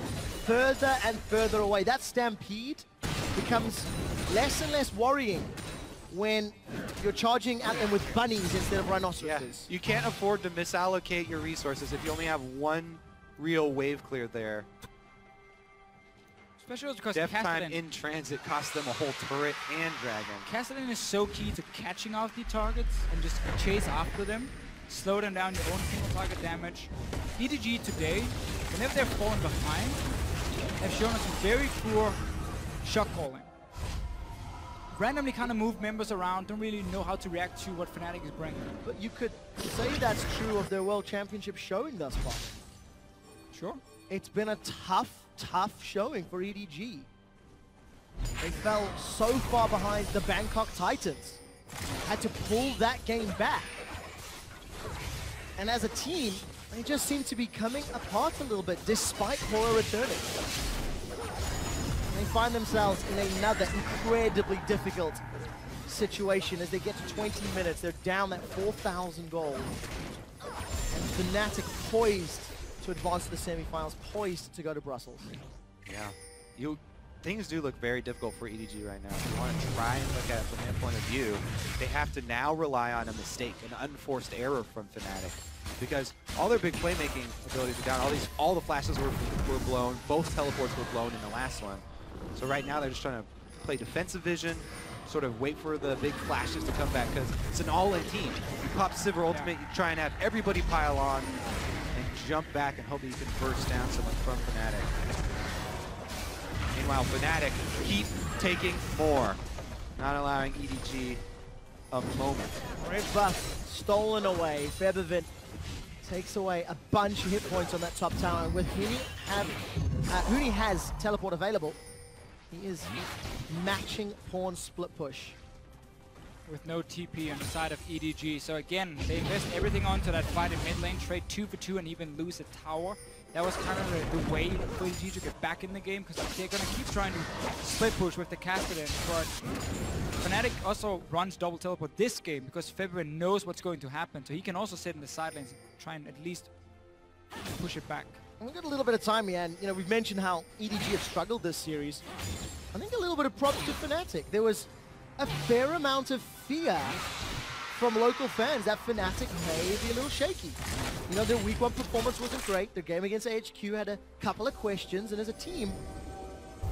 further and further away. That Stampede becomes less and less worrying when you're charging at them with bunnies instead of rhinoceroses. Yeah. You can't afford to misallocate your resources if you only have one real wave clear there. Especially because Def time Kassadin in transit cost them a whole turret and dragon. Kassadin is so key to catching off the targets and just chase after them, slow them down your own single target damage. EDG today, whenever they're falling behind, have shown us some very poor shot calling. Randomly kind of move members around, don't really know how to react to what Fnatic is bringing. But you could say that's true of their World Championship showing thus far. Sure. It's been a tough showing for EDG. They fell so far behind the Bangkok Titans. Had to pull that game back. And as a team, they just seem to be coming apart a little bit despite Koro returning. They find themselves in another incredibly difficult situation as they get to 20 minutes. They're down that 4,000 gold. And Fnatic poised to advance to the semifinals, poised to go to Brussels. Yeah, things do look very difficult for EDG right now. If you want to try and look at it from their point of view, they have to now rely on a mistake, an unforced error from Fnatic, because all their big playmaking abilities are down. All the flashes were blown. Both teleports were blown in the last one. So right now they're just trying to play defensive vision, sort of wait for the big flashes to come back, because it's an all-in team. You pop Sivir ultimate, you try and have everybody pile on, and jump back and hope that you can burst down someone from Fnatic. Meanwhile, Fnatic keep taking more, not allowing EDG a moment. Great buff stolen away. Feathervin takes away a bunch of hit points on that top tower. And with Huni has teleport available, he is matching Pawn's split push. With no TP on the side of EDG. So again, they invest everything onto that fight in mid lane, trade 2 for 2 and even lose a tower. That was kind of the way for EDG to get back in the game, because they're going to keep trying to split push with the Kassadin. But Fnatic also runs double teleport this game because Feathervin knows what's going to happen. So he can also sit in the side lanes and try and at least push it back. We've got a little bit of time here, and we've mentioned how EDG have struggled this series. I think a little bit of props to Fnatic. There was a fair amount of fear from local fans that Fnatic may be a little shaky. Their week 1 performance wasn't great. Their game against HQ had a couple of questions, and as a team,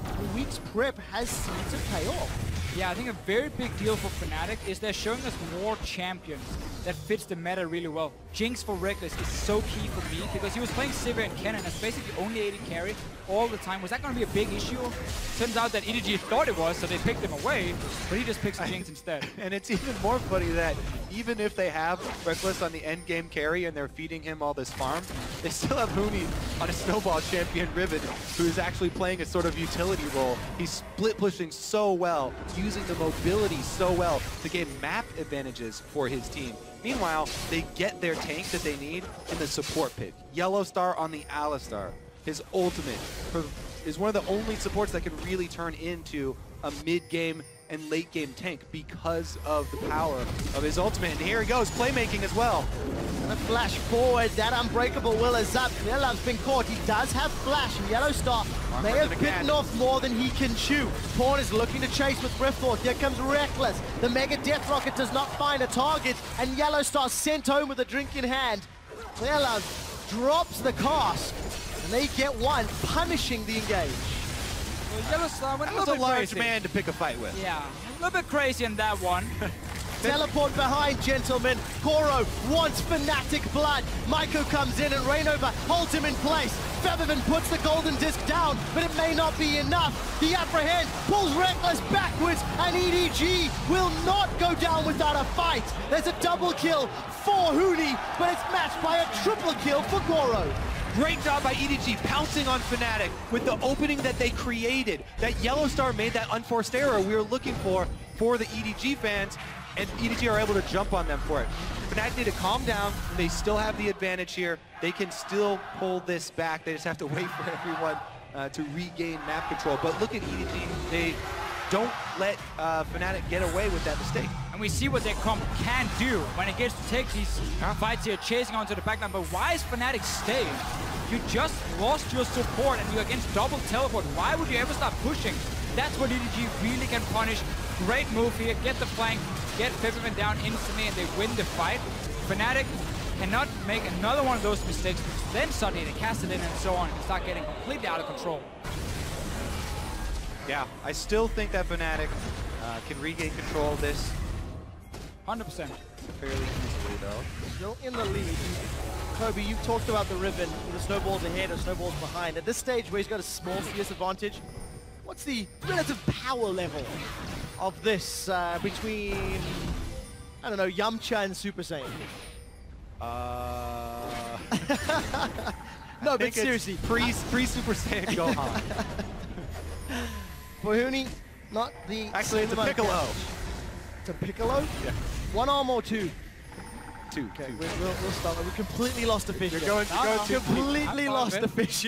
the week's prep has seemed to pay off. Yeah, I think a very big deal for Fnatic is they're showing us more champions that fits the meta really well. Jinx for Reckless is so key for me because he was playing Sivir and Kennen as basically only AD carry all the time. Was that going to be a big issue? Turns out that EDG thought it was, so they picked him away, but he just picks Jinx instead. And it's even more funny that even if they have Reckless on the end game carry and they're feeding him all this farm, they still have Huni on a snowball champion Riven, who is actually playing a sort of utility role. He's split pushing so well, using the mobility so well to gain map advantages for his team. Meanwhile, they get their tank that they need in the support pick. Yellow Star on the Alistar. His ultimate is one of the only supports that can really turn into a mid-game and late-game tank because of the power of his ultimate. And here he goes, playmaking as well. Gonna flash forward, that unbreakable will is up. Yellow's been caught, he does have flash, and Yellow Star may have bitten off more than he can chew. Pawn is looking to chase with Riftwalk, here comes Reckless. The Mega Death Rocket does not find a target, and Yellow Star sent home with a drink in hand. Yellow drops the cask, and they get one, punishing the engage. Well, Yellow Star went a That was little a bit large crazy. man to pick a fight with. Yeah, a little bit crazy in that one. Teleport behind, gentlemen. Koro wants Fnatic blood. Maiko comes in and Rainover holds him in place. Featherman puts the golden disc down, but it may not be enough. The apprehend pulls Reckless backwards, and EDG will not go down without a fight. There's a double kill for Huni, but it's matched by a triple kill for Koro. Great job by EDG pouncing on Fnatic with the opening that they created. That Yellow Star made that unforced error we were looking for the EDG fans, and EDG are able to jump on them for it. Fnatic need to calm down. They still have the advantage here. They can still pull this back. They just have to wait for everyone to regain map control. But look at EDG. They don't let Fnatic get away with that mistake. And we see what their comp can do when it gets to take these fights here, chasing onto the backline. But why is Fnatic staying? You just lost your support and you're against double teleport. Why would you ever start pushing? That's what EDG really can punish. Great move here, get the flank, get Featherman down instantly, and they win the fight. Fnatic cannot make another one of those mistakes, because then suddenly they cast it in and so on, and start getting completely out of control. Yeah, I still think that Fnatic can regain control of this 100%. fairly easily, though. Still in the lead. Kobe, you've talked about the Riven, the snowballs ahead or snowballs behind. At this stage where he's got a small CS advantage, what's the relative power level of this between, I don't know, Yamcha and Super Saiyan? No, but seriously. Pre-Super Saiyan Gohan. For Huni, not the... Actually, it's a Piccolo. It's a Piccolo? Yeah. One arm or two? Two. Okay, we'll start. We completely lost the fish. You're going too completely lost the fish.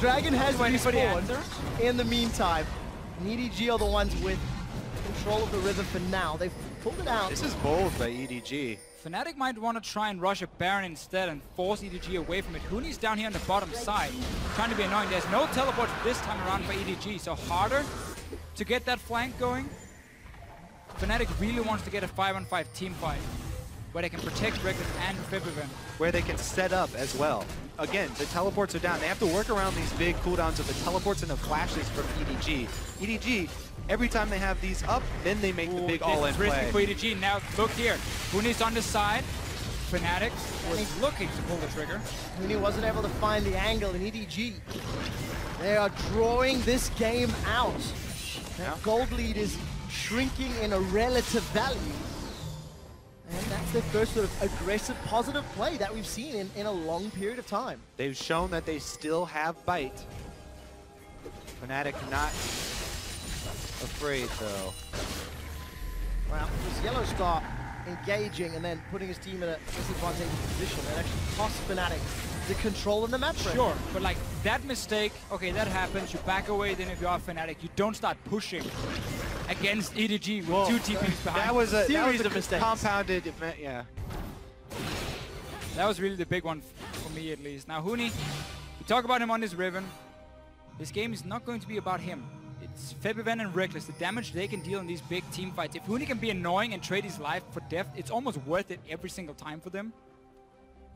Dragon has respawned in the meantime. And EDG are the ones with control of the river for now. They've pulled it out. This is bold by EDG. Fnatic might want to try and rush a Baron instead and force EDG away from it. Huni's down here on the bottom side, trying to be annoying. There's no teleport this time around for EDG, so harder to get that flank going. Fnatic really wants to get a 5-on-5 team fight, where they can protect Reckless and Featherman. Where they can set up as well. Again, the teleports are down. They have to work around these big cooldowns of the teleports and the flashes from EDG. EDG, every time they have these up, then they make the big all-in play. Risky for EDG. Now, look here. Huni's on the side. Fnatic was looking to pull the trigger. Huni wasn't able to find the angle in EDG. They are drawing this game out. That gold lead is shrinking in a relative value. And that's their first sort of aggressive, positive play that we've seen in a long period of time. They've shown that they still have bite. Fnatic not afraid, though. Wow, this Yellow Star engaging and then putting his team in a disadvantageous position and actually cost Fnatic the control in the map frame. Sure, but like that mistake, okay, that happens. You back away, then if you are Fnatic, you don't start pushing against EDG with two TPs behind. That was a series of mistakes. Compounded event, yeah. That was really the big one for me, at least. Now, Huni, we talk about him on this Riven. This game is not going to be about him. It's Featherman and Reckless, the damage they can deal in these big team fights. If Huni can be annoying and trade his life for death, it's almost worth it every single time for them.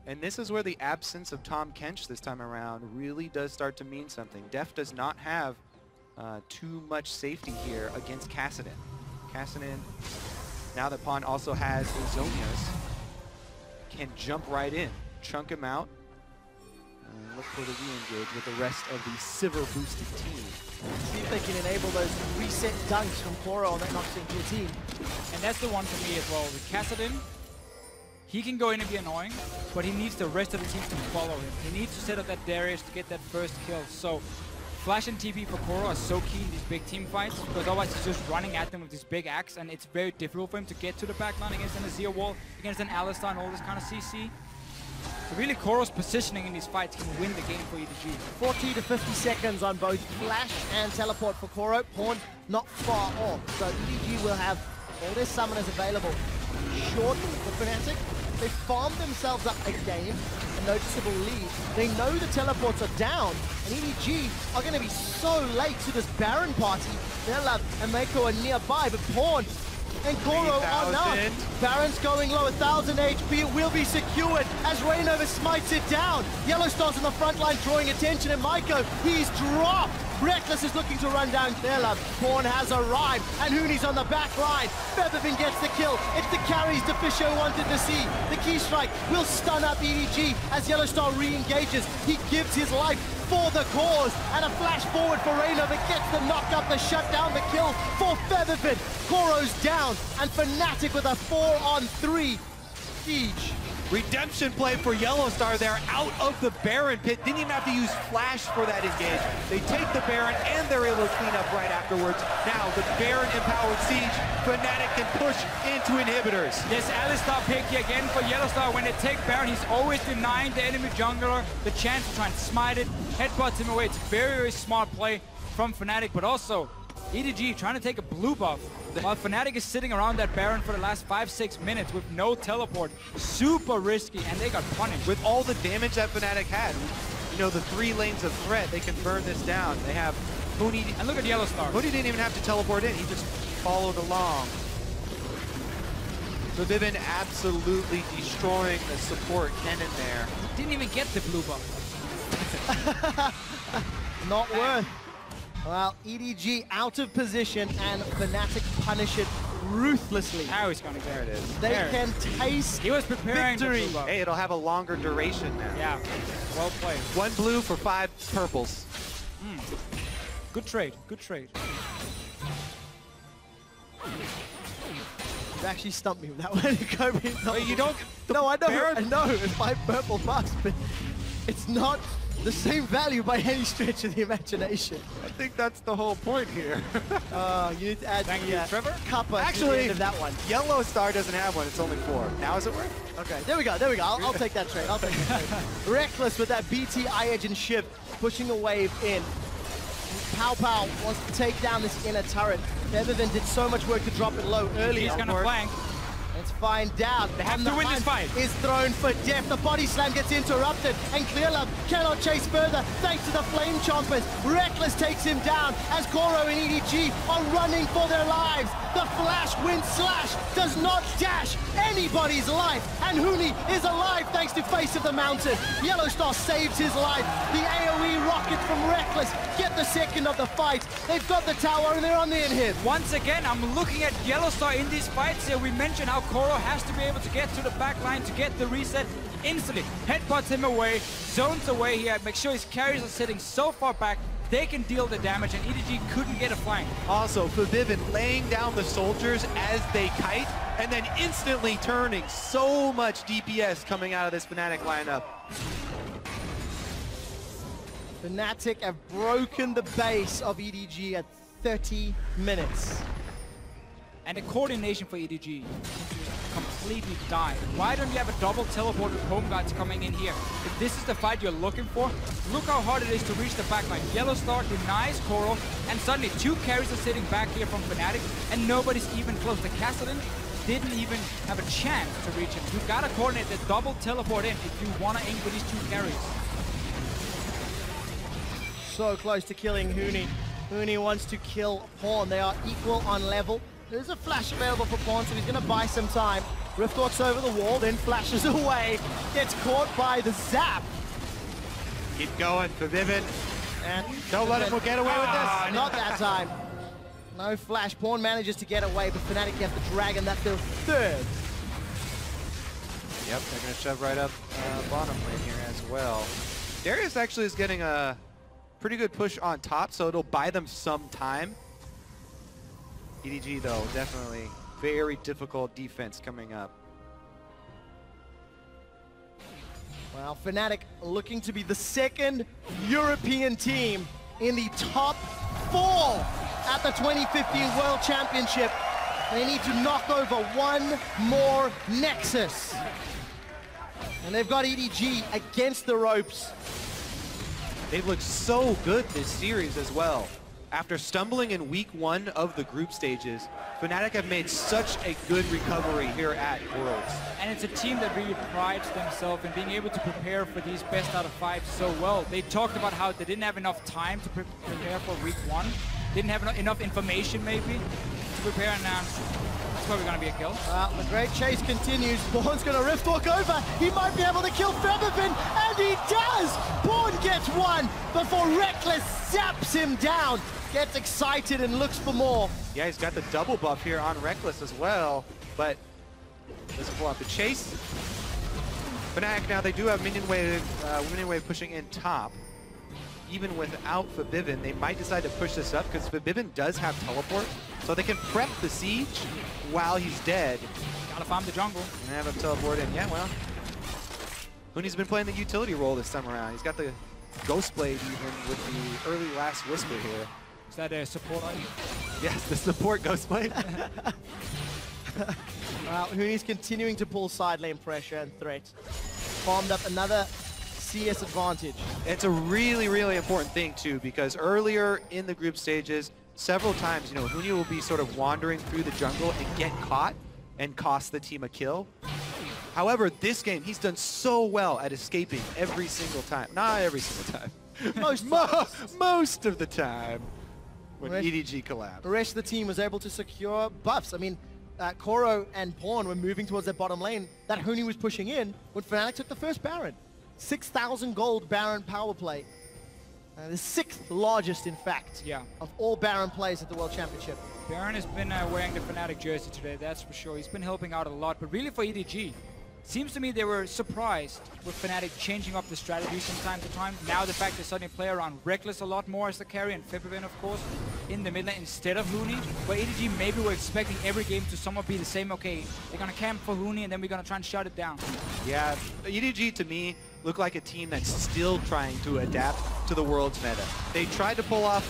And this is where the absence of Tahm Kench this time around really does start to mean something. Def does not have too much safety here against Kassadin. Kassadin, now that Pawn also has Azonius, can jump right in, chunk him out, and look for the re-engage with the rest of the Sivir boosted team. See if they can enable those reset dunks from Koro, and that knocks into your team. And that's the one for me as well. With Kassadin, he can go in and be annoying, but he needs the rest of the team to follow him. He needs to set up that Darius to get that first kill. So Flash and TP for Koro are so key in these big team fights, because otherwise he's just running at them with this big axe, and it's very difficult for him to get to the backline against an Azir wall, against an Alistar and all this kind of CC. So really Koro's positioning in these fights can win the game for EDG. 40 to 50 seconds on both Flash and Teleport for Koro. Pawn not far off, so EDG will have all their summoners available. Short for Fnatic. They farmed themselves up a game, a noticeable lead. They know the teleports are down, and EDG are going to be so late to this Baron party. Nella and Mako are nearby, but Pawn and Koro are not. Baron's going low, 1000 HP, it will be secured as Reignover smites it down. Yellowstar's on the front line drawing attention, and Maiko, he's dropped. Reckless is looking to run down Clearlove. Pawn has arrived, and Hooney's on the back line. Featherfin gets the kill. It's the carries Defisho wanted to see. The key strike will stun up EDG as Yellowstar re-engages. He gives his life for the cause, and a flash forward for Reignover gets the knock up, the shut down, the kill for Featherfin. Koro's down, and Fnatic with a 4-on-3 siege. Redemption play for Yellowstar there, out of the Baron pit. Didn't even have to use Flash for that engage. They take the Baron, and they're able to clean up right afterwards. Now, the Baron-empowered siege, Fnatic can push into inhibitors. This Alistar pick here again for Yellowstar. When they take Baron, he's always denying the enemy jungler the chance to try and smite it, headbutts him away. It's very, very smart play from Fnatic, but also EDG trying to take a blue buff, while Fnatic is sitting around that Baron for the last 5-6 minutes with no teleport. Super risky, and they got punished. With all the damage that Fnatic had, you know, the 3 lanes of threat, they can burn this down. They have Hooney. And look at Yellowstar. Hooney didn't even have to teleport in. He just followed along. So Vivin absolutely destroying the support Kennen there. He didn't even get the blue buff. Not worth. Well, EDG out of position, and Fnatic punish it ruthlessly. Now he's going to get it. They can taste He was preparing victory. the blue buff. Hey, it'll have a longer duration now. Yeah, well played. 1 blue for 5 purples. Good trade, good trade. You actually stumped me with that one, Kobe. Wait, you don't... No, I know, Baron? I know, it's 5 purple bucks, but it's not the same value by any stretch of the imagination. I think that's the whole point here. You need to add Thank the you, Trevor. Kappa to the Actually, end of that one. Yellowstar doesn't have one. It's only 4. Now is it worth? Okay, there we go, there we go. I'll take that trade, I'll take that trade. Reckless with that BT, Edge, and Shiv pushing a wave in. Pow Pow wants to take down this inner turret. Featherfin did so much work to drop it low early. He's going to flank. Let's find out. They have to win this fight. Is thrown for death. The body slam gets interrupted, and Clearlove cannot chase further thanks to the flame chompers. Reckless takes him down as Koro and EDG are running for their lives. The flash wind slash does not dash anybody's life, and Hooney is alive thanks to Face of the Mountain. Yellowstar saves his life. The AoE rocket from Reckless get the second of the fight. They've got the tower and they're on the inhib. Once again, I'm looking at Yellowstar in these fights here. We mentioned how Koro has to be able to get to the back line to get the reset instantly. Headbutts him away, zones away here, make sure his carries are sitting so far back they can deal the damage, and EDG couldn't get a flank. Also, for Vivin laying down the soldiers as they kite, and then instantly turning. So much DPS coming out of this Fnatic lineup. Fnatic have broken the base of EDG at 30 minutes. And the coordination for EDG completely died. Why don't you have a double teleport with home guards coming in here? If this is the fight you're looking for, look how hard it is to reach the backline. Yellowstar denies Koro, and suddenly 2 carries are sitting back here from Fnatic, and nobody's even close. The Kassadin didn't even have a chance to reach him. You gotta coordinate the double teleport in if you wanna aim for these 2 carries. So close to killing Hooney. Hooney wants to kill Pawn. They are equal on level. There's a flash available for Pawn, so he's going to buy some time. Rift walks over the wall, then flashes away. Gets caught by the zap. Keep going for Vivin. And Don't let him get away with this. Not that time. No flash. Pawn manages to get away, but Fnatic get the dragon. That's their 3rd. Yep, they're going to shove right up bottom lane here as well. Darius actually is getting a pretty good push on top, so it'll buy them some time. EDG, though, definitely very difficult defense coming up. Well, Fnatic looking to be the second European team in the top 4 at the 2015 World Championship. They need to knock over one more Nexus. And they've got EDG against the ropes. They've looked so good this series as well. After stumbling in week 1 of the group stages, Fnatic have made such a good recovery here at Worlds. And it's a team that really prides themselves in being able to prepare for these best out of 5 so well. They talked about how they didn't have enough time to prepare for week 1. Didn't have enough information maybe to prepare, and that's probably going to be a kill. Well, the great chase continues. Born's going to rift walk over. He might be able to kill Featherfin, and he does! Born gets one before Reckless zaps him down. Gets excited and looks for more. Yeah, he's got the double buff here on Reckless as well, but doesn't pull out the chase. Fnatic now, they do have minion wave pushing in top. Even without Fabivin, they might decide to push this up because Fabivin does have teleport, so they can prep the siege while he's dead. Gotta farm the jungle. And have him teleport in. Yeah, well, Huni's been playing the utility role this time around. He's got the Ghost Blade even with the early last whisper here. Is that a support item? Yes, the support Ghost Blade. Well, Huni's continuing to pull side lane pressure and threat. Farmed up another CS advantage. It's a really, really important thing too, because earlier in the group stages, several times, you know, Huni will be sort of wandering through the jungle and get caught and cost the team a kill. However, this game, he's done so well at escaping every single time. Not every single time. Most of the time when EDG collapsed. The rest of the team was able to secure buffs. I mean, Koro and Pawn were moving towards their bottom lane. That Huni was pushing in when Fnatic took the first Baron. 6,000 gold Baron power play. The 6th largest, in fact, of all Baron plays at the World Championship. Baron has been wearing the Fnatic jersey today, that's for sure. He's been helping out a lot, but really for EDG, seems to me they were surprised with Fnatic changing up the strategy from time to time. Now the fact they suddenly play around Reckless a lot more as the carry, and Featherfin, of course, in the mid lane instead of Huni. But EDG maybe were expecting every game to somewhat be the same. Okay, they're going to camp for Huni, and then we're going to try and shut it down. Yeah, EDG to me look like a team that's still trying to adapt to the World's meta. They tried to pull off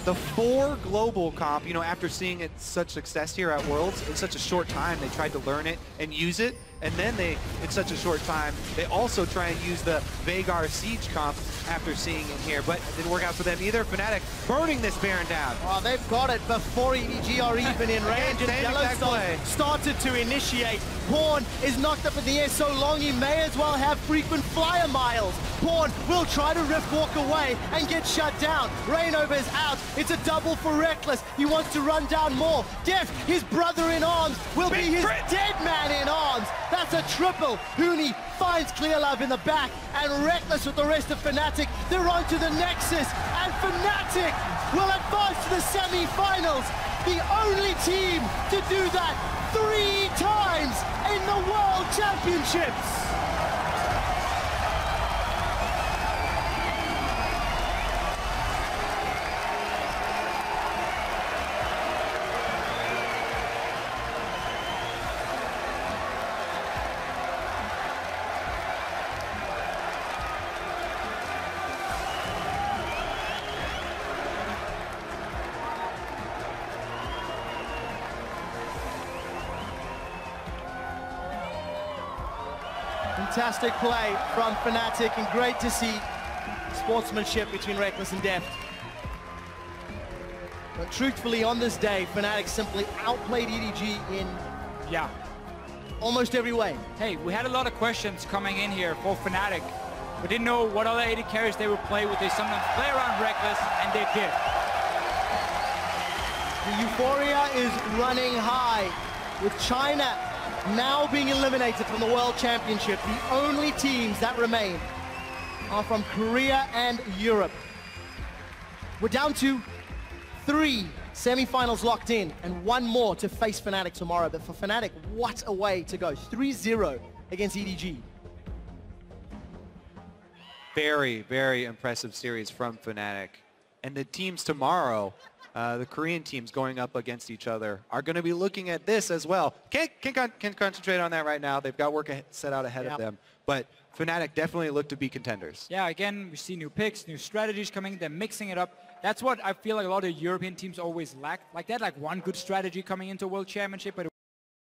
the 4 global comp, you know, after seeing it such success here at Worlds in such a short time. They tried to learn it and use it, and then in such a short time, they also try and use the Veigar Siege comp after seeing it here, but it didn't work out for them either. Fnatic burning this Baron down. Well, they've got it before EDG are even in range, and Yellowstone started to initiate. Pawn is knocked up in the air so long he may as well have frequent flyer miles. Pawn will try to rift walk away and get shut down. Rainover is out. It's a double for Reckless. He wants to run down more. Deft, his brother in arms, will be his dead man in arms. That's a triple. Huni finds Clear Love in the back, and Reckless with the rest of Fnatic. They're on to the Nexus, and Fnatic will advance to the semi-finals. The only team to do that 3 times in the World Championships. Fantastic play from Fnatic, and great to see sportsmanship between Reckless and Deft. But truthfully, on this day, Fnatic simply outplayed EDG in almost every way. Hey, we had a lot of questions coming in here for Fnatic. We didn't know what other AD carries they would play. Would they sometimes play around Reckless? And they did. The euphoria is running high, with China now being eliminated from the World Championship. The only teams that remain are from Korea and Europe. We're down to 3 semi-finals locked in, and 1 more to face Fnatic tomorrow. But for Fnatic, what a way to go. 3-0 against EDG. very, very impressive series from Fnatic. And the teams tomorrow, the Korean teams going up against each other, are going to be looking at this as well. Can't concentrate on that right now. They've got work set out ahead of them. But Fnatic definitely look to be contenders. Yeah, again, we see new picks, new strategies coming. They're mixing it up. That's what I feel like a lot of European teams always lack. Like they had like one good strategy coming into World Championship, but